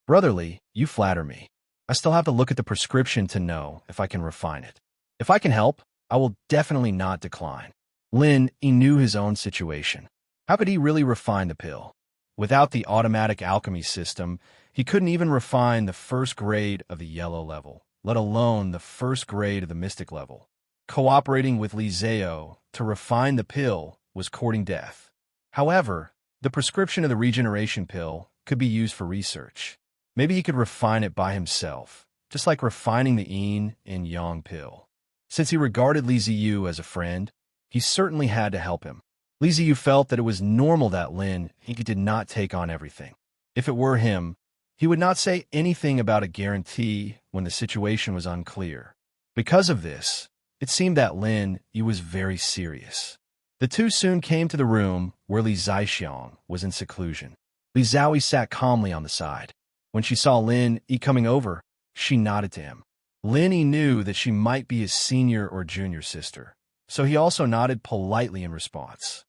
"Brother Li, you flatter me. I still have to look at the prescription to know if I can refine it. If I can help, I will definitely not decline." Lin knew his own situation. How could he really refine the pill? Without the automatic alchemy system, he couldn't even refine the first grade of the yellow level, let alone the first grade of the mystic level. Cooperating with Li Zeo to refine the pill was courting death. However, the prescription of the regeneration pill could be used for research. Maybe he could refine it by himself, just like refining the yin and yang pill. Since he regarded Li Ziyu as a friend, he certainly had to help him. Li Ziyu felt that it was normal that Lin did not take on everything. If it were him, he would not say anything about a guarantee when the situation was unclear. Because of this, it seemed that Lin was very serious. The two soon came to the room where Li Zaixiang was in seclusion. Li Zhaoi sat calmly on the side. When she saw Lin coming over, she nodded to him. Lin knew that she might be his senior or junior sister, so he also nodded politely in response.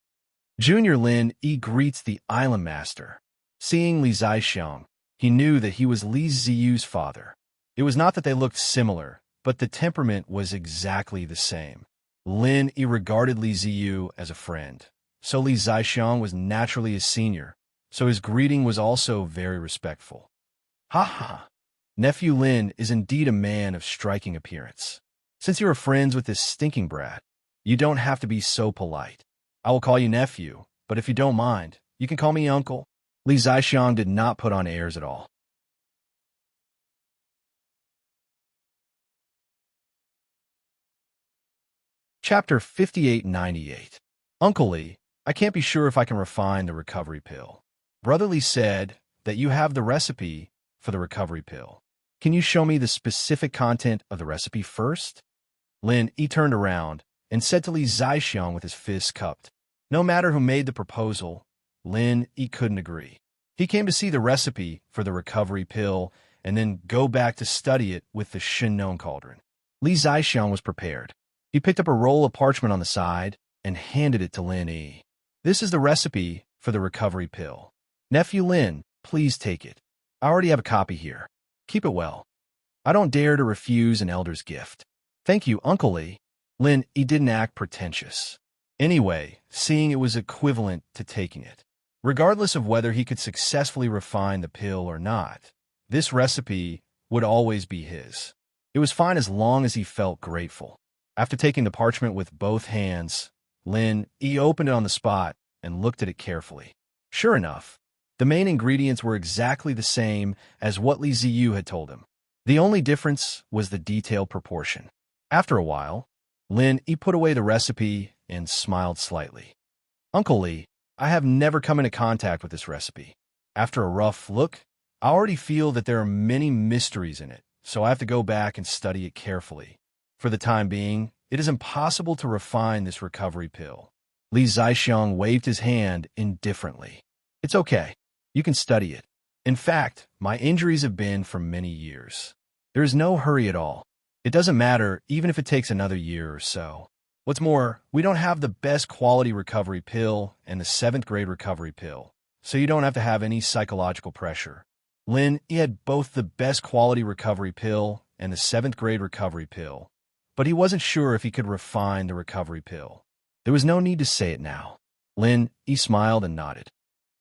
Junior Lin greets the island master. Seeing Li Zaixiang, he knew that he was Li Ziyu's father. It was not that they looked similar, but the temperament was exactly the same. Lin regarded Li Ziyu as a friend, so Li Zaixiang was naturally his senior, so his greeting was also very respectful. "Ha ha! Nephew Lin is indeed a man of striking appearance. Since you are friends with this stinking brat, you don't have to be so polite. I will call you nephew, but if you don't mind, you can call me uncle." Li Zaixiang did not put on airs at all. Chapter 5898. Uncle Li, I can't be sure if I can refine the recovery pill. Brother Li said that you have the recipe for the recovery pill. Can you show me the specific content of the recipe first? Lin turned around and said to Li Zaixiang with his fists cupped. No matter who made the proposal, Lin couldn't agree. He came to see the recipe for the recovery pill and then go back to study it with the Shinnon cauldron. Li Zaixiang was prepared. He picked up a roll of parchment on the side and handed it to Lin. This is the recipe for the recovery pill. Nephew Lin, please take it. I already have a copy here. Keep it well. I don't dare to refuse an elder's gift. Thank you, Uncle Li. Lin didn't act pretentious. Anyway, seeing it was equivalent to taking it. Regardless of whether he could successfully refine the pill or not, this recipe would always be his. It was fine as long as he felt grateful. After taking the parchment with both hands, Lin opened it on the spot and looked at it carefully. Sure enough, the main ingredients were exactly the same as what Li Ziyu had told him. The only difference was the detailed proportion. After a while, Lin put away the recipe and smiled slightly. Uncle Li, I have never come into contact with this recipe. After a rough look, I already feel that there are many mysteries in it, so I have to go back and study it carefully. For the time being, it is impossible to refine this recovery pill. Li Zaixiang waved his hand indifferently. It's okay. You can study it. In fact, my injuries have been for many years. There is no hurry at all. It doesn't matter even if it takes another year or so. What's more, we don't have the best quality recovery pill and the 7th grade recovery pill, so you don't have to have any psychological pressure. Lin had both the best quality recovery pill and the 7th grade recovery pill, but he wasn't sure if he could refine the recovery pill. There was no need to say it now. Lin smiled and nodded.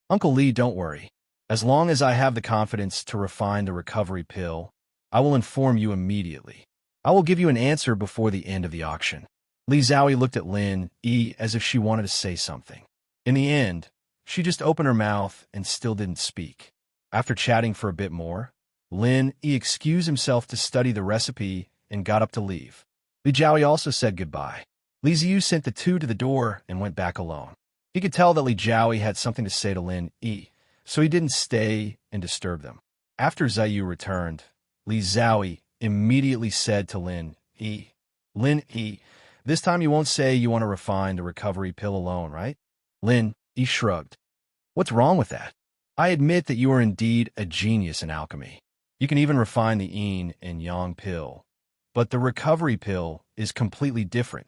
Uncle Li, don't worry. As long as I have the confidence to refine the recovery pill, I will inform you immediately. I will give you an answer before the end of the auction. Li Zhaoyi looked at Lin Yi as if she wanted to say something. In the end, she just opened her mouth and still didn't speak. After chatting for a bit more, Lin Yi excused himself to study the recipe and got up to leave. Li Zhaoyi also said goodbye. Li Ziyu sent the two to the door and went back alone. He could tell that Li Zhaoyi had something to say to Lin Yi, so he didn't stay and disturb them. After Ziyu returned, Li Zhaoyi immediately said to Lin Yi, "Lin Yi, this time you won't say you want to refine the recovery pill alone, right?" Lin Yi shrugged. "What's wrong with that? I admit that you are indeed a genius in alchemy. You can even refine the yin and yang pill, but the recovery pill is completely different.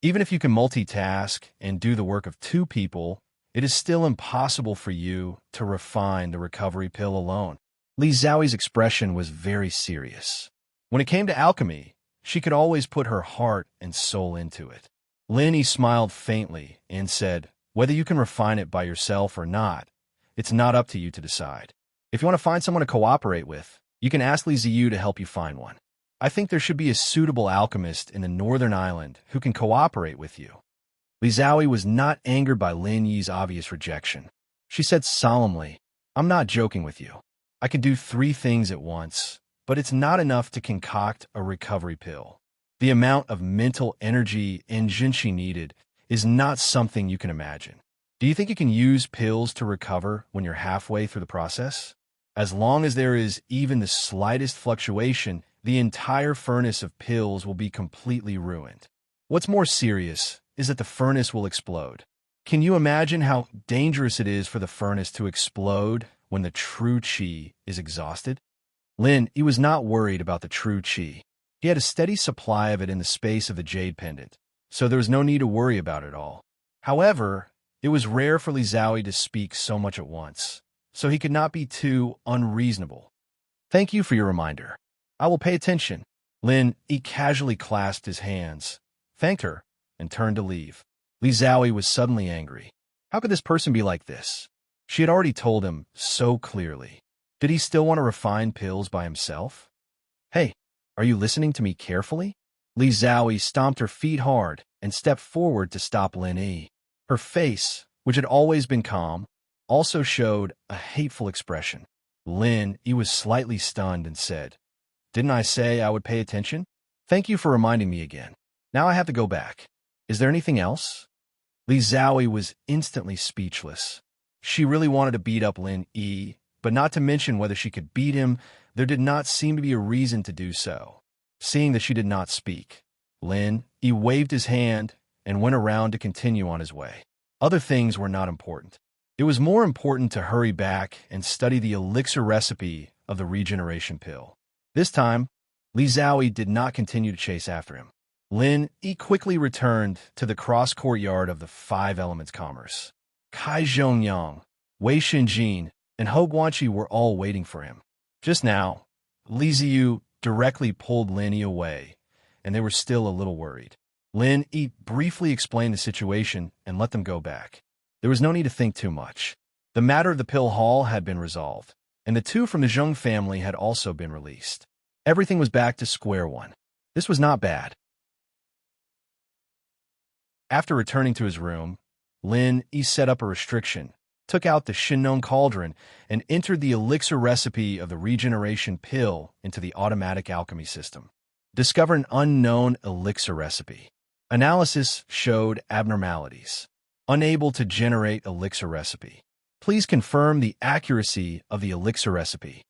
Even if you can multitask and do the work of two people, it is still impossible for you to refine the recovery pill alone." Li Zhaoyi's expression was very serious. When it came to alchemy, she could always put her heart and soul into it. Lin Yi smiled faintly and said, "Whether you can refine it by yourself or not, it's not up to you to decide. If you want to find someone to cooperate with, you can ask Li Ziyu to help you find one. I think there should be a suitable alchemist in the northern island who can cooperate with you." Li Zhaoyi was not angered by Lin Yi's obvious rejection. She said solemnly, "I'm not joking with you. I can do 3 things at once, but it's not enough to concoct a recovery pill. The amount of mental energy and jinshi needed is not something you can imagine. Do you think you can use pills to recover when you're halfway through the process? As long as there is even the slightest fluctuation, the entire furnace of pills will be completely ruined. What's more serious is that the furnace will explode. Can you imagine how dangerous it is for the furnace to explode when the true qi is exhausted?" Lin Yi was not worried about the true qi. He had a steady supply of it in the space of the jade pendant, so there was no need to worry about it all. However, it was rare for Li Zhaoyi to speak so much at once, so he could not be too unreasonable. "Thank you for your reminder. I will pay attention." Lin Yi casually clasped his hands, thanked her, and turned to leave. Li Zhaoyi was suddenly angry. How could this person be like this? She had already told him so clearly. Did he still want to refine pills by himself? "Hey, are you listening to me carefully?" Li Zhaoyi stomped her feet hard and stepped forward to stop Lin Yi. Her face, which had always been calm, also showed a hateful expression. Lin Yi was slightly stunned and said, "Didn't I say I would pay attention? Thank you for reminding me again. Now I have to go back. Is there anything else?" Li Zhaoyi was instantly speechless. She really wanted to beat up Lin Yi, but not to mention whether she could beat him, there did not seem to be a reason to do so. Seeing that she did not speak, Lin Yi waved his hand and went around to continue on his way. Other things were not important. It was more important to hurry back and study the elixir recipe of the regeneration pill. This time, Li Zhaoyi did not continue to chase after him. Lin Yi quickly returned to the cross-courtyard of the 5 Elements Commerce. Kai Zhongyang, Wei Xinjin, and Ho Guanqi were all waiting for him. Just now, Li Ziyu directly pulled Lin Yi away, and they were still a little worried. Lin Yi briefly explained the situation and let them go back. There was no need to think too much. The matter of the pill hall had been resolved, and the 2 from the Zheng family had also been released. Everything was back to square one. This was not bad. After returning to his room, Lin Yi set up a restriction, took out the Shinnong cauldron, and entered the elixir recipe of the regeneration pill into the automatic alchemy system. Discover an unknown elixir recipe. Analysis showed abnormalities. Unable to generate elixir recipe. Please confirm the accuracy of the elixir recipe.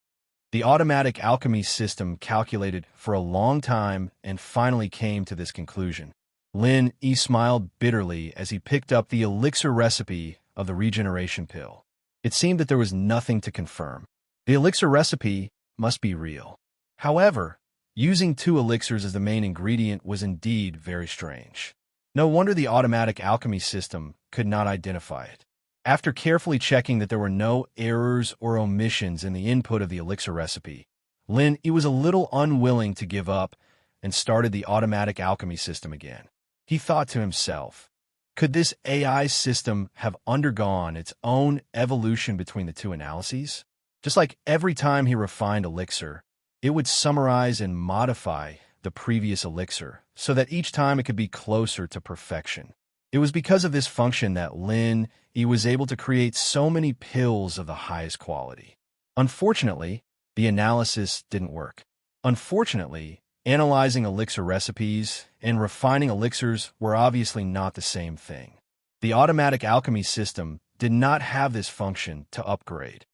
The automatic alchemy system calculated for a long time and finally came to this conclusion. Lin Yi smiled bitterly as he picked up the elixir recipe of the regeneration pill. It seemed that there was nothing to confirm. The elixir recipe must be real. However, using 2 elixirs as the main ingredient was indeed very strange. No wonder the automatic alchemy system could not identify it. After carefully checking that there were no errors or omissions in the input of the elixir recipe, Lin Yi was a little unwilling to give up and started the automatic alchemy system again. He thought to himself, Could this AI system have undergone its own evolution between the two analyses? Just like every time he refined elixir, it would summarize and modify the previous elixir so that each time it could be closer to perfection. It was because of this function that he was able to create so many pills of the highest quality. Unfortunately, the analysis didn't work. Unfortunately, analyzing elixir recipes and refining elixirs were obviously not the same thing. The automatic alchemy system did not have this function to upgrade.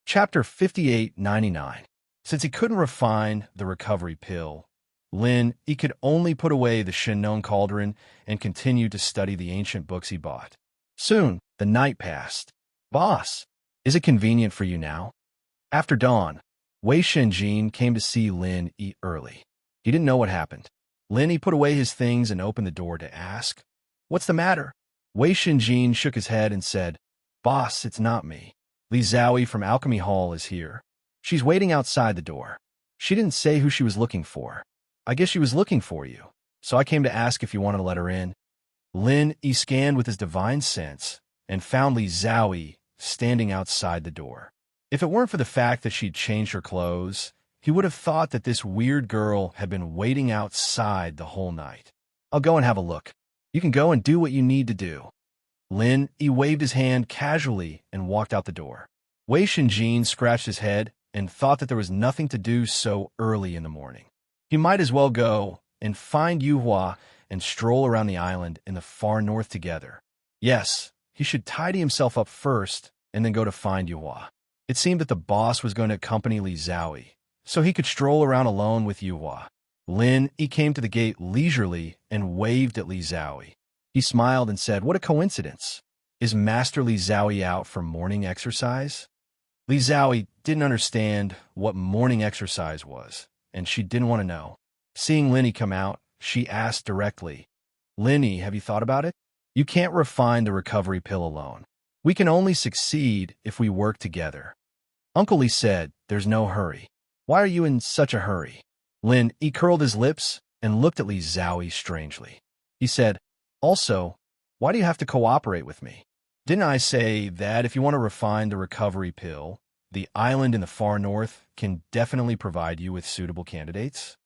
Chapter 5899. Since he couldn't refine the recovery pill, he could only put away the Shinnon cauldron and continue to study the ancient books he bought. Soon, the night passed. "Boss, is it convenient for you now?" After dawn, Wei Shenjin came to see Lin Yi early. He didn't know what happened. Lin Yi put away his things and opened the door to ask, "What's the matter?" Wei Shenjin shook his head and said, "Boss, it's not me. Li Zhaoyi from Alchemy Hall is here. She's waiting outside the door. She didn't say who she was looking for. I guess she was looking for you, so I came to ask if you wanted to let her in." Lin Yi scanned with his divine sense and found Li Zhaoyi standing outside the door. If it weren't for the fact that she'd changed her clothes, he would have thought that this weird girl had been waiting outside the whole night. "I'll go and have a look. You can go and do what you need to do." He waved his hand casually and walked out the door. Wei Shenjin scratched his head and thought that there was nothing to do so early in the morning. He might as well go and find Yuhua and stroll around the island in the far north together. Yes, he should tidy himself up first and then go to find Yuhua. It seemed that the boss was going to accompany Li Zhaoyi, so he could stroll around alone with Yuhua. He came to the gate leisurely and waved at Li Zhaoyi. He smiled and said, "What a coincidence. Is Master Li Zhaoyi out for morning exercise?" Li Zhaoyi didn't understand what morning exercise was, and she didn't want to know. Seeing Lin Yi come out, she asked directly, "Lin Yi, have you thought about it? You can't refine the recovery pill alone. We can only succeed if we work together." Uncle Li said, "There's no hurry. Why are you in such a hurry?" He curled his lips and looked at Li Zhaoyi strangely. He said, "Also, why do you have to cooperate with me? Didn't I say that if you want to refine the recovery pill, the island in the far north can definitely provide you with suitable candidates?"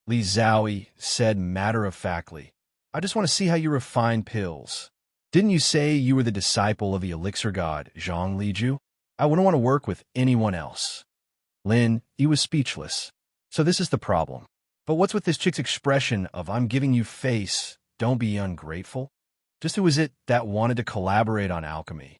Li Zhaoyi said matter-of-factly, "I just want to see how you refine pills. Didn't you say you were the disciple of the elixir god Zhang Liju? I wouldn't want to work with anyone else." He was speechless. So this is the problem. But what's with this chick's expression of "I'm giving you face, don't be ungrateful"? Just who is it that wanted to collaborate on alchemy?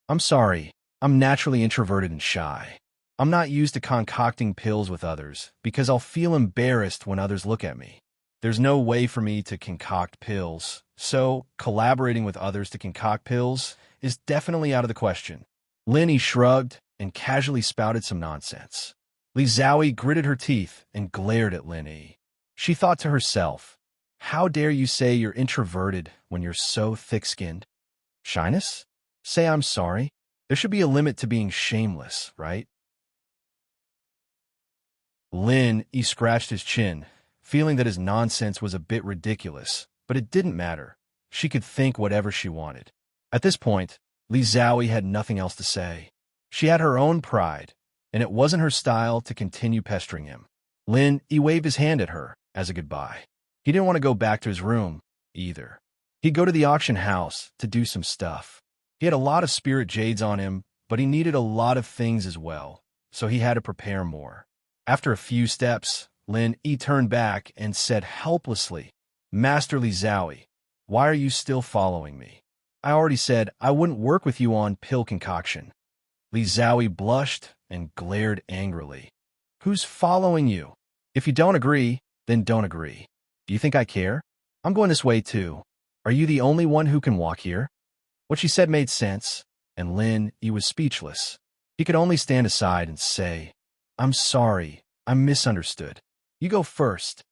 "I'm sorry, I'm naturally introverted and shy. I'm not used to concocting pills with others because I'll feel embarrassed when others look at me. There's no way for me to concoct pills, so collaborating with others to concoct pills is definitely out of the question." Lin Yi shrugged and casually spouted some nonsense. Li Zhaoyi gritted her teeth and glared at Lin Yi. She thought to herself, "How dare you say you're introverted when you're so thick-skinned? Shyness? Say I'm sorry. There should be a limit to being shameless, right?" He scratched his chin, feeling that his nonsense was a bit ridiculous, but it didn't matter. She could think whatever she wanted. At this point, Li Zhaoyi had nothing else to say. She had her own pride, and it wasn't her style to continue pestering him. He waved his hand at her as a goodbye. He didn't want to go back to his room, either. He'd go to the auction house to do some stuff. He had a lot of spirit jades on him, but he needed a lot of things as well, so he had to prepare more. After a few steps, He turned back and said helplessly, "Master Li Zhaoyi, why are you still following me? I already said I wouldn't work with you on pill concoction." Li Zhaoyi blushed and glared angrily. "Who's following you? If you don't agree, then don't agree. Do you think I care? I'm going this way too. Are you the only one who can walk here?" What she said made sense, and he was speechless. He could only stand aside and say, "I'm sorry, I misunderstood. You go first."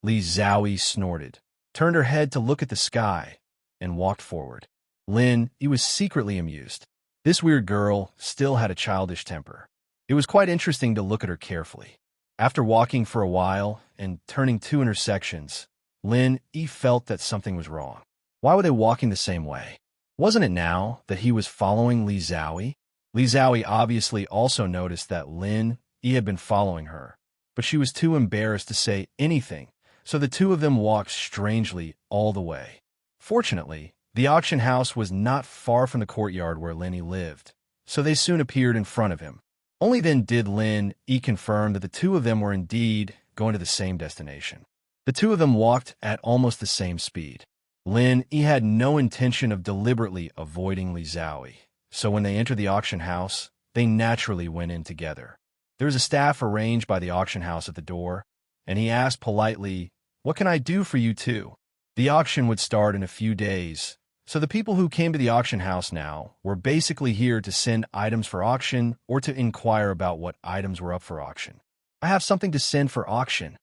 Li Zhaoyi snorted, turned her head to look at the sky, and walked forward. He was secretly amused. This weird girl still had a childish temper. It was quite interesting to look at her carefully. After walking for a while and turning two intersections, Lin Yi felt that something was wrong. Why were they walking the same way? Wasn't it now that he was following Li Zhaoyi? Li Zhaoyi obviously also noticed that Lin Yi had been following her, but she was too embarrassed to say anything, so the two of them walked strangely all the way. Fortunately, the auction house was not far from the courtyard where Lin Yi lived, so they soon appeared in front of him. Only then did Lin Yi confirm that the two of them were indeed going to the same destination. The two of them walked at almost the same speed. Lin Yi had no intention of deliberately avoiding Li Zhaoyi, so when they entered the auction house, they naturally went in together. There was a staff arranged by the auction house at the door, and he asked politely, "What can I do for you two?" The auction would start in a few days, so the people who came to the auction house now were basically here to send items for auction or to inquire about what items were up for auction. "I have something to send for auction."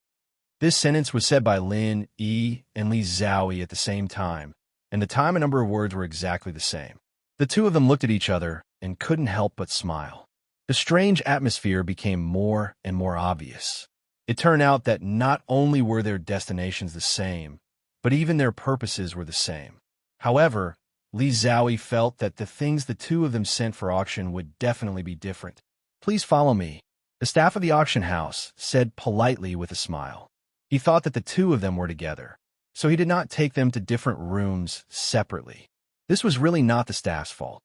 This sentence was said by Lin Yi and Li Zhaoyi at the same time, and the time and number of words were exactly the same. The two of them looked at each other and couldn't help but smile. The strange atmosphere became more and more obvious. It turned out that not only were their destinations the same, but even their purposes were the same. However, Li Zhaoyi felt that the things the two of them sent for auction would definitely be different. "Please follow me," the staff of the auction house said politely with a smile. He thought that the two of them were together, so he did not take them to different rooms separately. This was really not the staff's fault.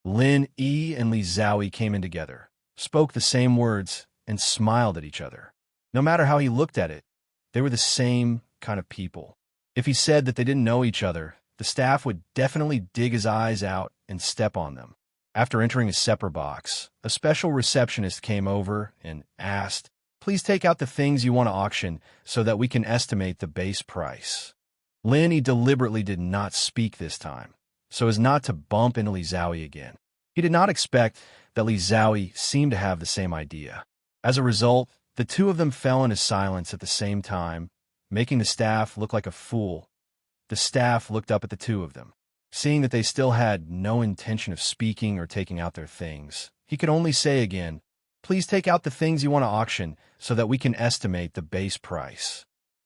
Lin Yi and Li Zhaoyi came in together, spoke the same words, and smiled at each other. No matter how he looked at it, they were the same kind of people. If he said that they didn't know each other, the staff would definitely dig his eyes out and step on them. After entering a separate box, a special receptionist came over and asked, "Please take out the things you want to auction so that we can estimate the base price." Lin Yi deliberately did not speak this time, so as not to bump into Li Zhaoyi again. He did not expect that Li Zhaoyi seemed to have the same idea. As a result, the two of them fell into silence at the same time, making the staff look like a fool. The staff looked up at the two of them. Seeing that they still had no intention of speaking or taking out their things, he could only say again, "Please take out the things you want to auction so that we can estimate the base price.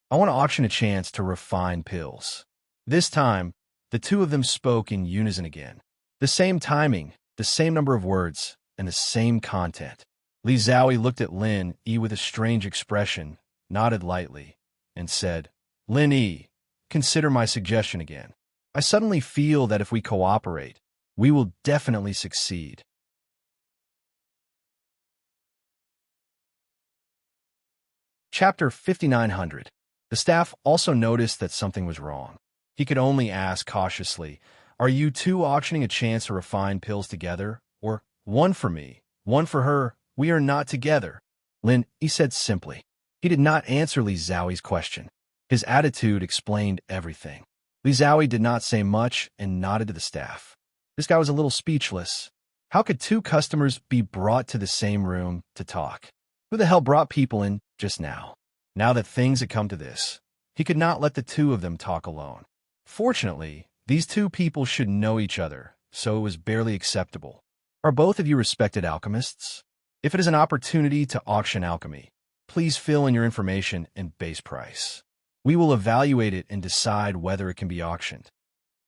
I want to auction a chance to refine pills." This time, the two of them spoke in unison again. The same timing, the same number of words, and the same content. Li Zhaoyi looked at Lin Yi with a strange expression, nodded lightly, and said, "Lin Yi, consider my suggestion again. I suddenly feel that if we cooperate, we will definitely succeed." Chapter 5900. The staff also noticed that something was wrong. He could only ask cautiously, "Are you two auctioning a chance to refine pills together? Or one for me, one for her? We are not together." Lin Yi said simply. He did not answer Li Zhaoyi's question. His attitude explained everything. Li Zhaoyi did not say much and nodded to the staff. This guy was a little speechless. How could two customers be brought to the same room to talk? Who the hell brought people in just now? Now that things had come to this, he could not let the two of them talk alone. Fortunately, these two people should know each other, so it was barely acceptable. "Are both of you respected alchemists? If it is an opportunity to auction alchemy, please fill in your information and base price. We will evaluate it and decide whether it can be auctioned."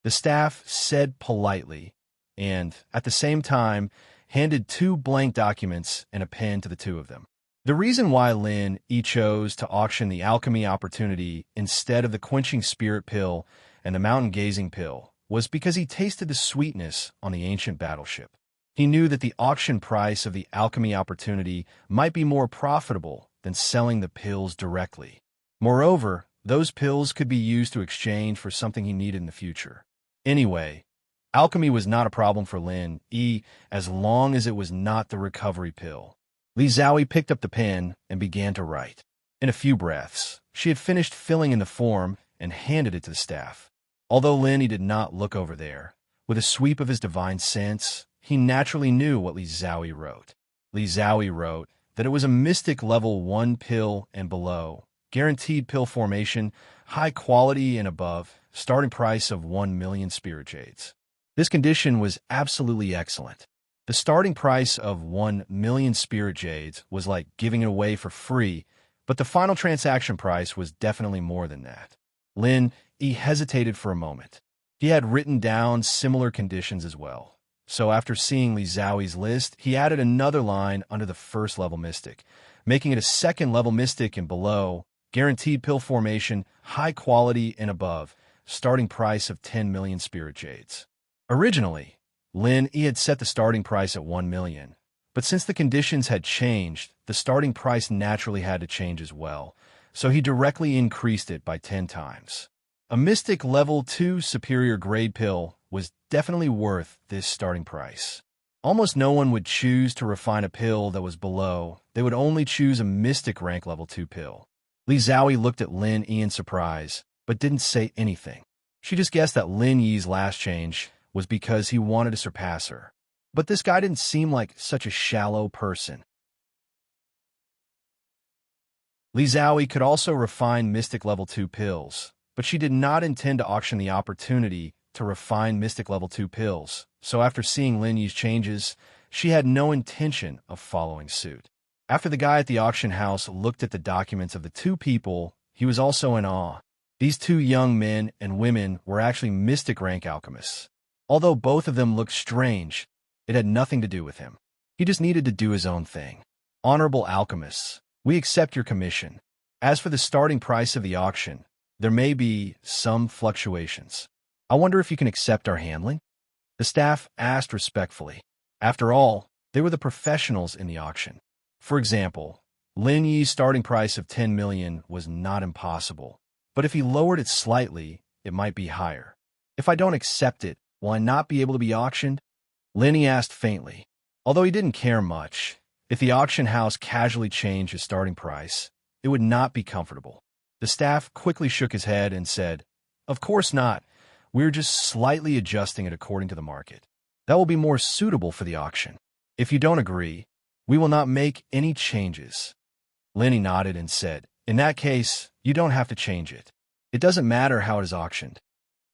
The staff said politely and, at the same time, handed two blank documents and a pen to the two of them. The reason why Lin Yi chose to auction the alchemy opportunity instead of the quenching spirit pill and the mountain gazing pill was because he tasted the sweetness on the ancient battleship. He knew that the auction price of the alchemy opportunity might be more profitable than selling the pills directly. Moreover, those pills could be used to exchange for something he needed in the future. Anyway, alchemy was not a problem for Lin Yi as long as it was not the recovery pill. Li Zhaoyi picked up the pen and began to write. In a few breaths, she had finished filling in the form and handed it to the staff. Although Lin Yi did not look over there, with a sweep of his divine sense, he naturally knew what Li Zhaoyi wrote. Li Zhaoyi wrote that it was a mystic level 1 pill and below, guaranteed pill formation, high quality and above, starting price of 1 million spirit jades. This condition was absolutely excellent. The starting price of 1 million spirit jades was like giving it away for free, but the final transaction price was definitely more than that. Lin Yi hesitated for a moment. He had written down similar conditions as well. So after seeing Li Zhaoyi's list, he added another line under the first level mystic, making it a second level mystic and below, guaranteed pill formation, high quality and above, starting price of 10 million spirit jades. Originally, Lin Yi had set the starting price at 1 million, but since the conditions had changed, the starting price naturally had to change as well, so he directly increased it by 10 times. A Mystic Level 2 superior grade pill was definitely worth this starting price. Almost no one would choose to refine a pill that was below. They would only choose a Mystic Rank Level 2 pill. Li Zhaoyi looked at Lin Yi in surprise, but didn't say anything. She just guessed that Lin Yi's last change was because he wanted to surpass her. But this guy didn't seem like such a shallow person. Li Zhaoyi could also refine Mystic Level 2 pills, but she did not intend to auction the opportunity to refine Mystic Level 2 pills, so after seeing Lin Yi's changes, she had no intention of following suit. After the guy at the auction house looked at the documents of the two people, he was also in awe. These two young men and women were actually Mystic Rank alchemists. Although both of them looked strange, it had nothing to do with him. He just needed to do his own thing. Honorable alchemists, we accept your commission. As for the starting price of the auction, there may be some fluctuations. I wonder if you can accept our handling? The staff asked respectfully. After all, they were the professionals in the auction. For example, Lin Yi's starting price of 10 million was not impossible, but if he lowered it slightly, it might be higher. If I don't accept it, will I not be able to be auctioned? Lin Yi asked faintly. Although he didn't care much, if the auction house casually changed his starting price, it would not be comfortable. The staff quickly shook his head and said, "Of course not. We're just slightly adjusting it according to the market. That will be more suitable for the auction. If you don't agree, we will not make any changes." Lin Yi nodded and said, "In that case, you don't have to change it. It doesn't matter how it is auctioned."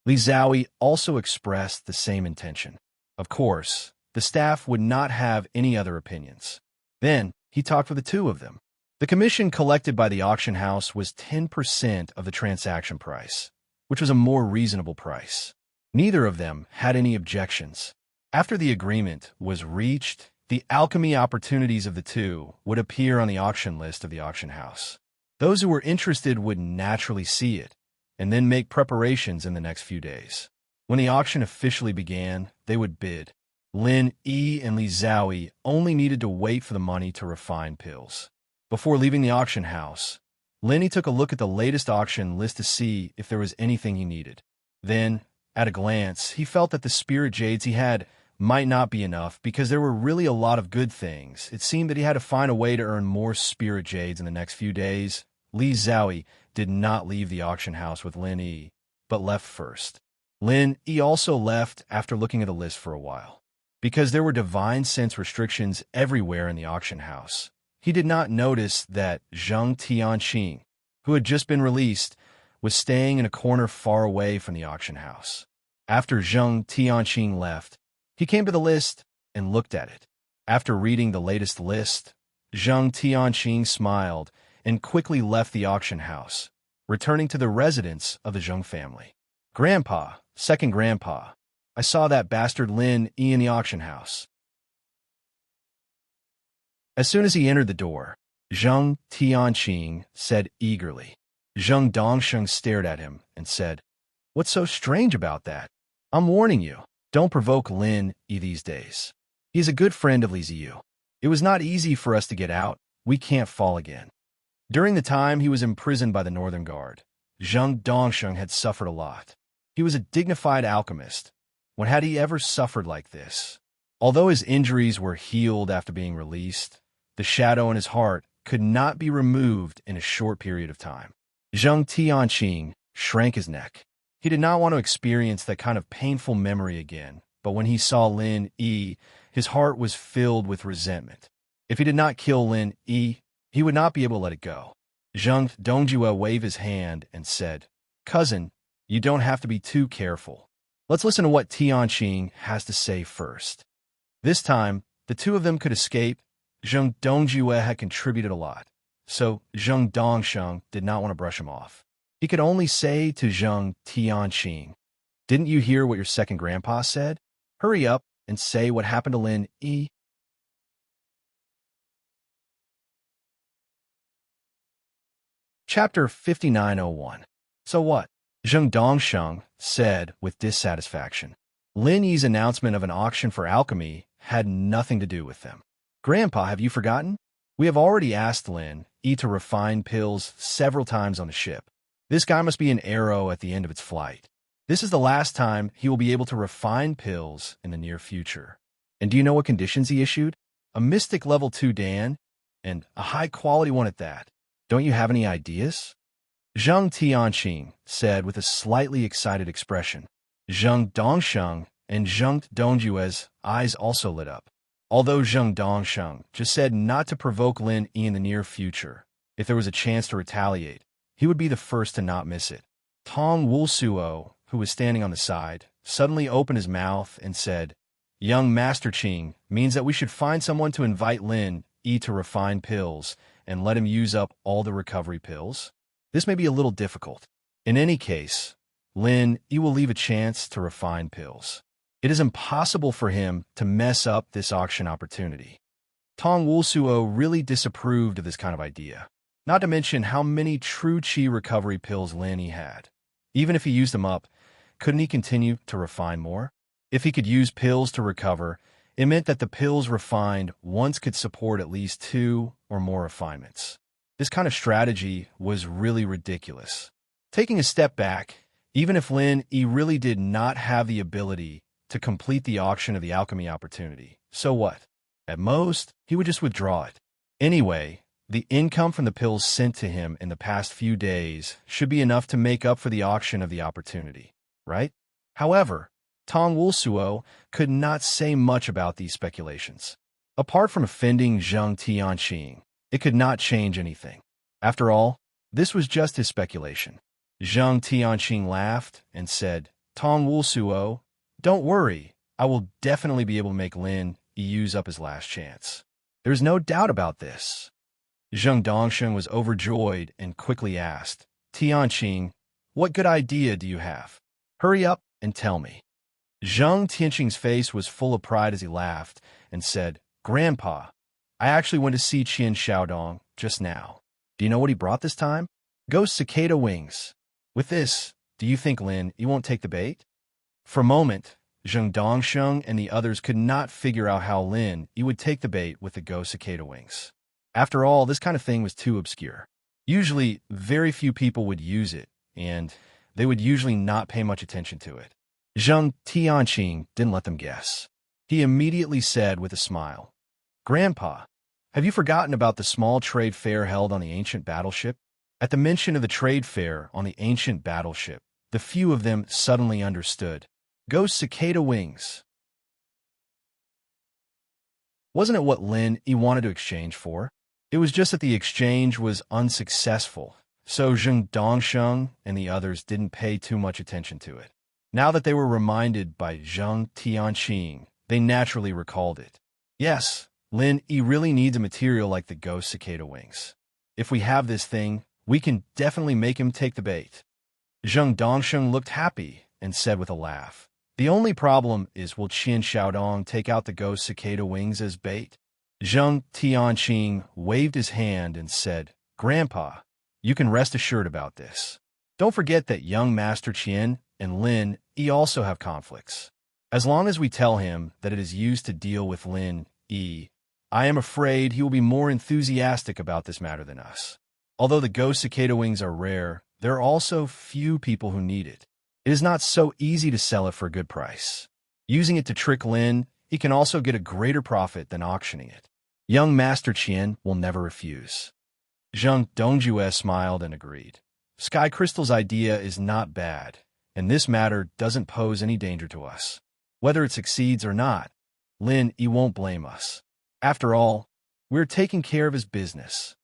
Li Zhaoyi also expressed the same intention. Of course, the staff would not have any other opinions. Then, he talked with the two of them. The commission collected by the auction house was 10% of the transaction price, which was a more reasonable price. Neither of them had any objections. After the agreement was reached, the alchemy opportunities of the two would appear on the auction list of the auction house. Those who were interested would naturally see it, and then make preparations in the next few days. When the auction officially began, they would bid. Lin Yi and Li Zhaoyi only needed to wait for the money to refine pills. Before leaving the auction house, Lin Yi took a look at the latest auction list to see if there was anything he needed. Then, at a glance, he felt that the spirit jades he had might not be enough because there were really a lot of good things. It seemed that he had to find a way to earn more spirit jades in the next few days. Li Zhaoyi did not leave the auction house with Lin Yi, but left first. Lin Yi also left after looking at the list for a while. Because there were divine sense restrictions everywhere in the auction house, he did not notice that Zheng Tianqing, who had just been released, was staying in a corner far away from the auction house. After Zheng Tianqing left, he came to the list and looked at it. After reading the latest list, Zheng Tianqing smiled and quickly left the auction house, returning to the residence of the Zheng family. "Grandpa, second grandpa, I saw that bastard Lin Yi in the auction house." As soon as he entered the door, Zheng Tianqing said eagerly. Zheng Dongsheng stared at him and said, "What's so strange about that? I'm warning you, don't provoke Lin Yi these days. He's a good friend of Li Ziyu. It was not easy for us to get out. We can't fall again." During the time he was imprisoned by the Northern Guard, Zheng Dongsheng had suffered a lot. He was a dignified alchemist. When had he ever suffered like this? Although his injuries were healed after being released, the shadow in his heart could not be removed in a short period of time. Zheng Tianqing shrank his neck. He did not want to experience that kind of painful memory again, but when he saw Lin Yi, his heart was filled with resentment. If he did not kill Lin Yi, he would not be able to let it go. Zheng Dongjue waved his hand and said, "Cousin, you don't have to be too careful. Let's listen to what Tianqing has to say first." This time, the two of them could escape. Zheng Dongjue had contributed a lot, so Zheng Dongsheng did not want to brush him off. He could only say to Zheng Tianqing, "Didn't you hear what your second grandpa said? Hurry up and say what happened to Lin Yi." Chapter 5901. So what? Zheng Dongsheng said with dissatisfaction. Lin Yi's announcement of an auction for alchemy had nothing to do with them. Grandpa, have you forgotten? We have already asked Lin Yi to refine pills several times on the ship. This guy must be an arrow at the end of its flight. This is the last time he will be able to refine pills in the near future. And do you know what conditions he issued? A mystic level 2 Dan, and a high-quality one at that. Don't you have any ideas? Zheng Tianqing said with a slightly excited expression. Zheng Dongsheng and Zheng Dongjue's eyes also lit up. Although Zheng Dongsheng just said not to provoke Lin Yi in the near future, if there was a chance to retaliate, he would be the first to not miss it. Tong Wulsuo, who was standing on the side, suddenly opened his mouth and said, "Young Master Qing means that we should find someone to invite Lin Yi to refine pills and let him use up all the recovery pills. This may be a little difficult. In any case, Lin Yi will leave a chance to refine pills. It is impossible for him to mess up this auction opportunity." Tong Wulsuo really disapproved of this kind of idea, not to mention how many true qi recovery pills Lin Yi had. Even if he used them up, couldn't he continue to refine more? If he could use pills to recover, it meant that the pills refined once could support at least 2 or more refinements. This kind of strategy was really ridiculous. Taking a step back, even if Lin Yi really did not have the ability to complete the auction of the alchemy opportunity, so what? At most, he would just withdraw it. Anyway, the income from the pills sent to him in the past few days should be enough to make up for the auction of the opportunity, right? However, Tong Wulsuo could not say much about these speculations. Apart from offending Zheng Tianqing, it could not change anything. After all, this was just his speculation. Zheng Tianqing laughed and said, "Tong Wulsuo, don't worry, I will definitely be able to make Lin Yi use up his last chance. There's no doubt about this." Zheng Dongsheng was overjoyed and quickly asked, "Tianqing, what good idea do you have? Hurry up and tell me." Zheng Tianqing's face was full of pride as he laughed and said, "Grandpa, I actually went to see Qian Xiaodong just now. Do you know what he brought this time? Ghost cicada wings. With this, do you think Lin Yi won't take the bait?" For a moment, Zheng Dongsheng and the others could not figure out how Lin Yi would take the bait with the ghost cicada wings. After all, this kind of thing was too obscure. Usually, very few people would use it, and they would usually not pay much attention to it. Zheng Tianqing didn't let them guess. He immediately said with a smile, "Grandpa, have you forgotten about the small trade fair held on the ancient battleship?" At the mention of the trade fair on the ancient battleship, the few of them suddenly understood. Ghost cicada wings. Wasn't it what Lin Yi wanted to exchange for? It was just that the exchange was unsuccessful, so Zheng Dongsheng and the others didn't pay too much attention to it. Now that they were reminded by Zheng Tianqing, they naturally recalled it. Yes, Lin Yi really needs a material like the ghost cicada wings. If we have this thing, we can definitely make him take the bait. Zheng Dongsheng looked happy and said with a laugh, "The only problem is, will Qian Xiaodong take out the ghost cicada wings as bait?" Zheng Tianqing waved his hand and said, "Grandpa, you can rest assured about this. Don't forget that young Master Qian and Lin Yi also have conflicts. As long as we tell him that it is used to deal with Lin Yi, I am afraid he will be more enthusiastic about this matter than us. Although the ghost cicada wings are rare, there are also few people who need it. It is not so easy to sell it for a good price. Using it to trick Lin, he can also get a greater profit than auctioning it. Young Master Qian will never refuse." Zheng Dongjue smiled and agreed. Sky Crystal's idea is not bad, and this matter doesn't pose any danger to us. Whether it succeeds or not, Lin Yi won't blame us. After all, we're taking care of his business.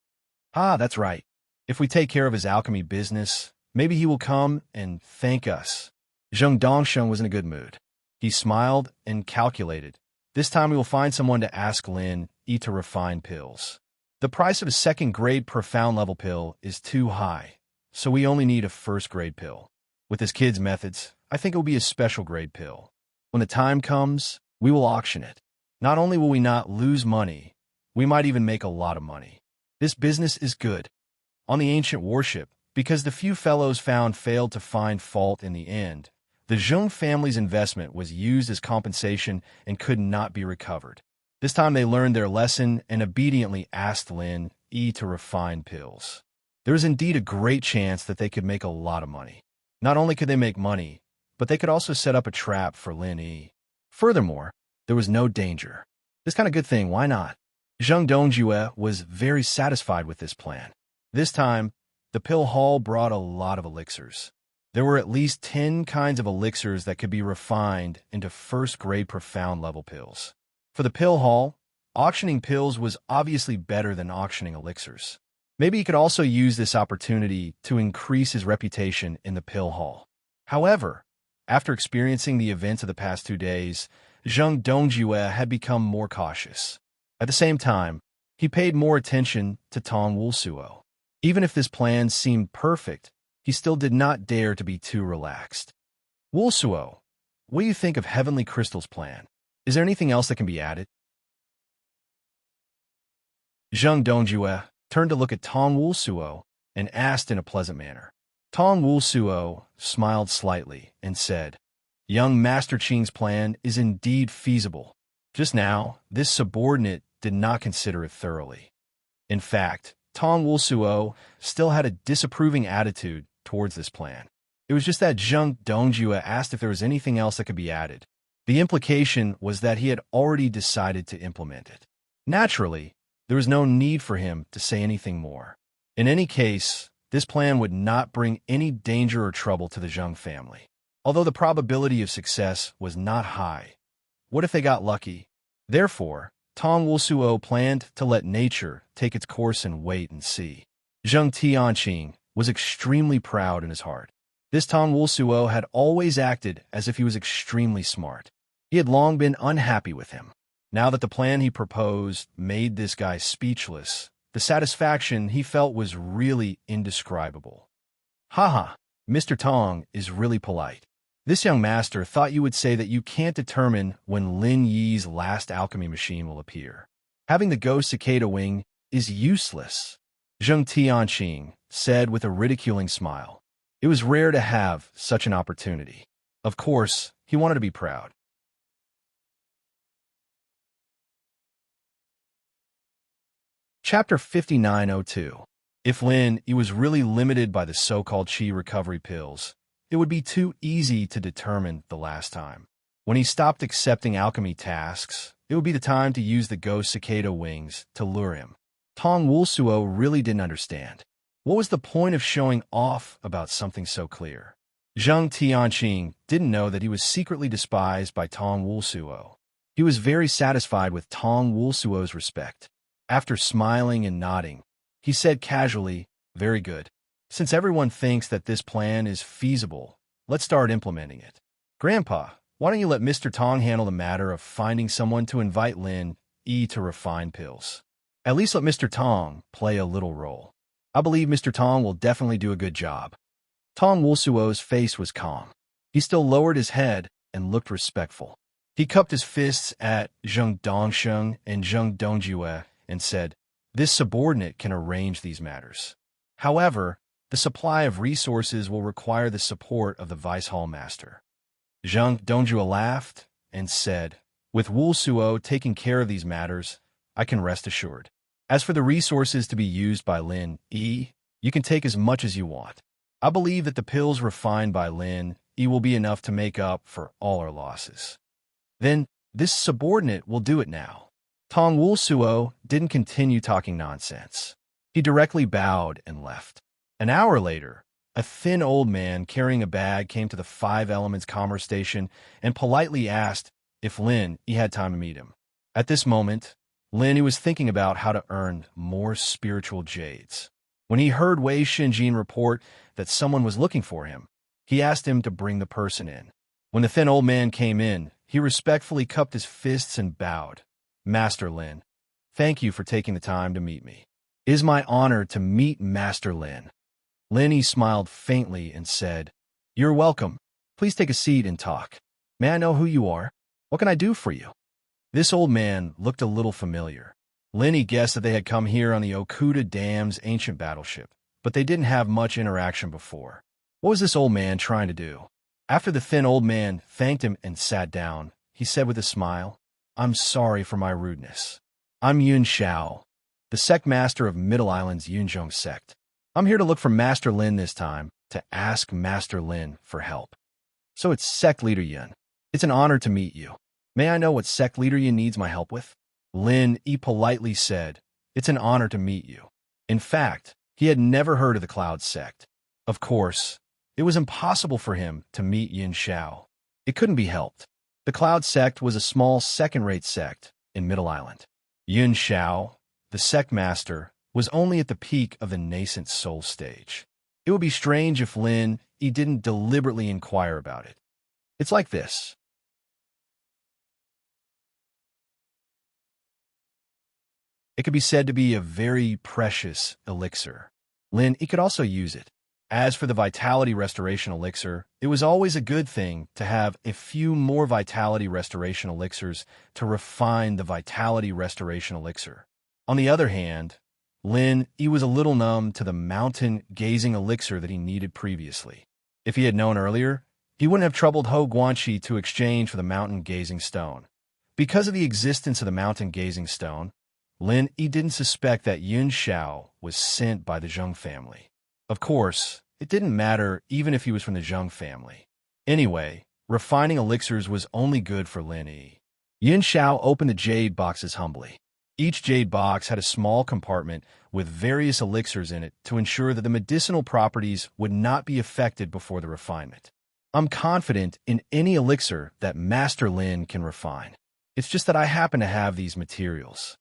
Ah, that's right. If we take care of his alchemy business, maybe he will come and thank us. Zheng Dongsheng was in a good mood. He smiled and calculated. This time we will find someone to ask Lin E to refine pills. The price of a second-grade profound level pill is too high, so we only need a first-grade pill. With this kid's methods, I think it will be a special-grade pill. When the time comes, we will auction it. Not only will we not lose money, we might even make a lot of money. This business is good. On the ancient warship, because the few fellows found failed to find fault in the end, the Zheng family's investment was used as compensation and could not be recovered. This time they learned their lesson and obediently asked Lin E to refine pills. There is indeed a great chance that they could make a lot of money. Not only could they make money, but they could also set up a trap for Lin E. Furthermore, there was no danger. This kind of good thing, why not? Zheng Dongjue was very satisfied with this plan. This time, the pill hall brought a lot of elixirs. There were at least 10 kinds of elixirs that could be refined into first-grade profound level pills. For the pill hall, auctioning pills was obviously better than auctioning elixirs. Maybe he could also use this opportunity to increase his reputation in the pill hall. However, after experiencing the events of the past 2 days, Zheng Dongjue had become more cautious. At the same time, he paid more attention to Tong Wulsuo. Even if this plan seemed perfect, he still did not dare to be too relaxed. Wulsuo, what do you think of Heavenly Crystal's plan? Is there anything else that can be added? Zheng Dongjue turned to look at Tong Wulsuo and asked in a pleasant manner. Tong Wulsuo smiled slightly and said, Young Master Qing's plan is indeed feasible. Just now, this subordinate did not consider it thoroughly. In fact, Tong Wulsuo still had a disapproving attitude towards this plan. It was just that Zheng Dongjue asked if there was anything else that could be added. The implication was that he had already decided to implement it. Naturally, there was no need for him to say anything more. In any case, this plan would not bring any danger or trouble to the Zheng family. Although the probability of success was not high, what if they got lucky? Therefore, Tong Wulsuo planned to let nature take its course and wait and see. Zheng Tianqing was extremely proud in his heart. This Tong Wulsuo had always acted as if he was extremely smart. He had long been unhappy with him. Now that the plan he proposed made this guy speechless, the satisfaction he felt was really indescribable. Haha, Mr. Tong is really polite. This young master thought you would say that you can't determine when Lin Yi's last alchemy machine will appear. Having the ghost cicada wing is useless, Zheng Tianqing said with a ridiculing smile. It was rare to have such an opportunity. Of course, he wanted to be proud. Chapter 5902. If Lin Yi was really limited by the so-called Qi recovery pills, it would be too easy to determine the last time. When he stopped accepting alchemy tasks, it would be the time to use the ghost cicada wings to lure him. Tong Wulsuo really didn't understand. What was the point of showing off about something so clear? Zheng Tianqing didn't know that he was secretly despised by Tong Wulsuo. He was very satisfied with Tong Wulsuo's respect. After smiling and nodding, he said casually, Very good. Since everyone thinks that this plan is feasible, let's start implementing it. Grandpa, why don't you let Mr. Tong handle the matter of finding someone to invite Lin Yi to refine pills? At least let Mr. Tong play a little role. I believe Mr. Tong will definitely do a good job. Tong Wulsuo's face was calm. He still lowered his head and looked respectful. He cupped his fists at Zheng Dongsheng and Zheng Dongjue and said, This subordinate can arrange these matters. However, the supply of resources will require the support of the Vice Hall Master. Zheng Dongjue laughed and said, With Wulsuo taking care of these matters, I can rest assured. As for the resources to be used by Lin Yi, you can take as much as you want. I believe that the pills refined by Lin Yi will be enough to make up for all our losses. Then, this subordinate will do it now. Tong Wulsuo didn't continue talking nonsense. He directly bowed and left. An hour later, a thin old man carrying a bag came to the Five Elements Commerce Station and politely asked if Lin Yi had time to meet him. At this moment, Lin Yi was thinking about how to earn more spiritual jades. When he heard Wei Xinjin report that someone was looking for him, he asked him to bring the person in. When the thin old man came in, he respectfully cupped his fists and bowed. Master Lin, thank you for taking the time to meet me. It is my honor to meet Master Lin. Lin Yi smiled faintly and said, You're welcome. Please take a seat and talk. May I know who you are? What can I do for you? This old man looked a little familiar. Lin Yi guessed that they had come here on the Okuda Dam's ancient battleship, but they didn't have much interaction before. What was this old man trying to do? After the thin old man thanked him and sat down, he said with a smile, I'm sorry for my rudeness. I'm Yun Xiao, the sect master of Middle Island's Yunzhong sect. I'm here to look for Master Lin this time, to ask Master Lin for help. So it's Sect Leader Yun. It's an honor to meet you. May I know what Sect Leader Yun needs my help with? Lin Yi politely said, It's an honor to meet you. In fact, he had never heard of the Cloud sect. Of course, it was impossible for him to meet Yun Xiao. It couldn't be helped. The Cloud sect was a small second-rate sect in Middle Island. Yun Xiao, the sect master, was only at the peak of the nascent soul stage. It would be strange if Lin Yi didn't deliberately inquire about it. It's like this. It could be said to be a very precious elixir. Lin Yi could also use it. As for the Vitality Restoration Elixir, it was always a good thing to have a few more Vitality Restoration Elixirs to refine the Vitality Restoration Elixir. On the other hand, Lin Yi was a little numb to the Mountain Gazing Elixir that he needed previously. If he had known earlier, he wouldn't have troubled Ho Guanxi to exchange for the Mountain Gazing Stone. Because of the existence of the Mountain Gazing Stone, Lin Yi didn't suspect that Yun Xiao was sent by the Zheng family. Of course, it didn't matter even if he was from the Zheng family. Anyway, refining elixirs was only good for Lin Yi. Yun Xiao opened the jade boxes humbly. Each jade box had a small compartment with various elixirs in it to ensure that the medicinal properties would not be affected before the refinement. I'm confident in any elixir that Master Lin can refine. It's just that I happen to have these materials.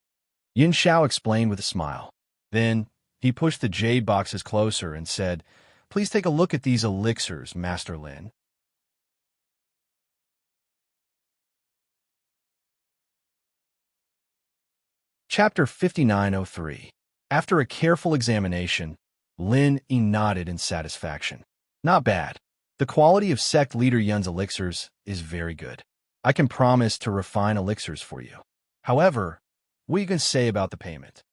Yun Xiao explained with a smile. Then, he pushed the jade boxes closer and said, Please take a look at these elixirs, Master Lin. Chapter 5903. After a careful examination, Lin Yi nodded in satisfaction. Not bad. The quality of Sect Leader Yun's elixirs is very good. I can promise to refine elixirs for you. However, what you can say about the payment?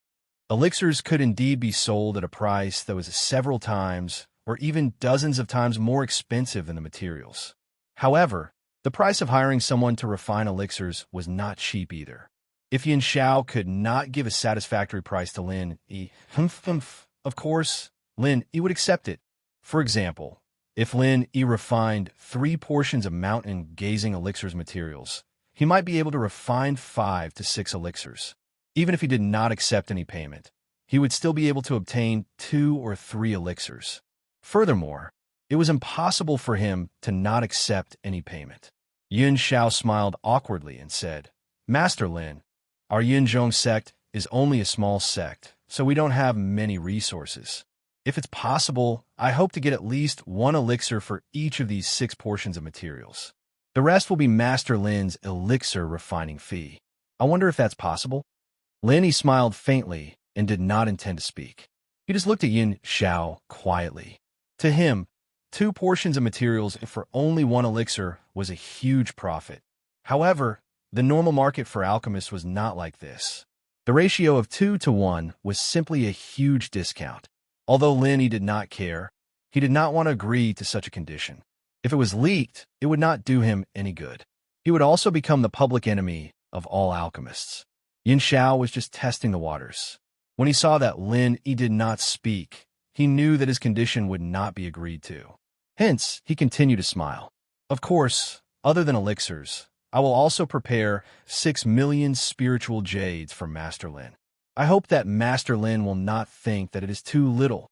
Elixirs could indeed be sold at a price that was several times or even dozens of times more expensive than the materials. However, the price of hiring someone to refine elixirs was not cheap either. If Yun Xiao could not give a satisfactory price to Lin Yi, of course, Lin Yi would accept it. For example, if Lin Yi refined 3 portions of Mountain Gazing Elixirs materials, he might be able to refine 5 to 6 elixirs. Even if he did not accept any payment, he would still be able to obtain 2 or 3 elixirs. Furthermore, it was impossible for him to not accept any payment. Yun Xiao smiled awkwardly and said, Master Lin, our Yunzhong sect is only a small sect, so we don't have many resources. If it's possible, I hope to get at least 1 elixir for each of these 6 portions of materials. The rest will be Master Lin's elixir refining fee. I wonder if that's possible? Lin Yi smiled faintly and did not intend to speak. He just looked at Yun Xiao quietly. To him, 2 portions of materials for only 1 elixir was a huge profit. However, the normal market for alchemists was not like this. The ratio of 2 to 1 was simply a huge discount. Although Lin Yi did not care, he did not want to agree to such a condition. If it was leaked, it would not do him any good. He would also become the public enemy of all alchemists. Yun Xiao was just testing the waters. When he saw that Lin Yi did not speak, he knew that his condition would not be agreed to. Hence, he continued to smile. Of course, other than elixirs, I will also prepare 6 million spiritual jades for Master Lin. I hope that Master Lin will not think that it is too little.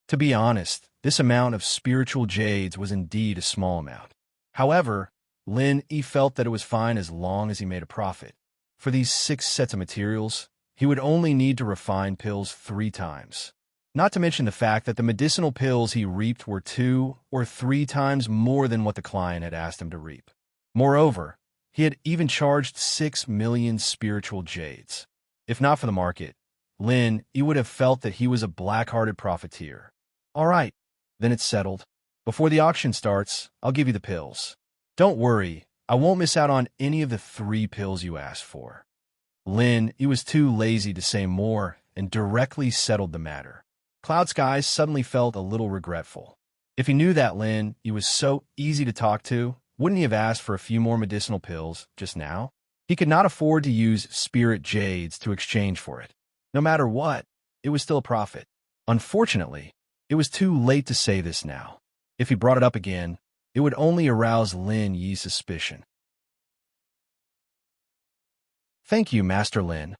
To be honest, this amount of spiritual jades was indeed a small amount. However, Lin Yi felt that it was fine as long as he made a profit. For these 6 sets of materials, he would only need to refine pills 3 times. Not to mention the fact that the medicinal pills he reaped were 2 or 3 times more than what the client had asked him to reap. Moreover, He had even charged 6 million spiritual jades. If not for the market, Lin, he would have felt that he was a black-hearted profiteer. All right, then it's settled. Before the auction starts, I'll give you the pills. Don't worry, I won't miss out on any of the 3 pills you asked for. Lin, he was too lazy to say more and directly settled the matter. Cloud Sky suddenly felt a little regretful. If he knew that Lin, he was so easy to talk to, wouldn't he have asked for a few more medicinal pills just now? He could not afford to use spirit jades to exchange for it. No matter what, it was still a profit. Unfortunately, it was too late to say this now. If he brought it up again, it would only arouse Lin Yi's suspicion. Thank you, Master Lin.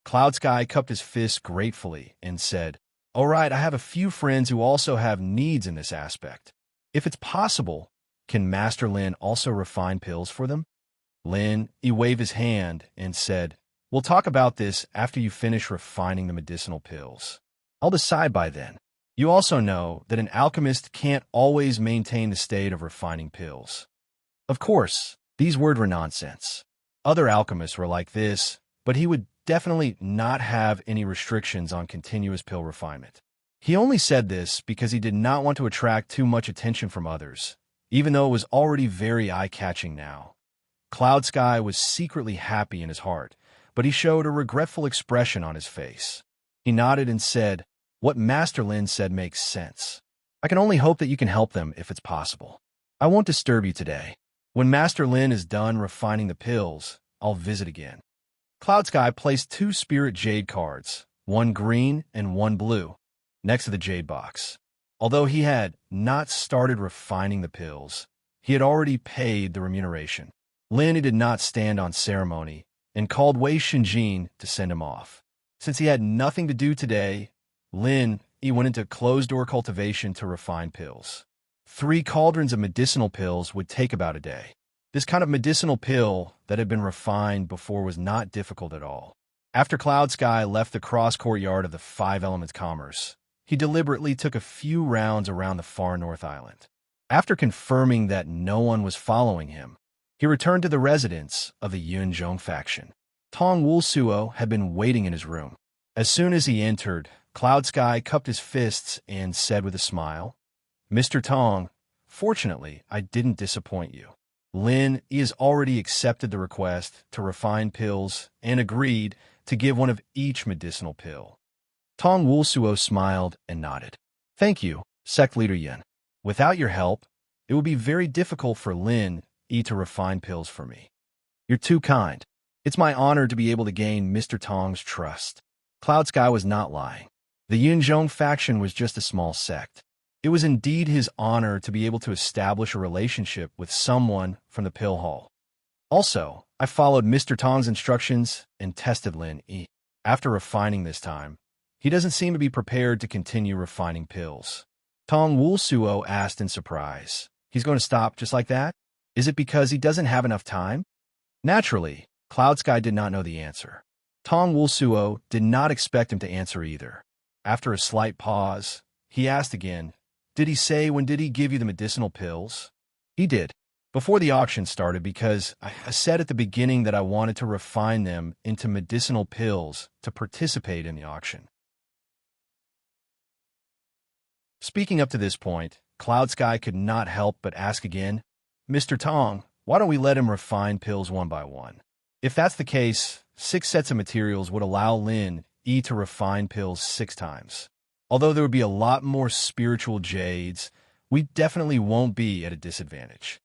Cloud Sky cupped his fist gratefully and said, All right, I have a few friends who also have needs in this aspect. If it's possible, can Master Lin also refine pills for them? Lin, he waved his hand and said, We'll talk about this after you finish refining the medicinal pills. I'll decide by then. You also know that an alchemist can't always maintain the state of refining pills. Of course, these words were nonsense. Other alchemists were like this, but he would definitely not have any restrictions on continuous pill refinement. He only said this because he did not want to attract too much attention from others, even though it was already very eye-catching now. Cloud Sky was secretly happy in his heart, but he showed a regretful expression on his face. He nodded and said, What Master Lin said makes sense. I can only hope that you can help them if it's possible. I won't disturb you today. When Master Lin is done refining the pills, I'll visit again. Cloud Sky placed 2 spirit jade cards, one green and one blue, next to the jade box. Although he had not started refining the pills, he had already paid the remuneration. Lin did not stand on ceremony and called Wei Xinjin to send him off. Since he had nothing to do today, Lin went into closed-door cultivation to refine pills. 3 cauldrons of medicinal pills would take about a day. This kind of medicinal pill that had been refined before was not difficult at all. After Cloud Sky left the cross-courtyard of the 5 Elements Commerce, he deliberately took a few rounds around the far north island. After confirming that no one was following him, he returned to the residence of the Yunzhong faction. Tong Wulsuo had been waiting in his room. As soon as he entered, Cloud Sky cupped his fists and said with a smile, Mr. Tong, fortunately, I didn't disappoint you. Lin has already accepted the request to refine pills and agreed to give one of each medicinal pill. Tong Wulsuo smiled and nodded. Thank you, Sect Leader Yin. Without your help, it would be very difficult for Lin to refine pills for me. You're too kind. It's my honor to be able to gain Mr. Tong's trust. Cloud Sky was not lying. The Yunzhong faction was just a small sect. It was indeed his honor to be able to establish a relationship with someone from the pill hall. Also, I followed Mr. Tong's instructions and tested Lin Yi. After refining this time, he doesn't seem to be prepared to continue refining pills. Tong Wulsuo asked in surprise. He's going to stop just like that? Is it because he doesn't have enough time? Naturally, Cloud Sky did not know the answer. Tong Wulsuo did not expect him to answer either. After a slight pause, he asked again, Did he say when did he give you the medicinal pills? He did. Before the auction started because I said at the beginning that I wanted to refine them into medicinal pills to participate in the auction. Speaking up to this point, Cloud Sky could not help but ask again, Mr. Tong, why don't we let him refine pills one by one? If that's the case, 6 sets of materials would allow Lin to refine pills 6 times. Although there would be a lot more spiritual jades, we definitely won't be at a disadvantage.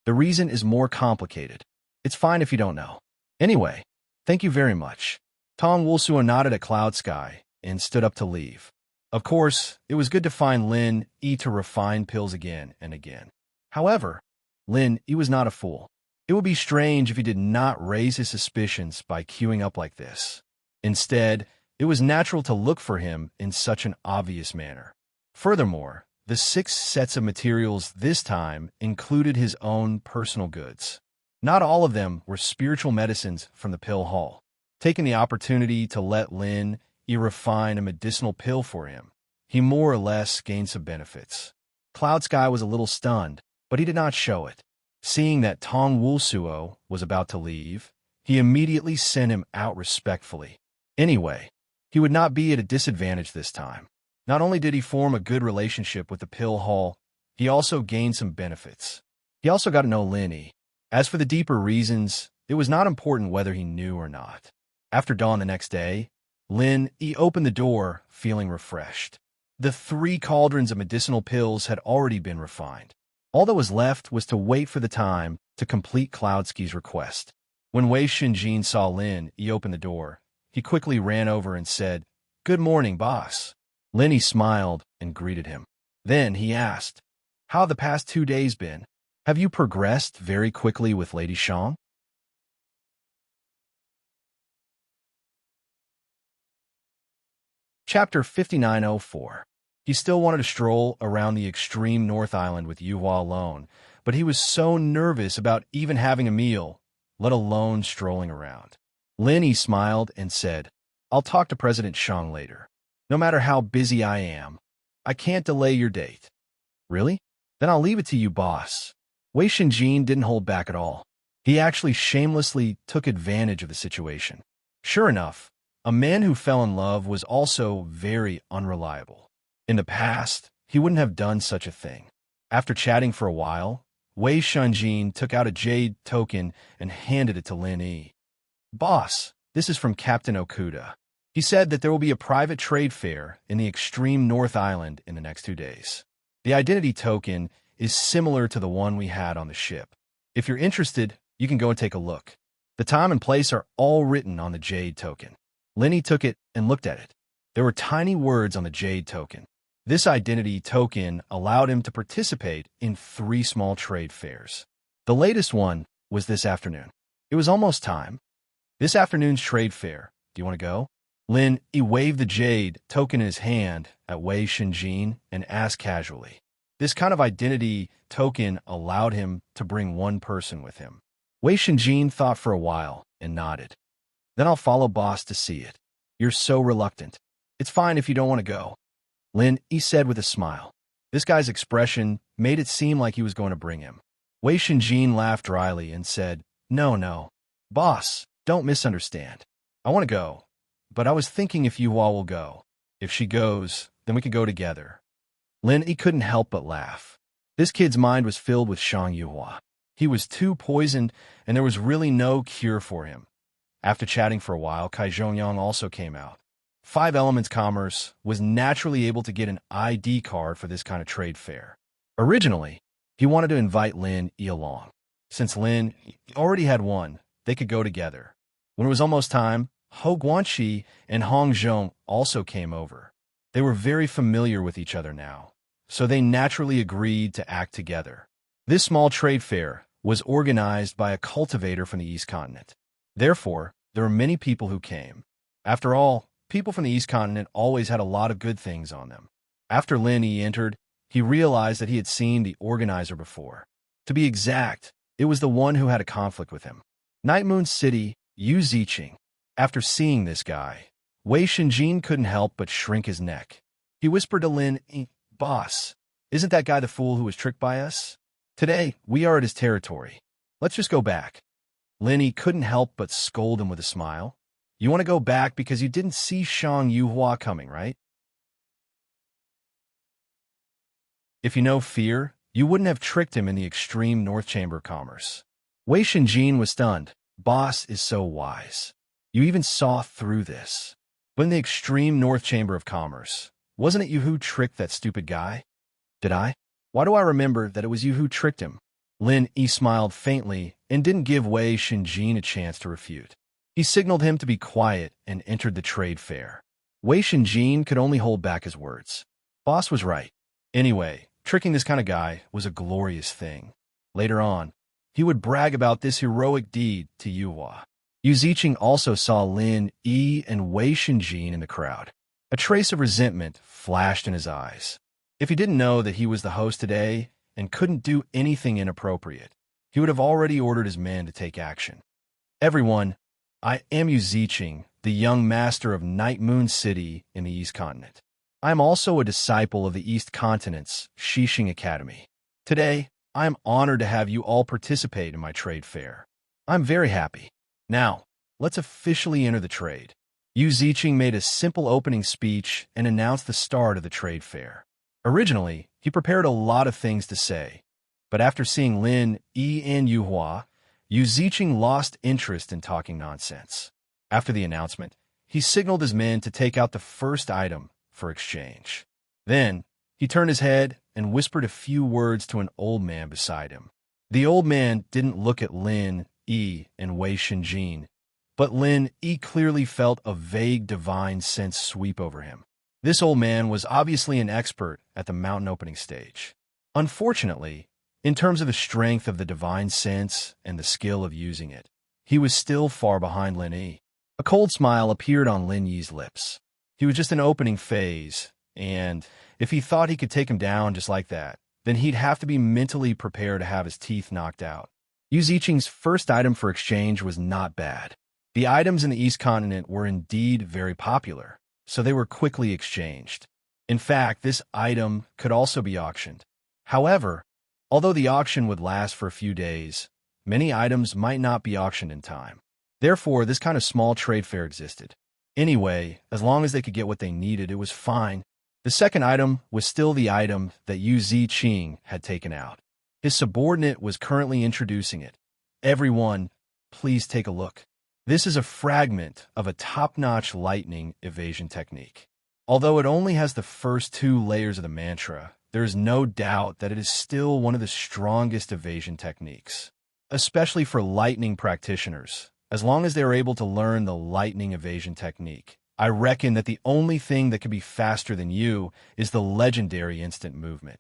The reason is more complicated. It's fine if you don't know. Anyway, thank you very much. Tong Wulsuo nodded at Cloud Sky and stood up to leave. Of course, it was good to find Lin to refine pills again and again. However, Lin was not a fool. It would be strange if he did not raise his suspicions by queuing up like this. Instead, it was natural to look for him in such an obvious manner. Furthermore, the 6 sets of materials this time included his own personal goods. Not all of them were spiritual medicines from the pill hall. Taking the opportunity to let Lin refine a medicinal pill for him, he more or less gained some benefits. Cloud Sky was a little stunned, but he did not show it. Seeing that Tong Wulsuo was about to leave, he immediately sent him out respectfully. Anyway, he would not be at a disadvantage this time. Not only did he form a good relationship with the Pill Hall, he also gained some benefits. He also got to know Lin Yi. As for the deeper reasons, it was not important whether he knew or not. After dawn the next day, Lin Yi opened the door, feeling refreshed. The 3 cauldrons of medicinal pills had already been refined. All that was left was to wait for the time to complete Cloudski's request. When Wei Shinjin saw Lin Yi open the door, he quickly ran over and said, "Good morning, boss." Lin Yi smiled and greeted him. Then he asked, "How have the past 2 days been? Have you progressed very quickly with Lady Shang?" Chapter 5904. He still wanted to stroll around the extreme North Island with Yuhua alone, but he was so nervous about even having a meal, let alone strolling around. Lin Yi smiled and said, "I'll talk to President Shang later. No matter how busy I am, I can't delay your date." "Really? Then I'll leave it to you, boss." Wei Shinjin didn't hold back at all. He actually shamelessly took advantage of the situation. Sure enough, a man who fell in love was also very unreliable. In the past, he wouldn't have done such a thing. After chatting for a while, Wei Shinjin took out a jade token and handed it to Lin Yi. "Boss, this is from Captain Okuda. He said that there will be a private trade fair in the extreme North Island in the next 2 days. The identity token is similar to the one we had on the ship. If you're interested, you can go and take a look. The time and place are all written on the jade token." Lin Yi took it and looked at it. There were tiny words on the jade token. This identity token allowed him to participate in 3 small trade fairs. The latest one was this afternoon. It was almost time. "This afternoon's trade fair. Do you want to go?" Lin Yi waved the jade token in his hand at Wei Shinjin and asked casually. This kind of identity token allowed him to bring 1 person with him. Wei Shinjin thought for a while and nodded. "Then I'll follow boss to see it. You're so reluctant. It's fine if you don't want to go," Lin Yi said with a smile. This guy's expression made it seem like he was going to bring him. Wei Shinjin laughed dryly and said, No, boss, don't misunderstand. I want to go, but I was thinking if Yuhua will go. If she goes, then we could go together." Lin Yi couldn't help but laugh. This kid's mind was filled with Shang Yuhua. He was too poisoned, and there was really no cure for him. After chatting for a while, Kai Zhongyang also came out. 5 Elements Commerce was naturally able to get an ID card for this kind of trade fair. Originally, he wanted to invite Lin Yi along. Since Lin already had one, they could go together. When it was almost time, Hou Guanxi and Hong Zhong also came over. They were very familiar with each other now, so they naturally agreed to act together. This small trade fair was organized by a cultivator from the East Continent. Therefore, there were many people who came. After all, people from the East Continent always had a lot of good things on them. After Lin Yi entered, he realized that he had seen the organizer before. To be exact, it was the one who had a conflict with him. Night Moon City, Yu Ziqing. After seeing this guy, Wei Shinjin couldn't help but shrink his neck. He whispered to Lin Yi, "Boss, isn't that guy the fool who was tricked by us? Today, we are at his territory. Let's just go back." Lin Yi couldn't help but scold him with a smile. "You want to go back because you didn't see Shang Yuhua coming, right? If you know fear, you wouldn't have tricked him in the extreme North Chamber of Commerce." Wei Shinjin was stunned. Boss is so wise. You even saw through this. But in the extreme North Chamber of Commerce, wasn't it you who tricked that stupid guy? Did I? Why do I remember that it was you who tricked him? Lin Yi smiled faintly and didn't give Wei Shinjin a chance to refute. He signaled him to be quiet and entered the trade fair. Wei Shinjin could only hold back his words. Boss was right. Anyway, tricking this kind of guy was a glorious thing. Later on, he would brag about this heroic deed to Yuhua. Yu Ziqing also saw Lin Yi and Wei Shinjin in the crowd. A trace of resentment flashed in his eyes. If he didn't know that he was the host today and couldn't do anything inappropriate, he would have already ordered his men to take action. "Everyone, I am Yu Ziqing, the young master of Night Moon City in the East Continent. I am also a disciple of the East Continent's Shixing Academy. Today, I am honored to have you all participate in my trade fair. I'm very happy. Now, let's officially enter the trade. Yu Ziqing made a simple opening speech and announced the start of the trade fair. Originally, he prepared a lot of things to say, but after seeing Lin Yi and Yuhua, Yu Ziqing lost interest in talking nonsense. After the announcement, he signaled his men to take out the first item for exchange. Then, he turned his head and whispered a few words to an old man beside him. The old man didn't look at Lin Yi and Wei Shinjin, but Lin Yi clearly felt a vague divine sense sweep over him. This old man was obviously an expert at the mountain opening stage. Unfortunately, in terms of the strength of the divine sense and the skill of using it, he was still far behind Lin Yi. A cold smile appeared on Lin Yi's lips. He was just an opening phase, and if he thought he could take him down just like that, then he'd have to be mentally prepared to have his teeth knocked out. Yu Ziqing's first item for exchange was not bad. The items in the East Continent were indeed very popular, so they were quickly exchanged. In fact, this item could also be auctioned. However, although the auction would last for a few days, many items might not be auctioned in time. Therefore, this kind of small trade fair existed. Anyway, as long as they could get what they needed, it was fine. The second item was still the item that Yu Ziqing had taken out. His subordinate was currently introducing it. Everyone, please take a look. This is a fragment of a top-notch lightning evasion technique. Although it only has the first 2 layers of the mantra, there is no doubt that it is still one of the strongest evasion techniques, especially for lightning practitioners. As long as they are able to learn the lightning evasion technique, I reckon that the only thing that could be faster than you is the legendary instant movement.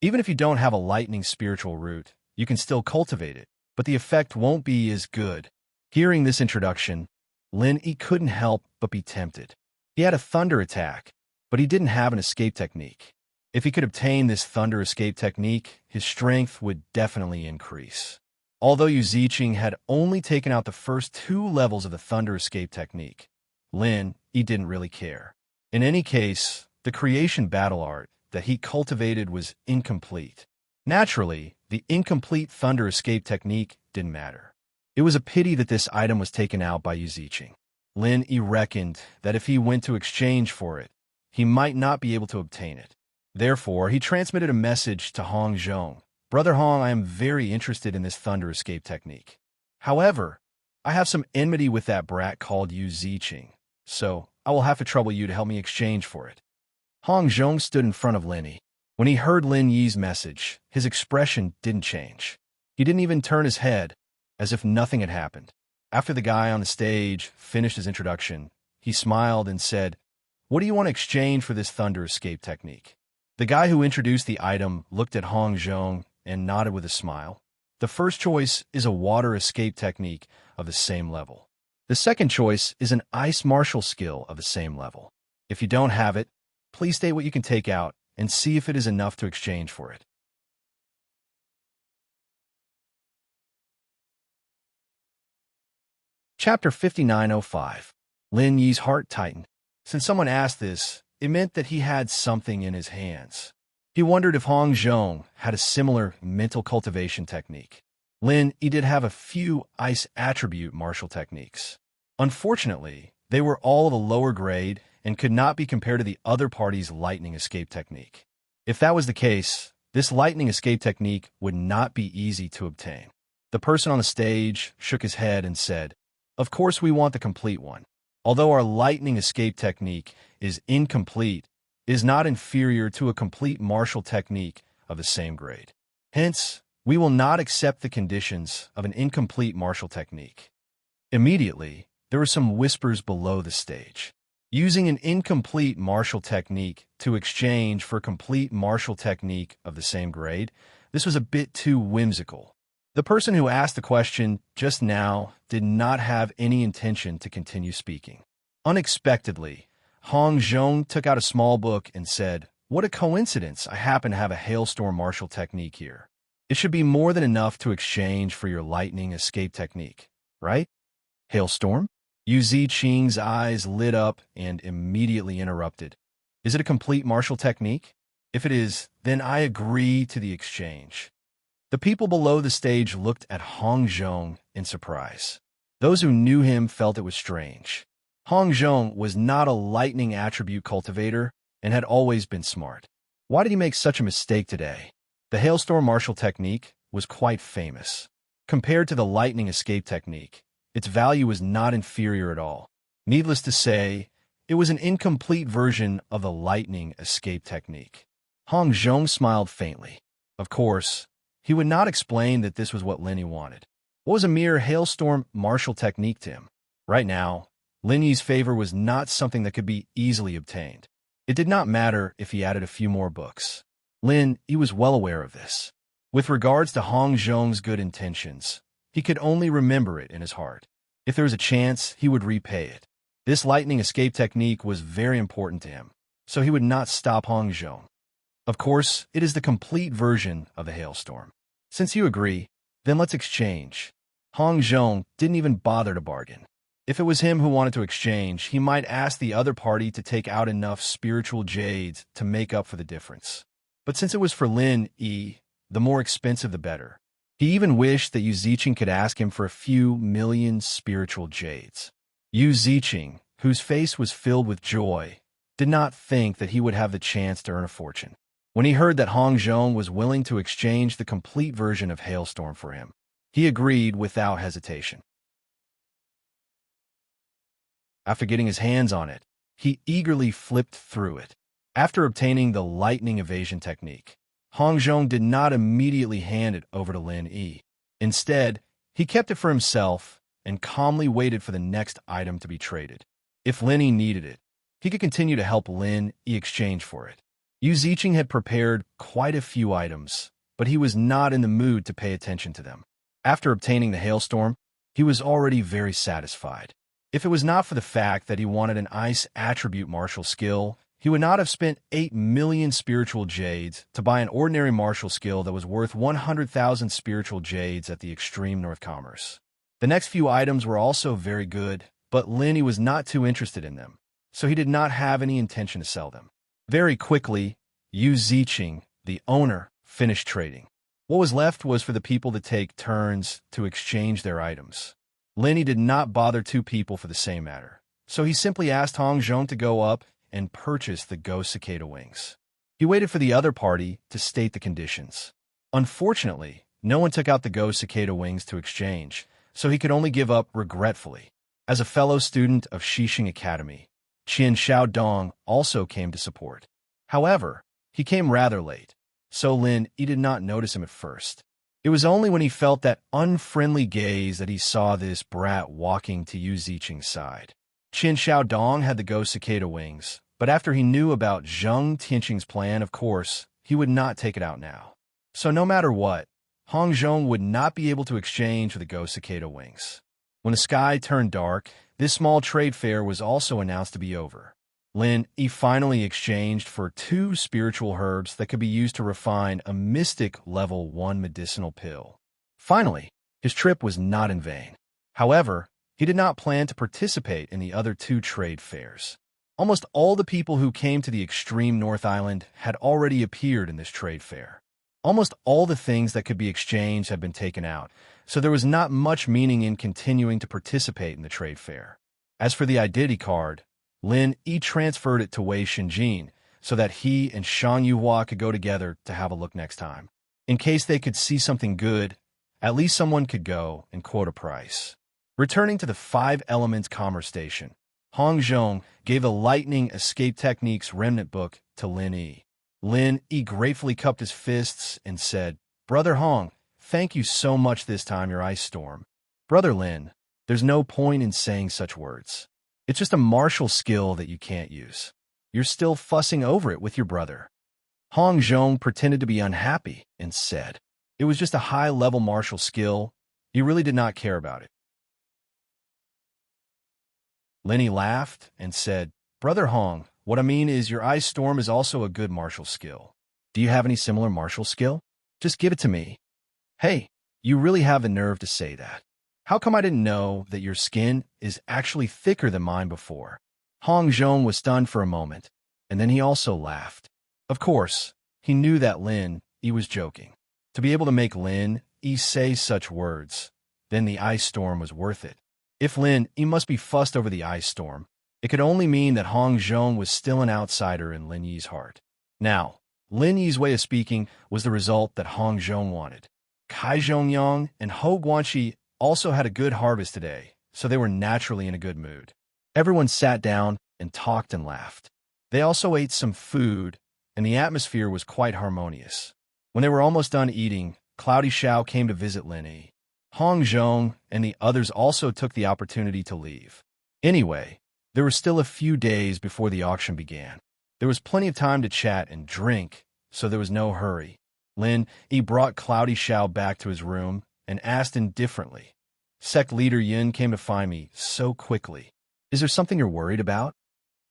Even if you don't have a lightning spiritual root, you can still cultivate it, but the effect won't be as good. Hearing this introduction, Lin Yi couldn't help but be tempted. He had a thunder attack, but he didn't have an escape technique. If he could obtain this thunder escape technique, his strength would definitely increase. Although Yu Ziqing had only taken out the first 2 levels of the thunder escape technique, Lin Yi didn't really care. In any case, the creation battle art that he cultivated was incomplete. Naturally, the incomplete thunder escape technique didn't matter. It was a pity that this item was taken out by Yu Ziqing. Lin Yi reckoned that if he went to exchange for it, he might not be able to obtain it. Therefore, he transmitted a message to Hong Zhong. Brother Hong, I am very interested in this thunder escape technique. However, I have some enmity with that brat called Yu Ziqing, so I will have to trouble you to help me exchange for it. Hong Zhong stood in front of Lin Yi. When he heard Lin Yi's message, his expression didn't change. He didn't even turn his head, as if nothing had happened. After the guy on the stage finished his introduction, he smiled and said, "What do you want to exchange for this thunder escape technique?" The guy who introduced the item looked at Hong Zhong and nodded with a smile. The first choice is a water escape technique of the same level. The second choice is an ice martial skill of the same level. If you don't have it, please state what you can take out and see if it is enough to exchange for it. Chapter 5905. Lin Yi's heart tightened. Since someone asked this, it meant that he had something in his hands. He wondered if Hong Zhong had a similar mental cultivation technique. Lin Yi did have a few ice attribute martial techniques. Unfortunately, they were all of a lower grade and could not be compared to the other party's lightning escape technique. If that was the case, this lightning escape technique would not be easy to obtain. The person on the stage shook his head and said, "Of course we want the complete one. Although our lightning escape technique is incomplete, it is not inferior to a complete martial technique of the same grade. Hence, we will not accept the conditions of an incomplete martial technique." Immediately, there were some whispers below the stage. Using an incomplete martial technique to exchange for a complete martial technique of the same grade, this was a bit too whimsical. The person who asked the question just now did not have any intention to continue speaking. Unexpectedly, Hong Zhong took out a small book and said, "What a coincidence, I happen to have a hailstorm martial technique here. It should be more than enough to exchange for your lightning escape technique, right?" "Hailstorm?" Yu Ziqing's eyes lit up and immediately interrupted. "Is it a complete martial technique?" If it is, then I agree to the exchange. The people below the stage looked at Hong Zhong in surprise. Those who knew him felt it was strange. Hong Zhong was not a lightning attribute cultivator and had always been smart. Why did he make such a mistake today? The hailstorm martial technique was quite famous. Compared to the lightning escape technique, its value was not inferior at all. Needless to say, it was an incomplete version of the lightning escape technique. Hong Zhong smiled faintly. Of course, he would not explain that this was what Lin Yi wanted. What was a mere hailstorm martial technique to him? Right now, Lin Yi's favor was not something that could be easily obtained. It did not matter if he added a few more books. Lin Yi was well aware of this. With regards to Hong Zhong's good intentions, he could only remember it in his heart. If there was a chance, he would repay it. This lightning escape technique was very important to him, so he would not stop Hong Zhong. Of course, it is the complete version of the hailstorm. Since you agree, then let's exchange. Hong Zhong didn't even bother to bargain. If it was him who wanted to exchange, he might ask the other party to take out enough spiritual jades to make up for the difference. But since it was for Lin Yi, the more expensive the better. He even wished that Yu Ziqing could ask him for a few million spiritual jades. Yu Ziqing, whose face was filled with joy, did not think that he would have the chance to earn a fortune. When he heard that Hong Zhong was willing to exchange the complete version of Hailstorm for him, he agreed without hesitation. After getting his hands on it, he eagerly flipped through it. After obtaining the lightning evasion technique, Hong Zhong did not immediately hand it over to Lin Yi. Instead, he kept it for himself and calmly waited for the next item to be traded. If Lin Yi needed it, he could continue to help Lin Yi exchange for it. Yu Ziqing had prepared quite a few items, but he was not in the mood to pay attention to them. After obtaining the hailstorm, he was already very satisfied. If it was not for the fact that he wanted an ice attribute martial skill, he would not have spent 8 million spiritual jades to buy an ordinary martial skill that was worth 100,000 spiritual jades at the extreme North Commerce. The next few items were also very good, but Lin Yi was not too interested in them, so he did not have any intention to sell them. Very quickly, Yu Ziqing, the owner, finished trading. What was left was for the people to take turns to exchange their items. Lin Yi did not bother two people for the same matter, so he simply asked Hong Zhong to go up and purchase the ghost cicada wings. He waited for the other party to state the conditions. Unfortunately, no one took out the ghost cicada wings to exchange, so he could only give up regretfully. As a fellow student of Xixing Academy, Qian Xiaodong also came to support. However, he came rather late, so Lin Yi did not notice him at first. It was only when he felt that unfriendly gaze that he saw this brat walking to Yu Ziqing's side. Qian Xiaodong had the ghost cicada wings, but after he knew about Zheng Tianqing's plan, of course, he would not take it out now. So no matter what, Hong Zhong would not be able to exchange for the ghost cicada wings. When the sky turned dark, this small trade fair was also announced to be over. Lin Yi finally exchanged for 2 spiritual herbs that could be used to refine a mystic level 1 medicinal pill. Finally, his trip was not in vain. However, he did not plan to participate in the other 2 trade fairs. Almost all the people who came to the extreme North Island had already appeared in this trade fair. Almost all the things that could be exchanged had been taken out, so there was not much meaning in continuing to participate in the trade fair. As for the identity card, Lin Yi transferred it to Wei Xinjin so that he and Shang Yuhua could go together to have a look next time. In case they could see something good, at least someone could go and quote a price. Returning to the 5 Elements Commerce Station, Hong Zhong gave the Lightning Escape Techniques Remnant Book to Lin Yi. Lin Yi gratefully cupped his fists and said, "Brother Hong, thank you so much this time, your ice storm." "Brother Lin, there's no point in saying such words. It's just a martial skill that you can't use. You're still fussing over it with your brother." Hong Zhong pretended to be unhappy and said, "It was just a high-level martial skill. He really did not care about it." Lin Yi laughed and said, "Brother Hong, what I mean is your ice storm is also a good martial skill. Do you have any similar martial skill? Just give it to me." "Hey, you really have the nerve to say that. How come I didn't know that your skin is actually thicker than mine before?" Hong Zhong was stunned for a moment, and then he also laughed. Of course, he knew that Lin Yi was joking. To be able to make Lin Yi say such words, then the ice storm was worth it. If Lin Yi must be fussed over the ice storm, it could only mean that Hong Zhong was still an outsider in Lin Yi's heart. Now, Lin Yi's way of speaking was the result that Hong Zhong wanted. Kai Zhongyang and Ho Guanxi also had a good harvest today, so they were naturally in a good mood. Everyone sat down and talked and laughed. They also ate some food, and the atmosphere was quite harmonious. When they were almost done eating, Cloudy Xiao came to visit Lin Yi. Hong Zhong and the others also took the opportunity to leave. Anyway, there were still a few days before the auction began. There was plenty of time to chat and drink, so there was no hurry. Lin Yi brought Cloudy Xiao back to his room and asked indifferently, "Sect Leader Yin came to find me so quickly. Is there something you're worried about?"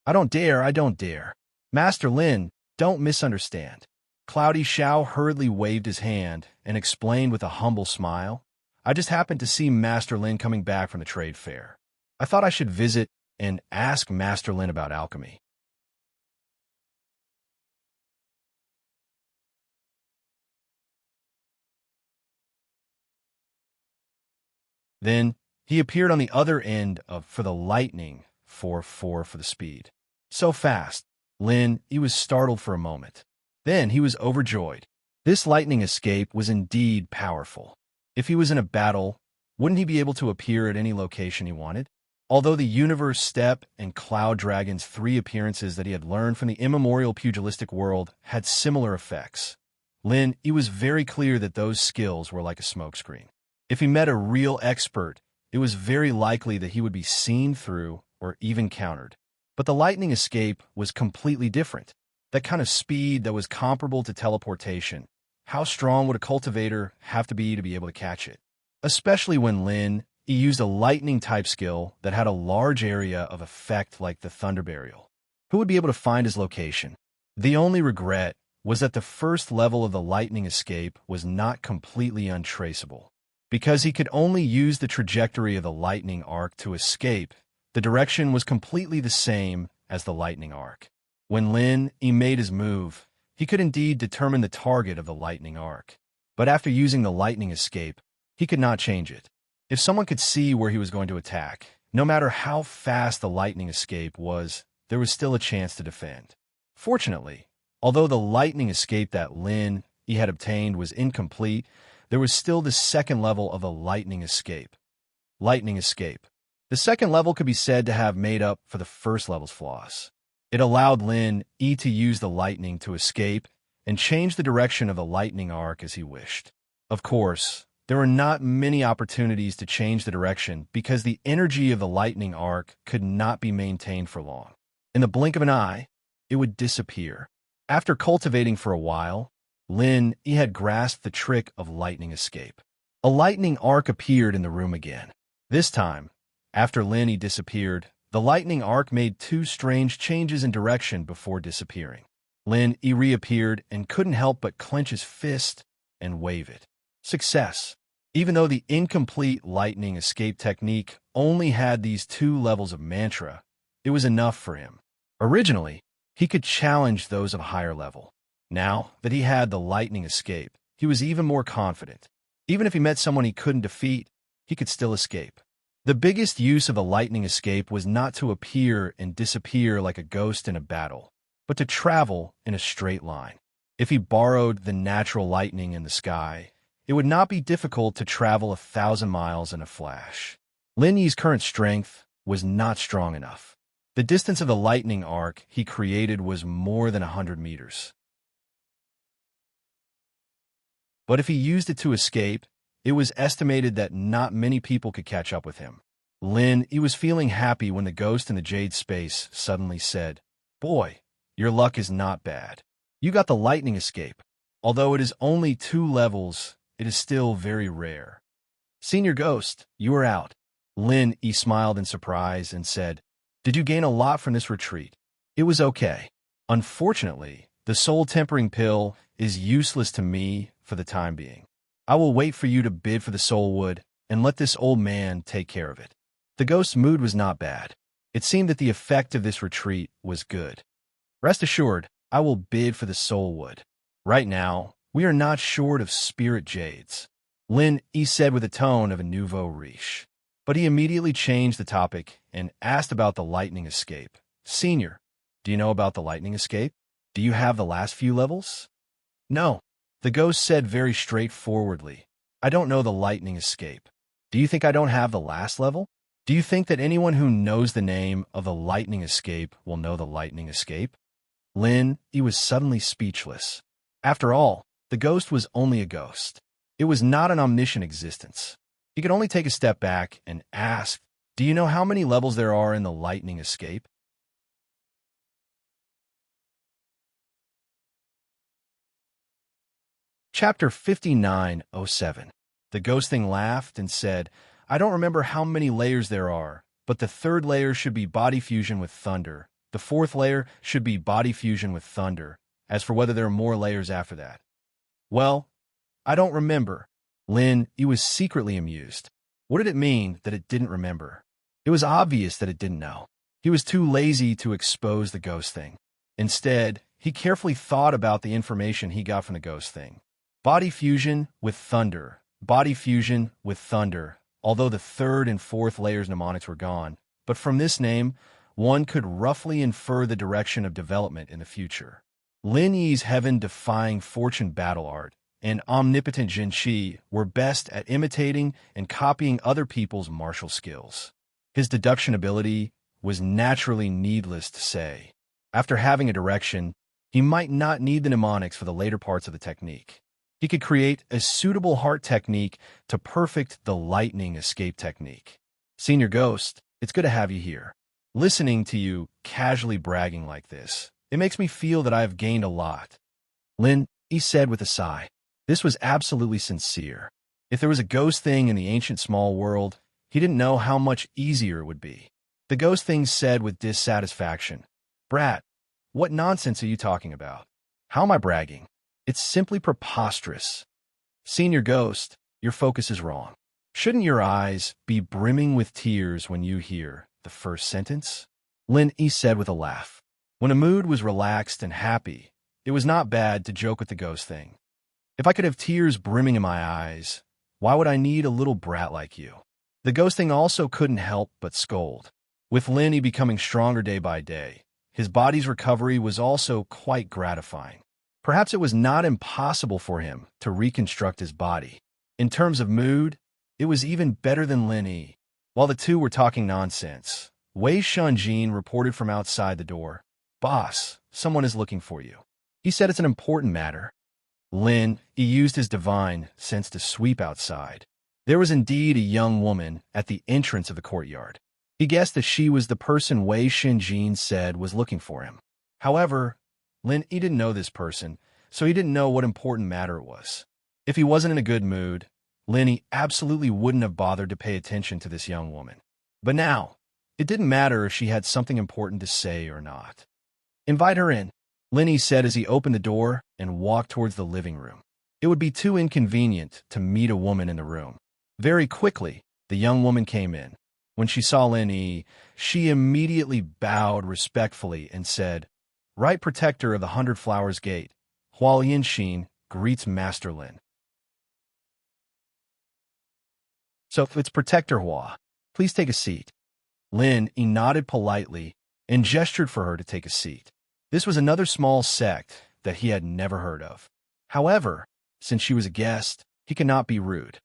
I don't dare. Master Lin, don't misunderstand." Cloudy Xiao hurriedly waved his hand and explained with a humble smile, "I just happened to see Master Lin coming back from the trade fair. I thought I should visit and ask Master Lin about alchemy." Then he appeared on the other end of for the lightning, 4-4 for the speed. So fast, Lin Yi was startled for a moment. Then he was overjoyed. This lightning escape was indeed powerful. If he was in a battle, wouldn't he be able to appear at any location he wanted? Although the Universe Step and Cloud Dragon's 3 appearances that he had learned from the immemorial pugilistic world had similar effects, Lin Yi was very clear that those skills were like a smokescreen. If he met a real expert, it was very likely that he would be seen through or even countered. But the lightning escape was completely different. That kind of speed that was comparable to teleportation. How strong would a cultivator have to be able to catch it? Especially when Lin Yi used a lightning-type skill that had a large area of effect like the Thunder Burial. Who would be able to find his location? The only regret was that the first level of the lightning escape was not completely untraceable. Because he could only use the trajectory of the lightning arc to escape, the direction was completely the same as the lightning arc. When Lin Yi made his move, he could indeed determine the target of the lightning arc. But after using the lightning escape, he could not change it. If someone could see where he was going to attack, no matter how fast the lightning escape was, there was still a chance to defend. Fortunately, although the lightning escape that Lin Yi had obtained was incomplete, there was still the second level of the lightning escape. Lightning escape. The second level could be said to have made up for the first level's flaws. It allowed Lin Yi to use the lightning to escape and change the direction of the lightning arc as he wished. Of course, there were not many opportunities to change the direction because the energy of the lightning arc could not be maintained for long. In the blink of an eye, it would disappear. After cultivating for a while, Lin Yi had grasped the trick of lightning escape. A lightning arc appeared in the room again. This time, after Lin Yi disappeared, the lightning arc made 2 strange changes in direction before disappearing. Lin Yi reappeared and couldn't help but clench his fist and wave it. Success! Even though the incomplete lightning escape technique only had these 2 levels of mantra, it was enough for him. Originally, he could challenge those of a higher level. Now that he had the lightning escape, he was even more confident. Even if he met someone he couldn't defeat, he could still escape. The biggest use of the lightning escape was not to appear and disappear like a ghost in a battle, but to travel in a straight line. If he borrowed the natural lightning in the sky, it would not be difficult to travel 1,000 miles in a flash. Lin Yi's current strength was not strong enough. The distance of the lightning arc he created was more than 100 meters. But if he used it to escape, it was estimated that not many people could catch up with him. Lin Yi was feeling happy when the ghost in the jade space suddenly said, "Boy, your luck is not bad. You got the lightning escape. Although it is only 2 levels, it is still very rare. Senior Ghost, you are out." Lin Yi smiled in surprise and said, "Did you gain a lot from this retreat?" "It was okay. Unfortunately, the soul tempering pill is useless to me for the time being. I will wait for you to bid for the soul wood and let this old man take care of it." The ghost's mood was not bad. It seemed that the effect of this retreat was good. "Rest assured, I will bid for the soul wood." Right now, we are not short of spirit jades. Lin Yi said with a tone of a nouveau riche. But he immediately changed the topic and asked about the lightning escape. Senior, do you know about the lightning escape? Do you have the last few levels? No, the ghost said very straightforwardly. I don't know the lightning escape. Do you think I don't have the last level? Do you think that anyone who knows the name of the lightning escape will know the lightning escape? Lin Yi was suddenly speechless. After all, the ghost was only a ghost. It was not an omniscient existence. He could only take a step back and ask, do you know how many levels there are in the lightning escape? Chapter 5907. The ghost thing laughed and said, I don't remember how many layers there are, but the third layer should be body fusion with thunder. The fourth layer should be body fusion with thunder. As for whether there are more layers after that, well, I don't remember. Lin Yi was secretly amused. What did it mean that it didn't remember? It was obvious that it didn't know. He was too lazy to expose the ghost thing. Instead, he carefully thought about the information he got from the ghost thing. Body fusion with thunder. Body fusion with thunder. Although the third and fourth layers mnemonics were gone, but from this name, one could roughly infer the direction of development in the future. Lin Yi's heaven-defying fortune battle art and omnipotent Jin Qi were best at imitating and copying other people's martial skills. His deduction ability was naturally needless to say. After having a direction, he might not need the mnemonics for the later parts of the technique. He could create a suitable heart technique to perfect the lightning escape technique. Senior Ghost, it's good to have you here. Listening to you casually bragging like this, it makes me feel that I have gained a lot. Lin Yi said with a sigh. This was absolutely sincere. If there was a ghost thing in the ancient small world, he didn't know how much easier it would be. The ghost thing said with dissatisfaction, Brat, what nonsense are you talking about? How am I bragging? It's simply preposterous. Senior Ghost, your focus is wrong. Shouldn't your eyes be brimming with tears when you hear the first sentence? Lin Yi said with a laugh. When a mood was relaxed and happy, it was not bad to joke with the ghost thing. If I could have tears brimming in my eyes, why would I need a little brat like you? The ghost thing also couldn't help but scold. With Lin Yi becoming stronger day by day, his body's recovery was also quite gratifying. Perhaps it was not impossible for him to reconstruct his body. In terms of mood, it was even better than Lin Yi. While the two were talking nonsense, Wei Shunjin reported from outside the door. Boss, someone is looking for you. He said it's an important matter. Lin Yi used his divine sense to sweep outside. There was indeed a young woman at the entrance of the courtyard. He guessed that she was the person Wei Shunjin said was looking for him. However, Lin Yi didn't know this person, so he didn't know what important matter it was. If he wasn't in a good mood, Lin Yi absolutely wouldn't have bothered to pay attention to this young woman. But now, it didn't matter if she had something important to say or not. Invite her in, Lin Yi said as he opened the door and walked towards the living room. It would be too inconvenient to meet a woman in the room. Very quickly, the young woman came in. When she saw Lin Yi, she immediately bowed respectfully and said, Right Protector of the 100 Flowers Gate, Hua Yinxin greets Master Lin. So it's Protector Hua. Please take a seat. Lin Yi nodded politely and gestured for her to take a seat. This was another small sect that he had never heard of. However, since she was a guest, he could not be rude.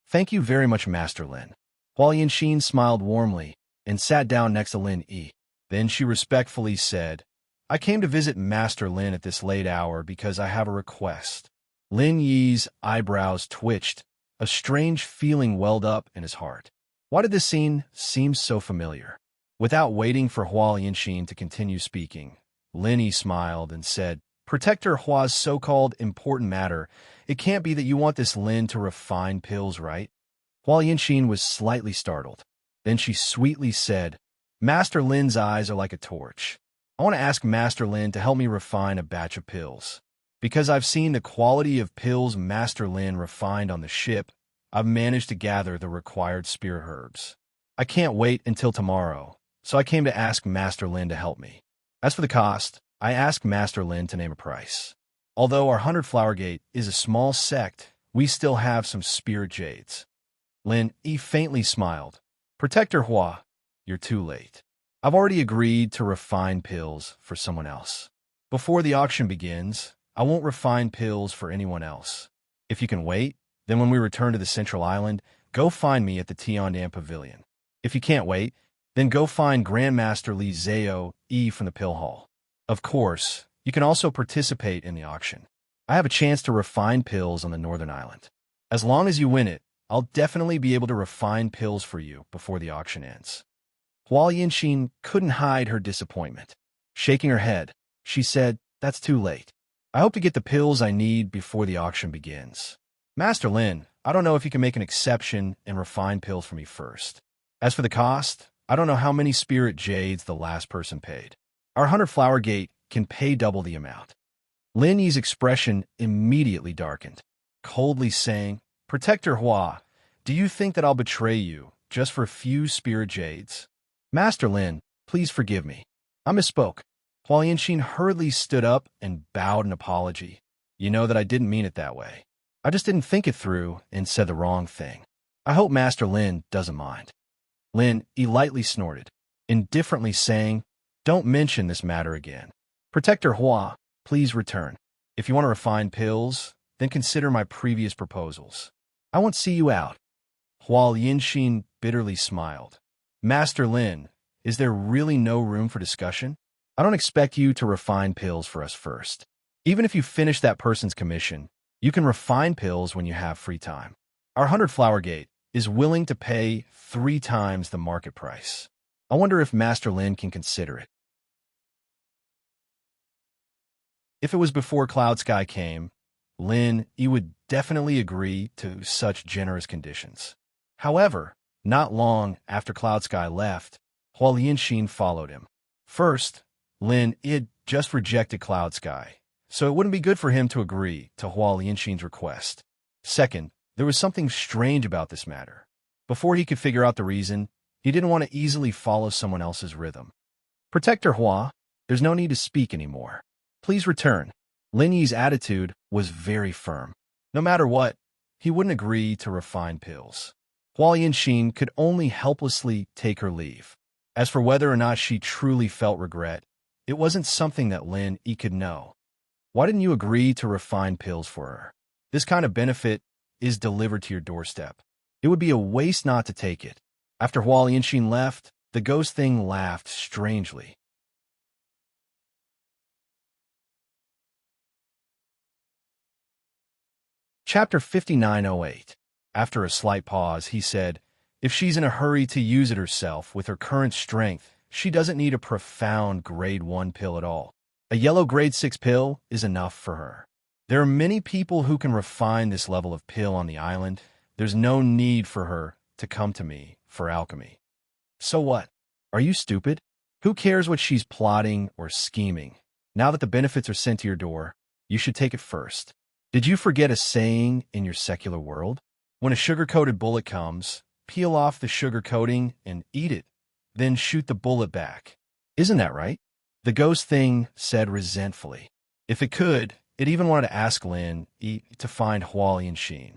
Thank you very much, Master Lin. Hua Yinxin smiled warmly and sat down next to Lin Yi. Then she respectfully said, I came to visit Master Lin at this late hour because I have a request. Lin Yi's eyebrows twitched. A strange feeling welled up in his heart. Why did this scene seem so familiar? Without waiting for Hua Yinxin to continue speaking, Lin Yi smiled and said, Protector Hua's so-called important matter, it can't be that you want this Lin to refine pills, right? Hua Yinxin was slightly startled. Then she sweetly said, Master Lin's eyes are like a torch. I want to ask Master Lin to help me refine a batch of pills. Because I've seen the quality of pills Master Lin refined on the ship, I've managed to gather the required spirit herbs. I can't wait until tomorrow, so I came to ask Master Lin to help me. As for the cost, I asked Master Lin to name a price. Although our 100-Flower Gate is a small sect, we still have some spirit jades. Lin Yi faintly smiled. Protector Hua, you're too late. I've already agreed to refine pills for someone else. Before the auction begins, I won't refine pills for anyone else. If you can wait, then when we return to the Central Island, go find me at the Tiandan Pavilion. If you can't wait, then go find Grandmaster Li Zhao Yi from the Pill Hall. Of course, you can also participate in the auction. I have a chance to refine pills on the Northern Island. As long as you win it, I'll definitely be able to refine pills for you before the auction ends. Hua Yinxin couldn't hide her disappointment. Shaking her head, she said, that's too late. I hope to get the pills I need before the auction begins. Master Lin, I don't know if you can make an exception and refine pills for me first. As for the cost, I don't know how many spirit jades the last person paid. Our 100-Flower Gate can pay double the amount. Lin Yi's expression immediately darkened, coldly saying, Protector Hua, do you think that I'll betray you just for a few spirit jades? Master Lin, please forgive me. I misspoke. Hua Yinxin hurriedly stood up and bowed an apology. You know that I didn't mean it that way. I just didn't think it through and said the wrong thing. I hope Master Lin doesn't mind. Lin Yi lightly snorted, indifferently saying, don't mention this matter again. Protector Hua, please return. If you want to refine pills, then consider my previous proposals. I won't see you out. Hua Yinxin bitterly smiled. Master Lin, is there really no room for discussion? I don't expect you to refine pills for us first. Even if you finish that person's commission, you can refine pills when you have free time. Our 100-Flower Gate is willing to pay 3 times the market price. I wonder if Master Lin can consider it. If it was before Cloud Sky came, Lin Yi would definitely agree to such generous conditions. However, not long after Cloud Sky left, Hua Yinxin followed him. First, Lin Yi had just rejected Cloud Sky, so it wouldn't be good for him to agree to Hua Yinxin's request. Second, there was something strange about this matter. Before he could figure out the reason, he didn't want to easily follow someone else's rhythm. Protector Hua, there's no need to speak anymore. Please return. Lin Yi's attitude was very firm. No matter what, he wouldn't agree to refine pills. Hua Yinxin could only helplessly take her leave. As for whether or not she truly felt regret, it wasn't something that Lin Yi could know. Why didn't you agree to refine pills for her? This kind of benefit is delivered to your doorstep. It would be a waste not to take it. After Hua Yinxin left, the ghost thing laughed strangely. Chapter 5908. After a slight pause, he said, if she's in a hurry to use it herself with her current strength, she doesn't need a profound grade 1 pill at all. A yellow grade 6 pill is enough for her. There are many people who can refine this level of pill on the island. There's no need for her to come to me for alchemy. So what? Are you stupid? Who cares what she's plotting or scheming? Now that the benefits are sent to your door, you should take it first. Did you forget a saying in your secular world? When a sugar-coated bullet comes, peel off the sugar coating and eat it, then shoot the bullet back. Isn't that right? The ghost thing said resentfully. If it could, it even wanted to ask Lin Yi to find Hua Yinxin.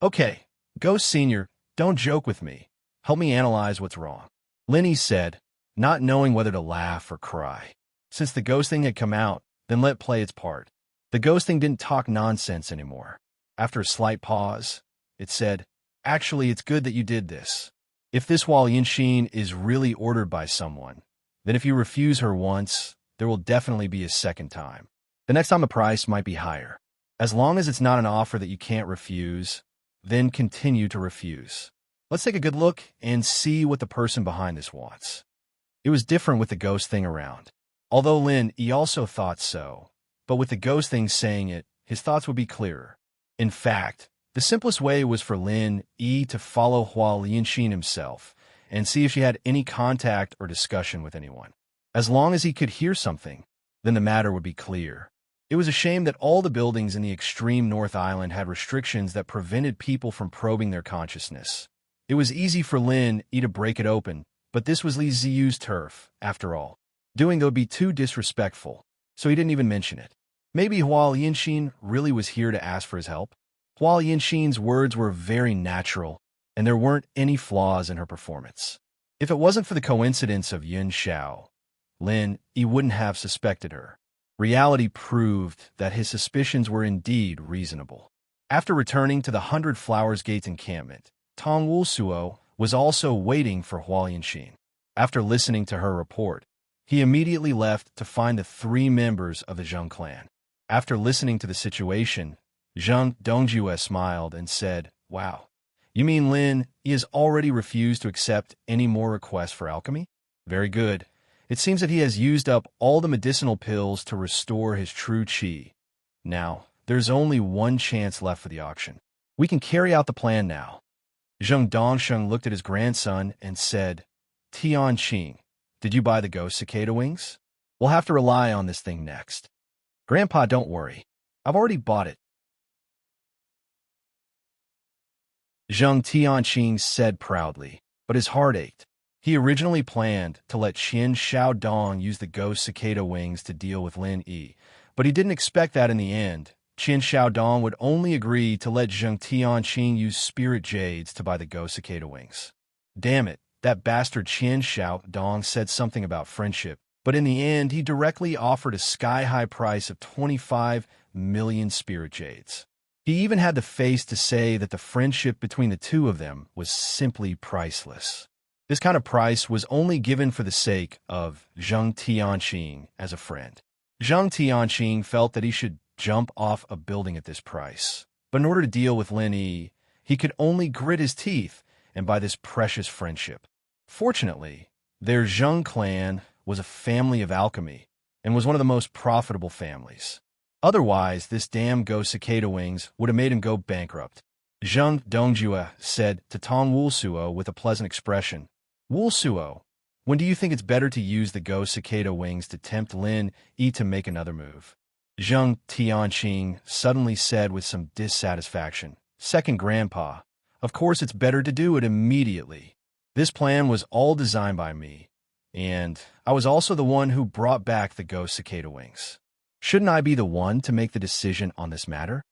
Okay, Ghost Senior, don't joke with me. Help me analyze what's wrong. Lin Yi said, not knowing whether to laugh or cry. Since the ghost thing had come out, then let it play its part. The ghost thing didn't talk nonsense anymore. After a slight pause, it said, actually, it's good that you did this. If this Hua Yinxin is really ordered by someone, then if you refuse her once, there will definitely be a second time. The next time the price might be higher. As long as it's not an offer that you can't refuse, then continue to refuse. Let's take a good look and see what the person behind this wants. It was different with the ghost thing around. Although Lin Yi also thought so, but with the ghost thing saying it, his thoughts would be clearer. In fact, the simplest way was for Lin Yi to follow Hua Yinxin himself and see if she had any contact or discussion with anyone. As long as he could hear something, then the matter would be clear. It was a shame that all the buildings in the extreme North Island had restrictions that prevented people from probing their consciousness. It was easy for Lin Yi to break it open, but this was Li Ziyu's turf, after all. Doing that would be too disrespectful, so he didn't even mention it. Maybe Hua Yanxin really was here to ask for his help? Hua Yanxin's words were very natural, and there weren't any flaws in her performance. If it wasn't for the coincidence of Yun Xiao, Lin Yi wouldn't have suspected her. Reality proved that his suspicions were indeed reasonable. After returning to the 100 Flowers Gate encampment, Tong Wulsuo was also waiting for Hua Yanxin. After listening to her report, he immediately left to find the 3 members of the Zheng clan. After listening to the situation, Zheng Dongjue smiled and said, "Wow, you mean Lin Yi has already refused to accept any more requests for alchemy? Very good. It seems that he has used up all the medicinal pills to restore his true qi. Now, there's only one chance left for the auction. We can carry out the plan now." Zheng Dongsheng looked at his grandson and said, "Tianqing, did you buy the ghost cicada wings? We'll have to rely on this thing next." "Grandpa, don't worry. I've already bought it." Zheng Tianqing said proudly, but his heart ached. He originally planned to let Qin Xiaodong use the ghost cicada wings to deal with Lin Yi, but he didn't expect that in the end, Qin Xiaodong would only agree to let Zheng Tianqing use spirit jades to buy the ghost cicada wings. Damn it, that bastard Qin Xiaodong said something about friendship, but in the end he directly offered a sky-high price of 25 million spirit jades. He even had the face to say that the friendship between the two of them was simply priceless. This kind of price was only given for the sake of Zheng Tianqing as a friend. Zheng Tianqing felt that he should jump off a building at this price, but in order to deal with Lin Yi, he could only grit his teeth and buy this precious friendship. Fortunately, their Zheng clan was a family of alchemy and was one of the most profitable families. Otherwise, this damn ghost cicada wings would have made him go bankrupt. Zheng Dongjue said to Tong Wulsuo with a pleasant expression, "Wulsuo, when do you think it's better to use the ghost cicada wings to tempt Lin Yi to make another move?" Zheng Tianqing suddenly said with some dissatisfaction, "Second Grandpa, of course it's better to do it immediately. This plan was all designed by me, and I was also the one who brought back the ghost cicada wings. Shouldn't I be the one to make the decision on this matter?"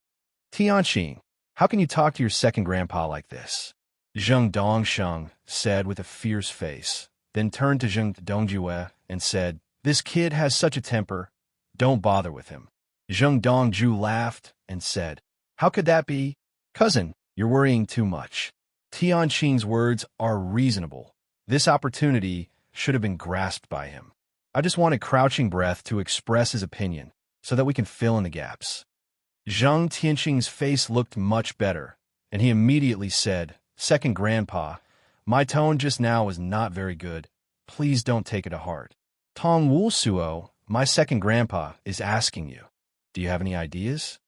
"Tianqing, how can you talk to your second grandpa like this?" Zheng Dongsheng said with a fierce face, then turned to Zheng Dongjue and said, "This kid has such a temper. Don't bother with him." Zheng Dongju laughed and said, "How could that be? Cousin, you're worrying too much. Tianqing's words are reasonable. This opportunity should have been grasped by him. I just wanted crouching breath to express his opinion so that we can fill in the gaps." Zheng Tianqing's face looked much better, and he immediately said, "Second Grandpa, my tone just now was not very good. Please don't take it to heart. Tong Wulsuo, my second grandpa, is asking you. Do you have any ideas?"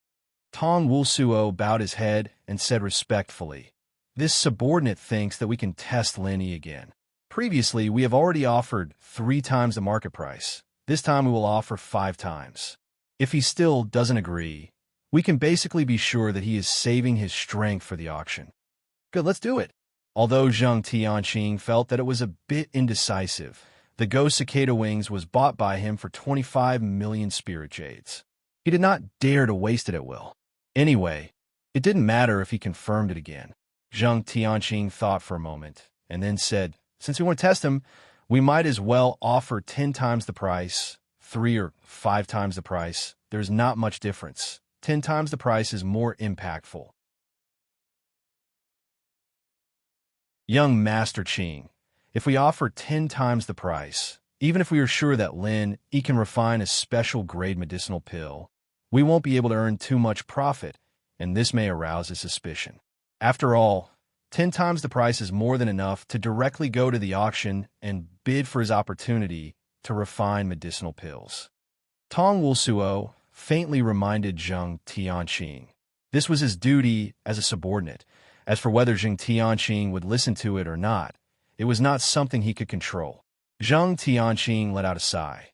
Tong Wulsuo bowed his head and said respectfully, "This subordinate thinks that we can test Lin Yi again. Previously, we have already offered 3 times the market price. This time we will offer 5 times. If he still doesn't agree, we can basically be sure that he is saving his strength for the auction." "Good, let's do it." Although Zheng Tianqing felt that it was a bit indecisive, the ghost cicada wings was bought by him for 25 million spirit jades. He did not dare to waste it at will. Anyway, it didn't matter if he confirmed it again. Zheng Tianqing thought for a moment, and then said, "Since we want to test him, we might as well offer 10 times the price, 3 or 5 times the price. There's not much difference. 10 times the price is more impactful." "Young Master Qing, if we offer 10 times the price, even if we are sure that Lin Yi can refine a special grade medicinal pill, we won't be able to earn too much profit, and this may arouse his suspicion. After all, 10 times the price is more than enough to directly go to the auction and bid for his opportunity to refine medicinal pills." Tong Wulsuo faintly reminded Zheng Tianqing. This was his duty as a subordinate. As for whether Zheng Tianqing would listen to it or not, it was not something he could control. Zheng Tianqing let out a sigh.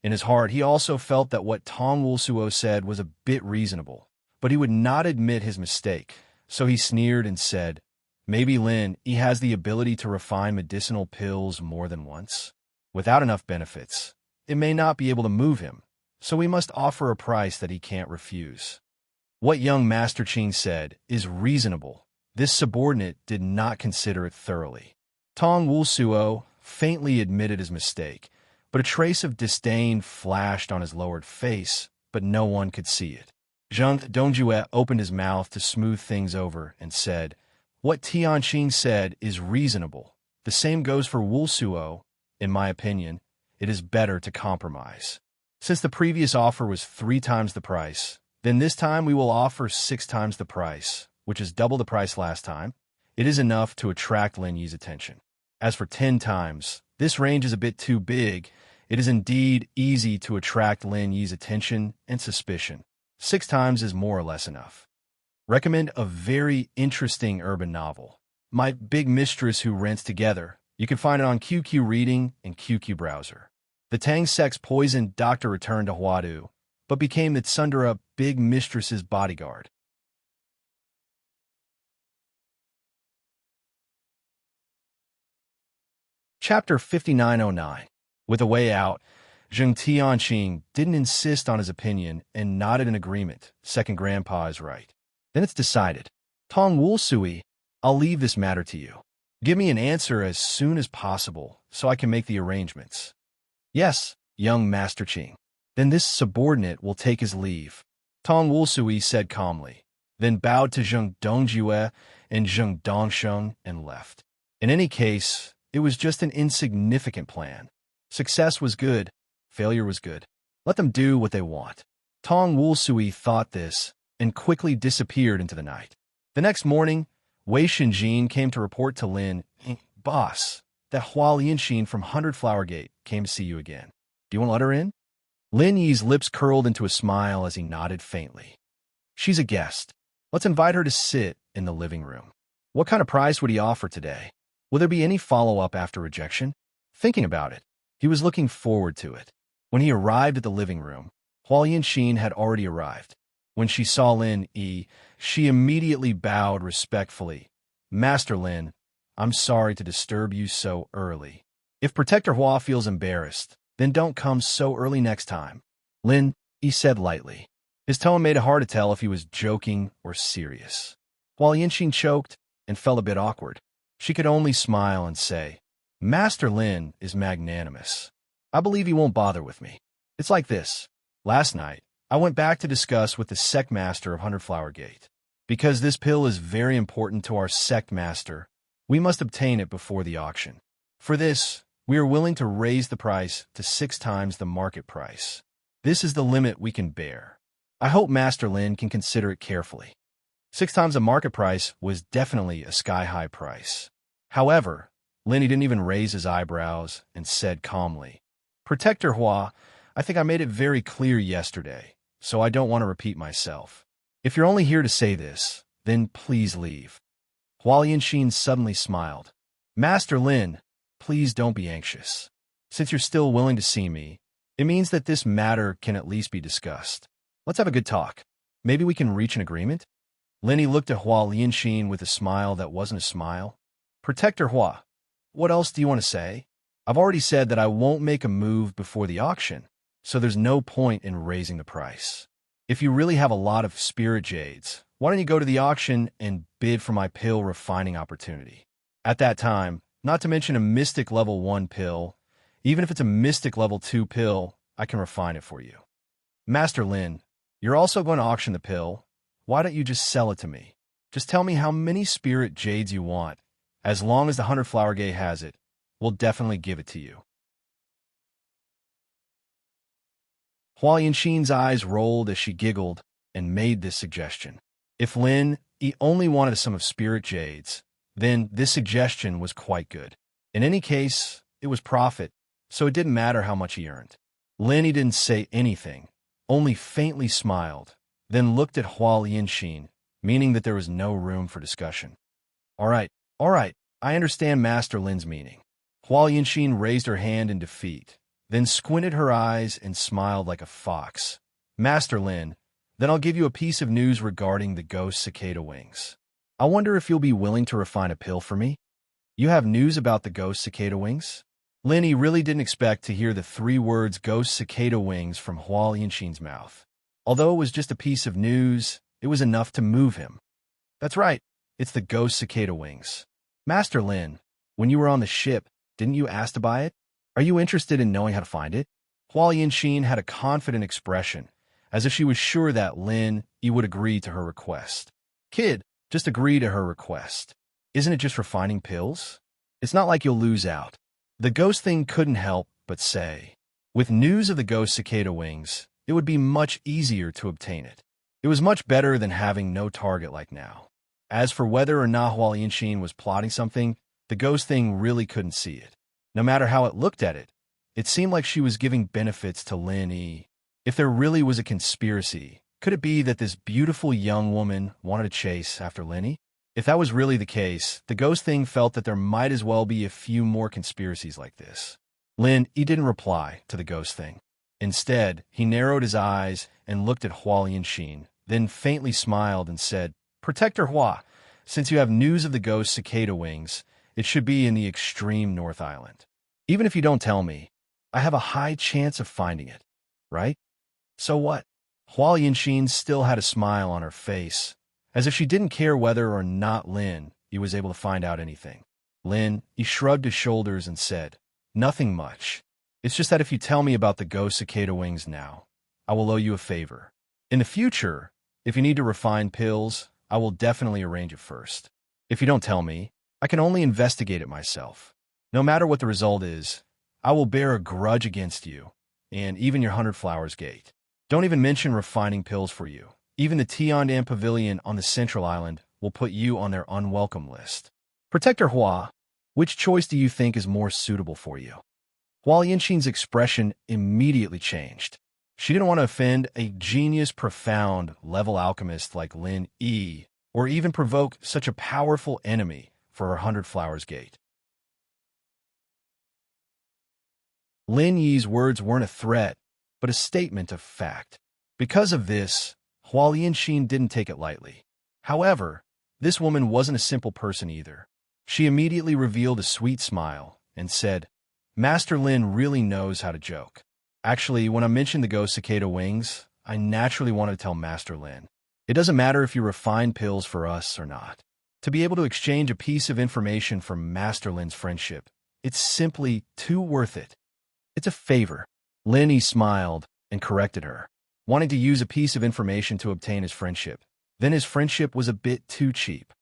In his heart, he also felt that what Tong Wulsuo said was a bit reasonable, but he would not admit his mistake, so he sneered and said, "Maybe Lin Yi has the ability to refine medicinal pills more than once. Without enough benefits, it may not be able to move him, so we must offer a price that he can't refuse. What young Master Qing said is reasonable. This subordinate did not consider it thoroughly. Tong Wulsuo faintly admitted his mistake, but a trace of disdain flashed on his lowered face, but no one could see it. Zheng Dongjue opened his mouth to smooth things over and said, "What Tianqing said is reasonable. The same goes for Wulsuo. In my opinion, it is better to compromise. Since the previous offer was 3 times the price, then this time we will offer 6 times the price, which is double the price last time. It is enough to attract Lin Yi's attention. As for 10 times, this range is a bit too big. It is indeed easy to attract Lin Yi's attention and suspicion. 6 times is more or less enough. Recommend a very interesting urban novel. My Big Mistress Who Rents Together. You can find it on QQ Reading and QQ Browser. The Tang Sect's poisoned doctor returned to Huadu, but became the Tsundere Big Mistress's bodyguard. Chapter 5909. With a way out, Zheng Tianqing didn't insist on his opinion and nodded in agreement. Second Grandpa is right. Then it's decided. Tong Wulsui, I'll leave this matter to you. Give me an answer as soon as possible so I can make the arrangements. Yes, young Master Qing. Then this subordinate will take his leave. Tong Wulsui said calmly, then bowed to Zheng Dongjue and Zheng Dongsheng and left. In any case, it was just an insignificant plan. Success was good. Failure was good. Let them do what they want. Tong Wulsui thought this and quickly disappeared into the night. The next morning, Wei Shinjin came to report to Lin, "Boss, that Hua Lianxin from 100 Flower Gate came to see you again. Do you want to let her in?" Lin Yi's lips curled into a smile as he nodded faintly. "She's a guest. Let's invite her to sit in the living room. What kind of price would he offer today? Will there be any follow-up after rejection?" Thinking about it, he was looking forward to it. When he arrived at the living room, Hua Lianxin had already arrived. When she saw Lin Yi, she immediately bowed respectfully. "Master Lin, I'm sorry to disturb you so early. If Protector Hua feels embarrassed, then don't come so early next time." Lin Yi said lightly. His tone made it hard to tell if he was joking or serious. Hua Lianxin choked and felt a bit awkward. She could only smile and say, "Master Lin is magnanimous. I believe he won't bother with me. It's like this. Last night, I went back to discuss with the sect master of 100 Flower Gate. Because this pill is very important to our sect master, we must obtain it before the auction. For this, we are willing to raise the price to 6 times the market price. This is the limit we can bear. I hope Master Lin can consider it carefully." 6 times the market price was definitely a sky-high price. However, Lin didn't even raise his eyebrows and said calmly, "Protector Hua, I think I made it very clear yesterday, so I don't want to repeat myself. If you're only here to say this, then please leave." Hua Lianxin suddenly smiled. "Master Lin, please don't be anxious. Since you're still willing to see me, it means that this matter can at least be discussed. Let's have a good talk. Maybe we can reach an agreement?" Lin Yi looked at Hua Lianxin with a smile that wasn't a smile. "Protector Hua, what else do you want to say? I've already said that I won't make a move before the auction, so there's no point in raising the price. If you really have a lot of spirit jades, why don't you go to the auction and bid for my pill refining opportunity? At that time, not to mention a mystic level 1 pill, even if it's a mystic level 2 pill, I can refine it for you." "Master Lin, you're also going to auction the pill. Why don't you just sell it to me? Just tell me how many spirit jades you want. As long as the 100 Flower Gate has it, we'll definitely give it to you." Hua Lianxin's eyes rolled as she giggled and made this suggestion. If Lin Yi only wanted a sum of spirit jades, then this suggestion was quite good. In any case, it was profit, so it didn't matter how much he earned. Lin Yi didn't say anything, only faintly smiled, then looked at Hua Lianxin, meaning that there was no room for discussion. All right, I understand Master Lin's meaning." Hua Lianxin raised her hand in defeat, then squinted her eyes and smiled like a fox. "Master Lin, then I'll give you a piece of news regarding the ghost cicada wings. I wonder if you'll be willing to refine a pill for me? You have news about the ghost cicada wings?" Lin Yi really didn't expect to hear the 3 words ghost cicada wings from Hua Lianxin's mouth. Although it was just a piece of news, it was enough to move him. That's right, it's the ghost cicada wings. Master Lin, when you were on the ship, didn't you ask to buy it? Are you interested in knowing how to find it? Hua Lianxin had a confident expression, as if she was sure that Lin Yi would agree to her request. Kid, just agree to her request. Isn't it just for finding pills? It's not like you'll lose out. The ghost thing couldn't help but say. With news of the ghost cicada wings, it would be much easier to obtain it. It was much better than having no target like now. As for whether or not Hua Lianxin was plotting something, the ghost thing really couldn't see it. No matter how it looked at it, it seemed like she was giving benefits to Lin Yi. If there really was a conspiracy, could it be that this beautiful young woman wanted to chase after Lin Yi? If that was really the case, the ghost thing felt that there might as well be a few more conspiracies like this. Lin Yi didn't reply to the ghost thing. Instead, he narrowed his eyes and looked at Hua Lianxin, then faintly smiled and said, Protector Hua, since you have news of the ghost cicada wings, it should be in the extreme North Island. Even if you don't tell me, I have a high chance of finding it, right? So what? Hua Lianxin still had a smile on her face, as if she didn't care whether or not Lin Yi was able to find out anything. Lin Yi shrugged his shoulders and said, Nothing much. It's just that if you tell me about the ghost cicada wings now, I will owe you a favor. In the future, if you need to refine pills, I will definitely arrange it first. If you don't tell me, I can only investigate it myself. No matter what the result is, I will bear a grudge against you, and even your 100 Flowers Gate. Don't even mention refining pills for you. Even the Tiandan Pavilion on the Central Island will put you on their unwelcome list. Protector Hua, which choice do you think is more suitable for you? Hua Lianxin's expression immediately changed. She didn't want to offend a genius, profound level alchemist like Lin Yi, or even provoke such a powerful enemy for her 100 Flowers Gate. Lin Yi's words weren't a threat, but a statement of fact. Because of this, Hua Lianxin didn't take it lightly. However, this woman wasn't a simple person either. She immediately revealed a sweet smile and said, Master Lin really knows how to joke. Actually, when I mentioned the ghost cicada wings, I naturally wanted to tell Master Lin. It doesn't matter if you refine pills for us or not. To be able to exchange a piece of information for Master Lin's friendship, it's simply too worth it. It's a favor. Lin Yi smiled and corrected her, wanting to use a piece of information to obtain his friendship. Then his friendship was a bit too cheap.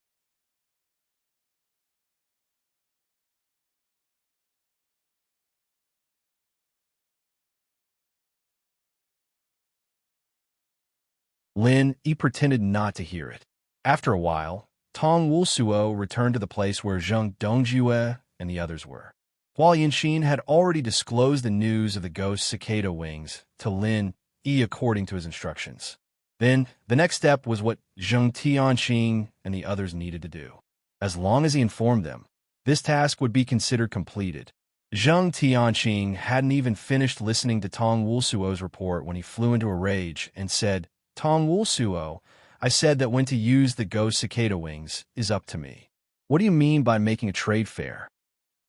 Lin Yi pretended not to hear it. After a while, Tong Wulsuo returned to the place where Zheng Dongjue and the others were. Hua Lianxin had already disclosed the news of the ghost cicada wings to Lin Yi according to his instructions. Then, the next step was what Zheng Tianxing and the others needed to do. As long as he informed them, this task would be considered completed. Zheng Tianxing hadn't even finished listening to Tong Wulsuo's report when he flew into a rage and said, Tong Wulsuo, I said that when to use the ghost cicada wings is up to me. What do you mean by making a trade fair?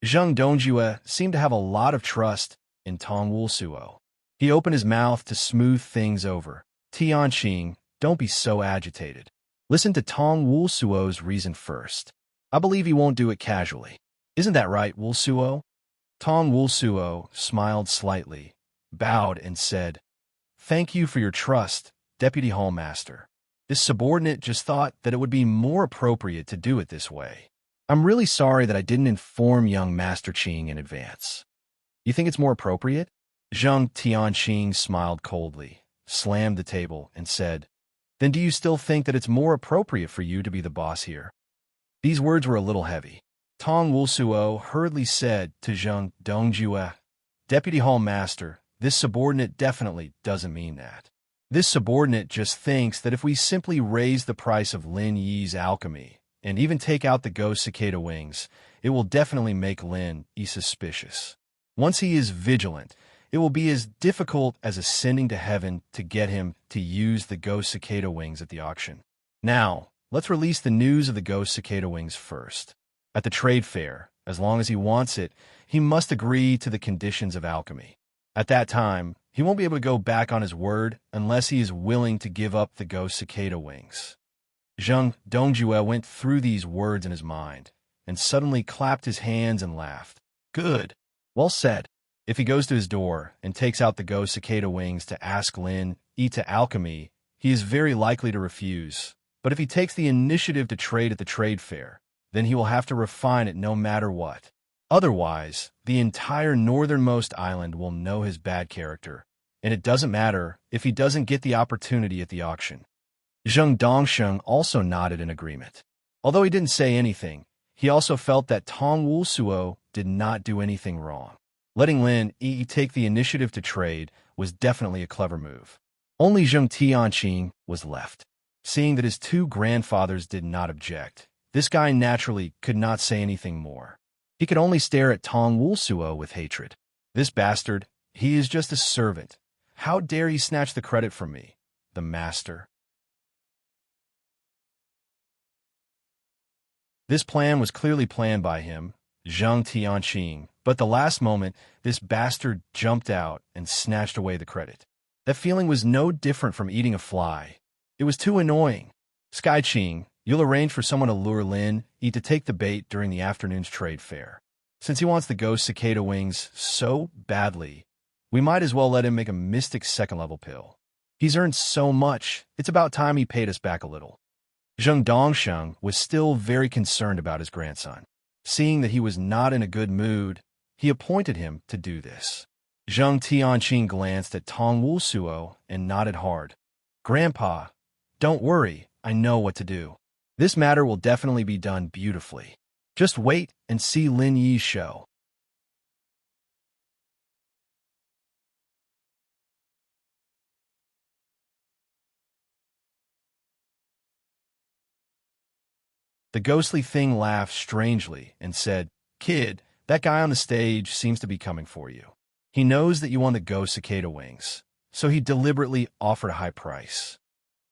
Zheng Dongjue seemed to have a lot of trust in Tong Wulsuo. He opened his mouth to smooth things over. Tianxing, don't be so agitated. Listen to Tong Wulsuo's reason first. I believe he won't do it casually. Isn't that right, Wulsuo? Tong Wulsuo smiled slightly, bowed, and said, Thank you for your trust, Deputy Hallmaster. This subordinate just thought that it would be more appropriate to do it this way. I'm really sorry that I didn't inform young Master Qing in advance. You think it's more appropriate? Zheng Tianxing smiled coldly, slammed the table, and said, Then do you still think that it's more appropriate for you to be the boss here? These words were a little heavy. Tong Wulsuo hurriedly said to Zheng Dongjue, Deputy Hallmaster, this subordinate definitely doesn't mean that. This subordinate just thinks that if we simply raise the price of Lin Yi's alchemy, and even take out the ghost cicada wings, it will definitely make Lin Yi suspicious. Once he is vigilant, it will be as difficult as ascending to heaven to get him to use the ghost cicada wings at the auction. Now, let's release the news of the ghost cicada wings first. At the trade fair, As long as he wants it, he must agree to the conditions of alchemy. At that time, he won't be able to go back on his word unless he is willing to give up the ghost cicada wings. Zhang Dongjue went through these words in his mind, and suddenly clapped his hands and laughed. Good. Well said. If he goes to his door and takes out the ghost cicada wings to ask Lin Yi to alchemy, he is very likely to refuse. But if he takes the initiative to trade at the trade fair, then he will have to refine it no matter what. Otherwise, the entire northernmost island will know his bad character, and it doesn't matter if he doesn't get the opportunity at the auction. Zheng Dongsheng also nodded in agreement. Although he didn't say anything, he also felt that Tong Wulsuo did not do anything wrong. Letting Lin Yi take the initiative to trade was definitely a clever move. Only Zheng Tianqing was left. Seeing that his two grandfathers did not object, this guy naturally could not say anything more. He could only stare at Tong Wulsuo with hatred. This bastard, he is just a servant. How dare he snatch the credit from me, the master? This plan was clearly planned by him, Zheng Tianqing, but the last moment, this bastard jumped out and snatched away the credit. That feeling was no different from eating a fly. It was too annoying. Sky Qing, you'll arrange for someone to lure Lin Yi to take the bait during the afternoon's trade fair. Since he wants the ghost cicada wings so badly, we might as well let him make a mystic second-level pill. He's earned so much, it's about time he paid us back a little. Zheng Dongsheng was still very concerned about his grandson. Seeing that he was not in a good mood, he appointed him to do this. Zheng Tianqing glanced at Tong Wulsuo and nodded hard. Grandpa, don't worry, I know what to do. This matter will definitely be done beautifully. Just wait and see Lin Yi's show. The ghostly thing laughed strangely and said, Kid, that guy on the stage seems to be coming for you. He knows that you want the ghost cicada wings, so he deliberately offered a high price.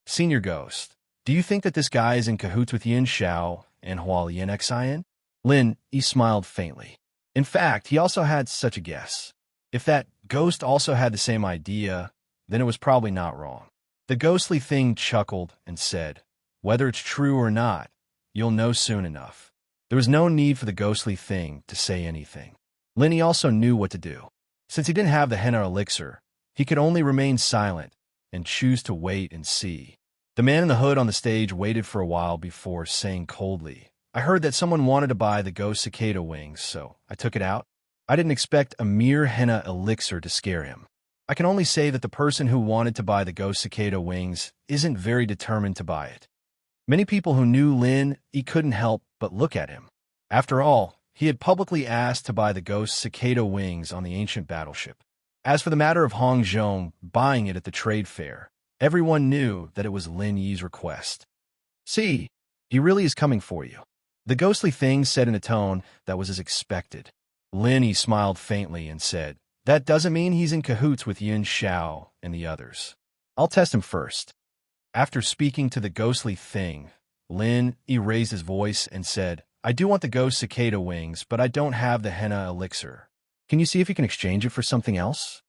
Senior Ghost, do you think that this guy is in cahoots with Yin Xiao and Hualien Xian? Lin Yi smiled faintly. In fact, he also had such a guess. If that ghost also had the same idea, then it was probably not wrong. The ghostly thing chuckled and said, Whether it's true or not, you'll know soon enough. There was no need for the ghostly thing to say anything. Lin Yi also knew what to do. Since he didn't have the henna elixir, he could only remain silent and choose to wait and see. The man in the hood on the stage waited for a while before saying coldly, I heard that someone wanted to buy the ghost cicada wings, so I took it out. I didn't expect a mere henna elixir to scare him. I can only say that the person who wanted to buy the ghost cicada wings isn't very determined to buy it. Many people who knew Lin Yi couldn't help but look at him. After all, he had publicly asked to buy the ghost cicada wings on the ancient battleship. As for the matter of Hong Zhong buying it at the trade fair, everyone knew that it was Lin Yi's request. See, he really is coming for you. The ghostly thing said in a tone that was as expected. Lin Yi smiled faintly and said, That doesn't mean he's in cahoots with Yin Xiao and the others. I'll test him first. After speaking to the ghostly thing, Lin Yi raised his voice and said, I do want the ghost cicada wings, but I don't have the henna elixir. Can you see if you can exchange it for something else?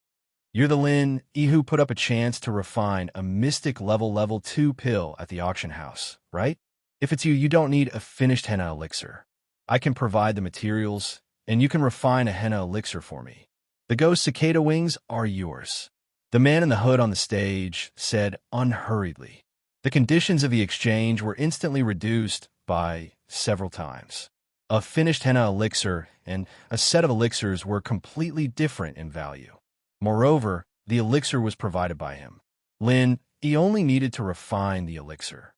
You're the Lin Yi who put up a chance to refine a mystic level 2 pill at the auction house, right? If it's you, you don't need a finished henna elixir. I can provide the materials, and you can refine a henna elixir for me. The ghost cicada wings are yours. The man in the hood on the stage said unhurriedly. The conditions of the exchange were instantly reduced by several times. A finished henna elixir and a set of elixirs were completely different in value. Moreover, the elixir was provided by him. Lin Yi only needed to refine the elixir.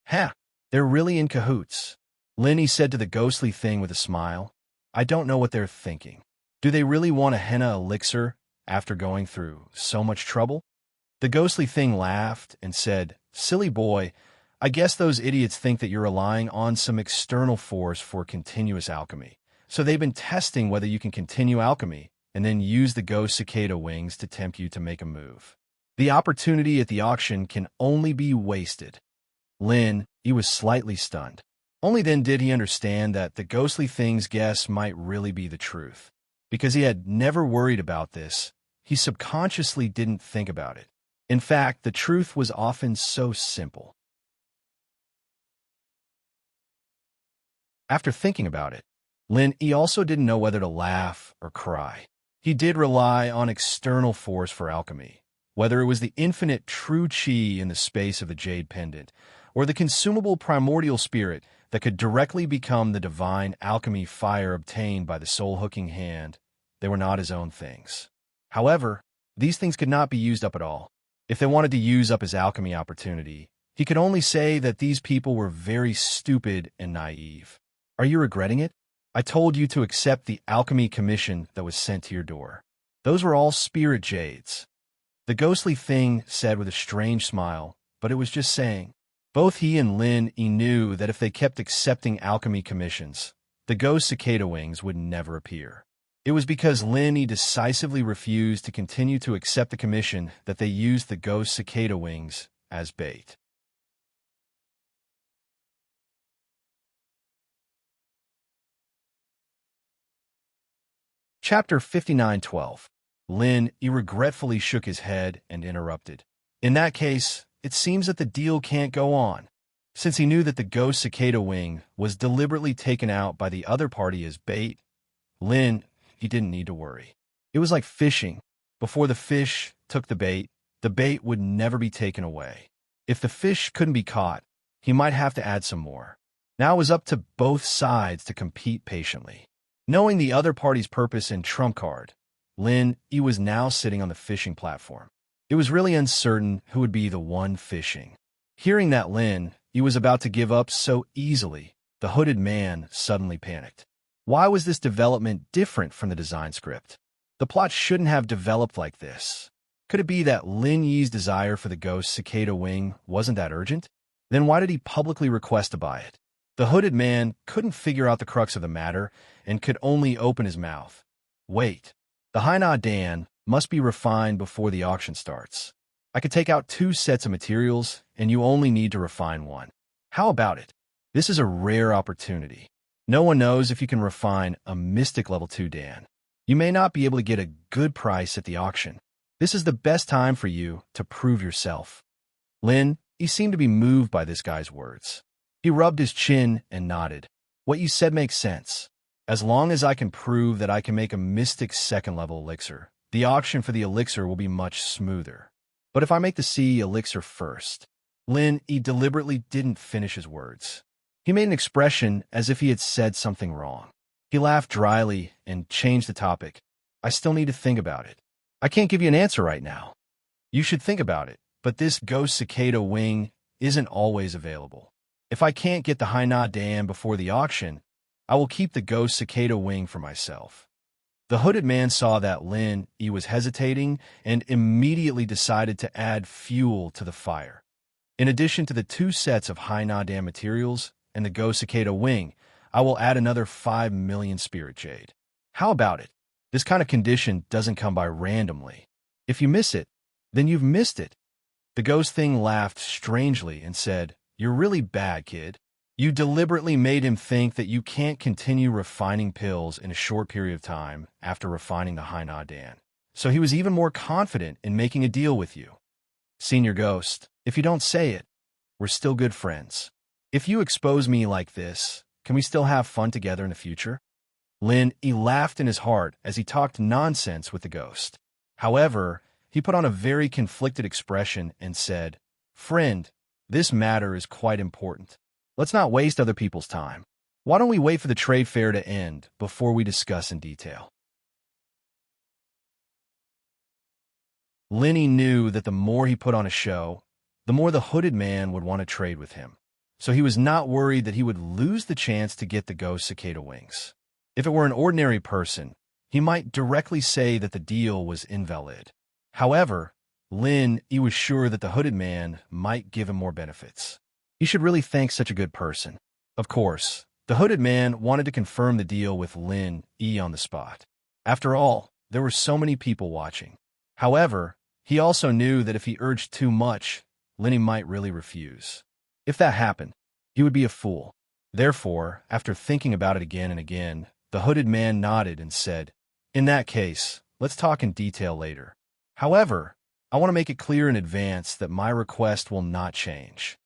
Ha! They're really in cahoots. Lin Yi said to the ghostly thing with a smile. I don't know what they're thinking. Do they really want a henna elixir after going through so much trouble? The ghostly thing laughed and said, Silly boy, I guess those idiots think that you're relying on some external force for continuous alchemy. So they've been testing whether you can continue alchemy and then use the ghost cicada wings to tempt you to make a move. The opportunity at the auction can only be wasted. Lin Yi was slightly stunned. Only then did he understand that the ghostly thing's guess might really be the truth. Because he had never worried about this, he subconsciously didn't think about it. In fact, the truth was often so simple. After thinking about it, he also didn't know whether to laugh or cry. He did rely on external force for alchemy, whether it was the infinite true chi in the space of the jade pendant, or the consumable primordial spirit that could directly become the divine alchemy fire obtained by the soul-hooking hand. They were not his own things. However, these things could not be used up at all. If they wanted to use up his alchemy opportunity, he could only say that these people were very stupid and naive. Are you regretting it? I told you to accept the alchemy commission that was sent to your door. Those were all spirit jades. The ghostly thing said with a strange smile, but it was just saying. Both he and he knew that if they kept accepting alchemy commissions, the ghost cicada wings would never appear. It was because he decisively refused to continue to accept the commission that they used the ghost cicada wings as bait. Chapter 59:12. He regretfully shook his head and interrupted. In that case, it seems that the deal can't go on. Since he knew that the ghost cicada wing was deliberately taken out by the other party as bait, he didn't need to worry. It was like fishing. Before the fish took the bait would never be taken away. If the fish couldn't be caught, he might have to add some more. Now it was up to both sides to compete patiently. Knowing the other party's purpose and trump card, he was now sitting on the fishing platform. It was really uncertain who would be the one fishing. Hearing that he was about to give up so easily, the hooded man suddenly panicked. Why was this development different from the design script? The plot shouldn't have developed like this. Could it be that Lin Yi's desire for the ghost cicada wing wasn't that urgent? Then why did he publicly request to buy it? The hooded man couldn't figure out the crux of the matter and could only open his mouth. Wait, the Haina Dan must be refined before the auction starts. I could take out 2 sets of materials and you only need to refine 1. How about it? This is a rare opportunity. No one knows if you can refine a mystic level 2 Dan. You may not be able to get a good price at the auction. This is the best time for you to prove yourself. He seemed to be moved by this guy's words. He rubbed his chin and nodded. What you said makes sense. As long as I can prove that I can make a mystic 2nd level elixir, the auction for the elixir will be much smoother. But if I make the C elixir first, he deliberately didn't finish his words. He made an expression as if he had said something wrong. He laughed dryly and changed the topic. I still need to think about it. I can't give you an answer right now. You should think about it, but this ghost cicada wing isn't always available. If I can't get the Haina Dan before the auction, I will keep the ghost cicada wing for myself. The hooded man saw that he was hesitating and immediately decided to add fuel to the fire. In addition to the 2 sets of Haina Dan materials and the ghost cicada wing, I will add another 5 million spirit jade. How about it? This kind of condition doesn't come by randomly. If you miss it, then you've missed it. The ghost thing laughed strangely and said, You're really bad, kid. You deliberately made him think that you can't continue refining pills in a short period of time after refining the Haina Dan. So he was even more confident in making a deal with you. Senior Ghost, if you don't say it, we're still good friends. If you expose me like this, can we still have fun together in the future? He laughed in his heart as he talked nonsense with the ghost. However, he put on a very conflicted expression and said, Friend, this matter is quite important. Let's not waste other people's time. Why don't we wait for the trade fair to end before we discuss in detail? Lenny knew that the more he put on a show, the more the hooded man would want to trade with him. So he was not worried that he would lose the chance to get the ghost cicada wings. If it were an ordinary person, he might directly say that the deal was invalid. However, he was sure that the hooded man might give him more benefits. He should really thank such a good person. Of course, the hooded man wanted to confirm the deal with on the spot. After all, there were so many people watching. However, he also knew that if he urged too much, Lenny might really refuse. If that happened, he would be a fool. Therefore, after thinking about it again and again, the hooded man nodded and said, "In that case, let's talk in detail later. However, I want to make it clear in advance that my request will not change.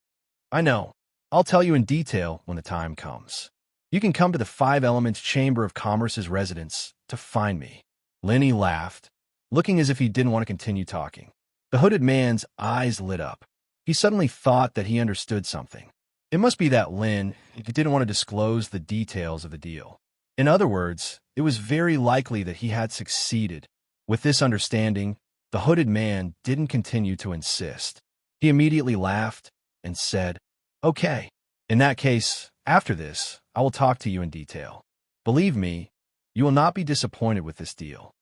I know. I'll tell you in detail when the time comes. You can come to the Five Elements Chamber of Commerce's residence to find me." Lenny laughed, looking as if he didn't want to continue talking. The hooded man's eyes lit up. He suddenly thought that he understood something. It must be that Lin didn't want to disclose the details of the deal. In other words, it was very likely that he had succeeded. With this understanding, the hooded man didn't continue to insist. He immediately laughed and said, "Okay. In that case, after this, I will talk to you in detail. Believe me, you will not be disappointed with this deal."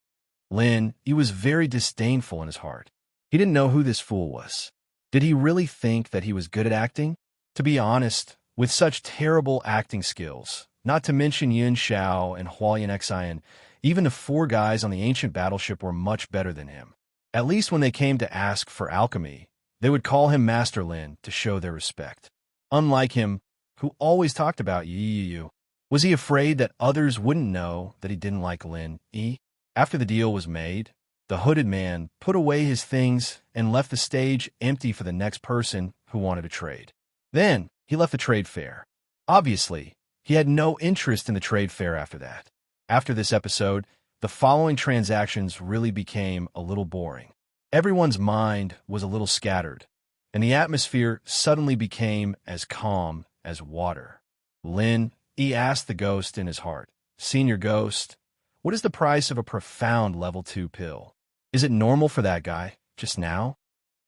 Lin, he was very disdainful in his heart. He didn't know who this fool was. Did he really think that he was good at acting? To be honest, with such terrible acting skills, not to mention Yin Xiao and Hualien Xian, even the four guys on the ancient battleship were much better than him. At least when they came to ask for alchemy, they would call him Master Lin to show their respect. Unlike him, who always talked about Yi. Was he afraid that others wouldn't know that he didn't like Lin Yi? After the deal was made, the hooded man put away his things and left the stage empty for the next person who wanted to trade. Then he left the trade fair. Obviously, he had no interest in the trade fair after that. After this episode, the following transactions really became a little boring. Everyone's mind was a little scattered, and the atmosphere suddenly became as calm as water. Lin, he asked the ghost in his heart, "Senior Ghost, what is the price of a profound level 2 pill? Is it normal for that guy, just now?"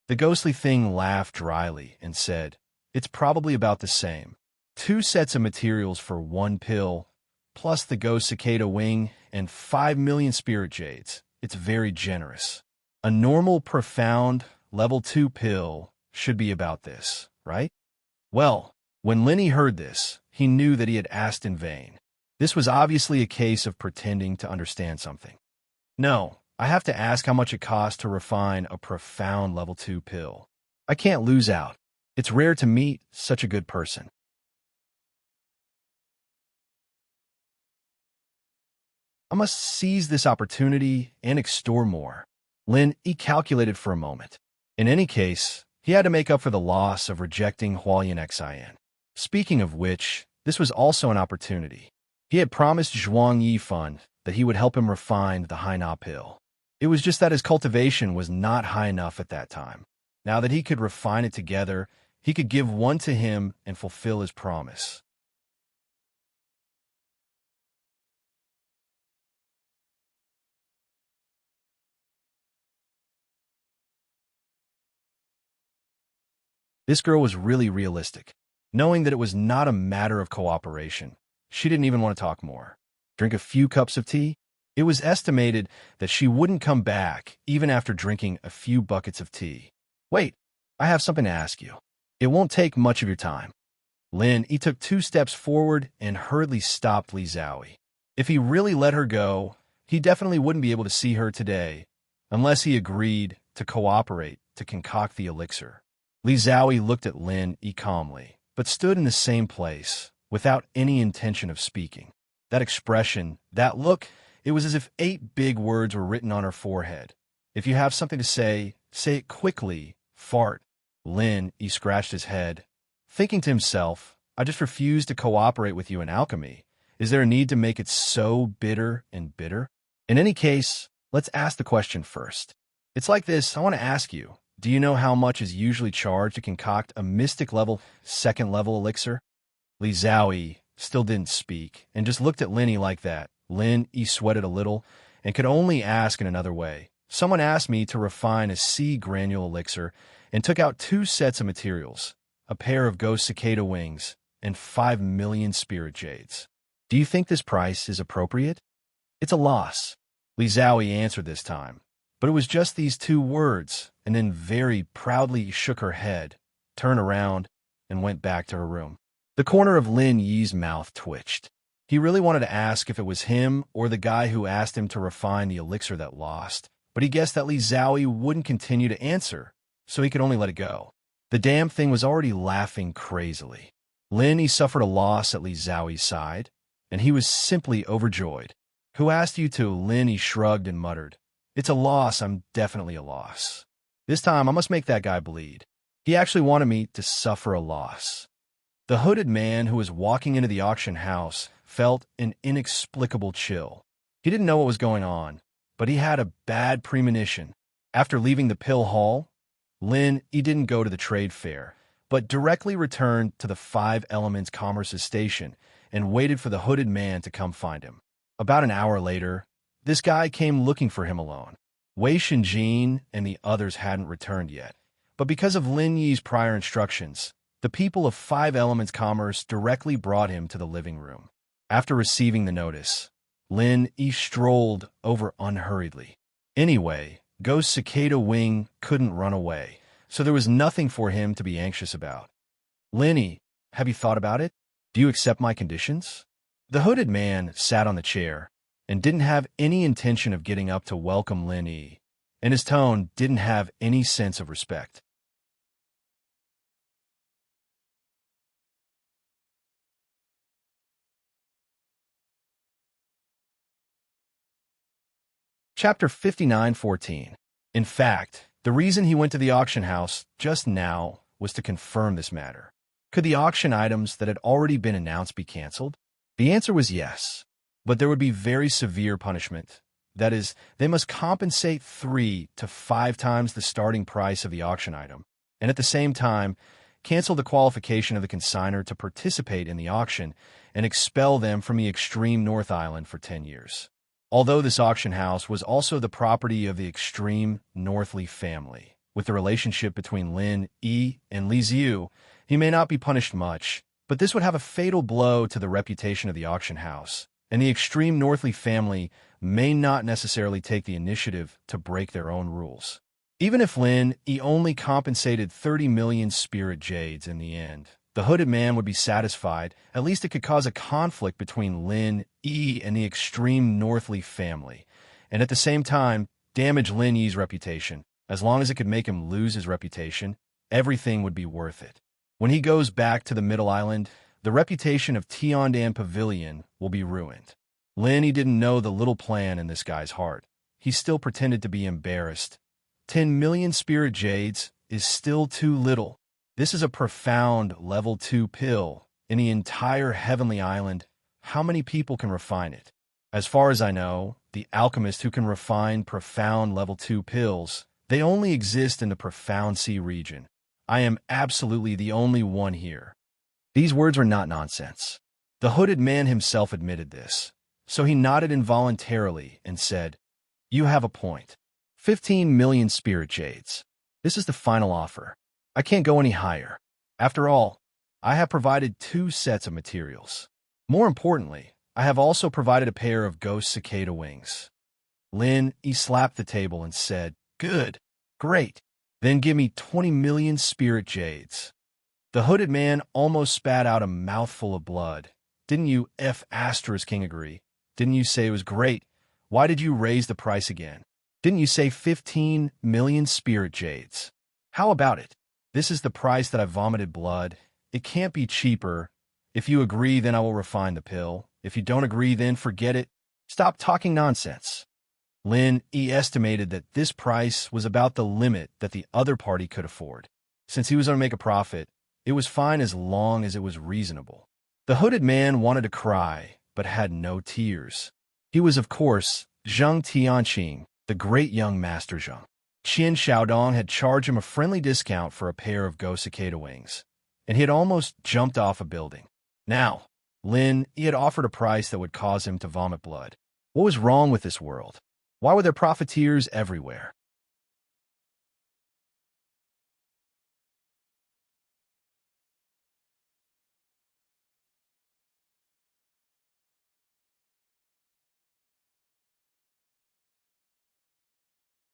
The ghostly thing laughed dryly and said, "It's probably about the same. 2 sets of materials for 1 pill, plus the ghost cicada wing and 5 million spirit jades. It's very generous. A normal, profound, level 2 pill should be about this, right?" Well, when Lenny heard this, he knew that he had asked in vain. This was obviously a case of pretending to understand something. "No, I have to ask how much it costs to refine a profound level 2 pill. I can't lose out. It's rare to meet such a good person." I must seize this opportunity and extort more. Lin, he calculated for a moment. In any case, he had to make up for the loss of rejecting Hualien Xian. Speaking of which, this was also an opportunity. He had promised Zhuang Yifan that he would help him refine the Haina pill. It was just that his cultivation was not high enough at that time. Now that he could refine it together, he could give one to him and fulfill his promise. This girl was really realistic. Knowing that it was not a matter of cooperation, she didn't even want to talk more. Drink a few cups of tea? It was estimated that she wouldn't come back even after drinking a few buckets of tea. "Wait, I have something to ask you. It won't take much of your time." Lin, he took 2 steps forward and hurriedly stopped Li Zhaoyi. If he really let her go, he definitely wouldn't be able to see her today, unless he agreed to cooperate to concoct the elixir. Li Zhaoyi looked at Lin calmly, but stood in the same place, without any intention of speaking. That expression, that look, it was as if 8 big words were written on her forehead. "If you have something to say it quickly, fart." Lin, he scratched his head, thinking to himself, "I just refuse to cooperate with you in alchemy. Is there a need to make it so bitter and bitter? In any case, let's ask the question first. It's like this, I want to ask you, do you know how much is usually charged to concoct a mystic level, 2nd level elixir?" Li Zhaoyi still didn't speak, and just looked at Linny like that. Lin, he sweated a little, and could only ask in another way. "Someone asked me to refine a sea granule elixir, and took out 2 sets of materials, a pair of ghost cicada wings, and 5 million spirit jades. Do you think this price is appropriate?" "It's a loss," Li Zhaoyi answered this time. But it was just these 2 words, and then very proudly shook her head, turned around, and went back to her room. The corner of Lin Yi's mouth twitched. He really wanted to ask if it was him or the guy who asked him to refine the elixir that lost, but he guessed that Li Zhaoyi wouldn't continue to answer, so he could only let it go. The damn thing was already laughing crazily. Lin Yi suffered a loss at Li Zhaoyi's side, and he was simply overjoyed. Who asked you to? Lin Yi shrugged and muttered. It's a loss, I'm definitely a loss. This time I must make that guy bleed. He actually wanted me to suffer a loss. The hooded man who was walking into the auction house felt an inexplicable chill. He didn't know what was going on, but he had a bad premonition. After leaving the pill hall, Lin Yi didn't go to the trade fair, but directly returned to the Five Elements Commerce's station and waited for the hooded man to come find him. About an hour later, this guy came looking for him alone. Wei Shinjin and the others hadn't returned yet, but because of Lin Yi's prior instructions, the people of Five Elements Commerce directly brought him to the living room. After receiving the notice, Lin Yi strolled over unhurriedly. Anyway, Ghost Cicada Wing couldn't run away, so there was nothing for him to be anxious about. Lin Yi, have you thought about it? Do you accept my conditions? The hooded man sat on the chair and didn't have any intention of getting up to welcome Lin Yi, and his tone didn't have any sense of respect. Chapter 59:14. In fact, the reason he went to the auction house just now was to confirm this matter. Could the auction items that had already been announced be canceled? The answer was yes, but there would be very severe punishment. That is, they must compensate 3 to 5 times the starting price of the auction item, and at the same time, cancel the qualification of the consignor to participate in the auction and expel them from the extreme North Island for 10 years. Although this auction house was also the property of the extreme Northly family, with the relationship between Lin Yi and Li Xiu, he may not be punished much, but this would have a fatal blow to the reputation of the auction house, and the extreme Northly family may not necessarily take the initiative to break their own rules. Even if Lin Yi only compensated 30 million spirit jades in the end, the hooded man would be satisfied. At least it could cause a conflict between Lin Yi and the extreme Northly family, and at the same time, damage Lin Yi's reputation. As long as it could make him lose his reputation, everything would be worth it. When he goes back to the Middle Island, the reputation of Tiandan Pavilion will be ruined. Lin Yi didn't know the little plan in this guy's heart. He still pretended to be embarrassed. 10 million spirit jades is still too little. This is a profound level 2 pill. In the entire Heavenly Island, how many people can refine it? As far as I know, the alchemists who can refine profound level 2 pills, they only exist in the Profound Sea region. I am absolutely the only one here. These words were not nonsense. The hooded man himself admitted this, so he nodded involuntarily and said, You have a point. 15 million spirit jades. This is the final offer. I can't go any higher. After all, I have provided 2 sets of materials. More importantly, I have also provided a pair of ghost cicada wings. Lin Yi slapped the table and said, Good, great. Then give me 20 million spirit jades. The hooded man almost spat out a mouthful of blood. Didn't you King agree? Didn't you say it was great? Why did you raise the price again? Didn't you say 15 million spirit jades? How about it? This is the price that I vomited blood. It can't be cheaper. If you agree, then I will refine the pill. If you don't agree, then forget it. Stop talking nonsense. Lin Yi estimated that this price was about the limit that the other party could afford. Since he was going to make a profit, it was fine as long as it was reasonable. The hooded man wanted to cry, but had no tears. He was, of course, Zheng Tianqing, the great young master Zheng. Qin Xiaodong had charged him a friendly discount for a pair of ghost cicada wings, and he had almost jumped off a building. Now, Lin Yi had offered a price that would cause him to vomit blood. What was wrong with this world? Why were there profiteers everywhere?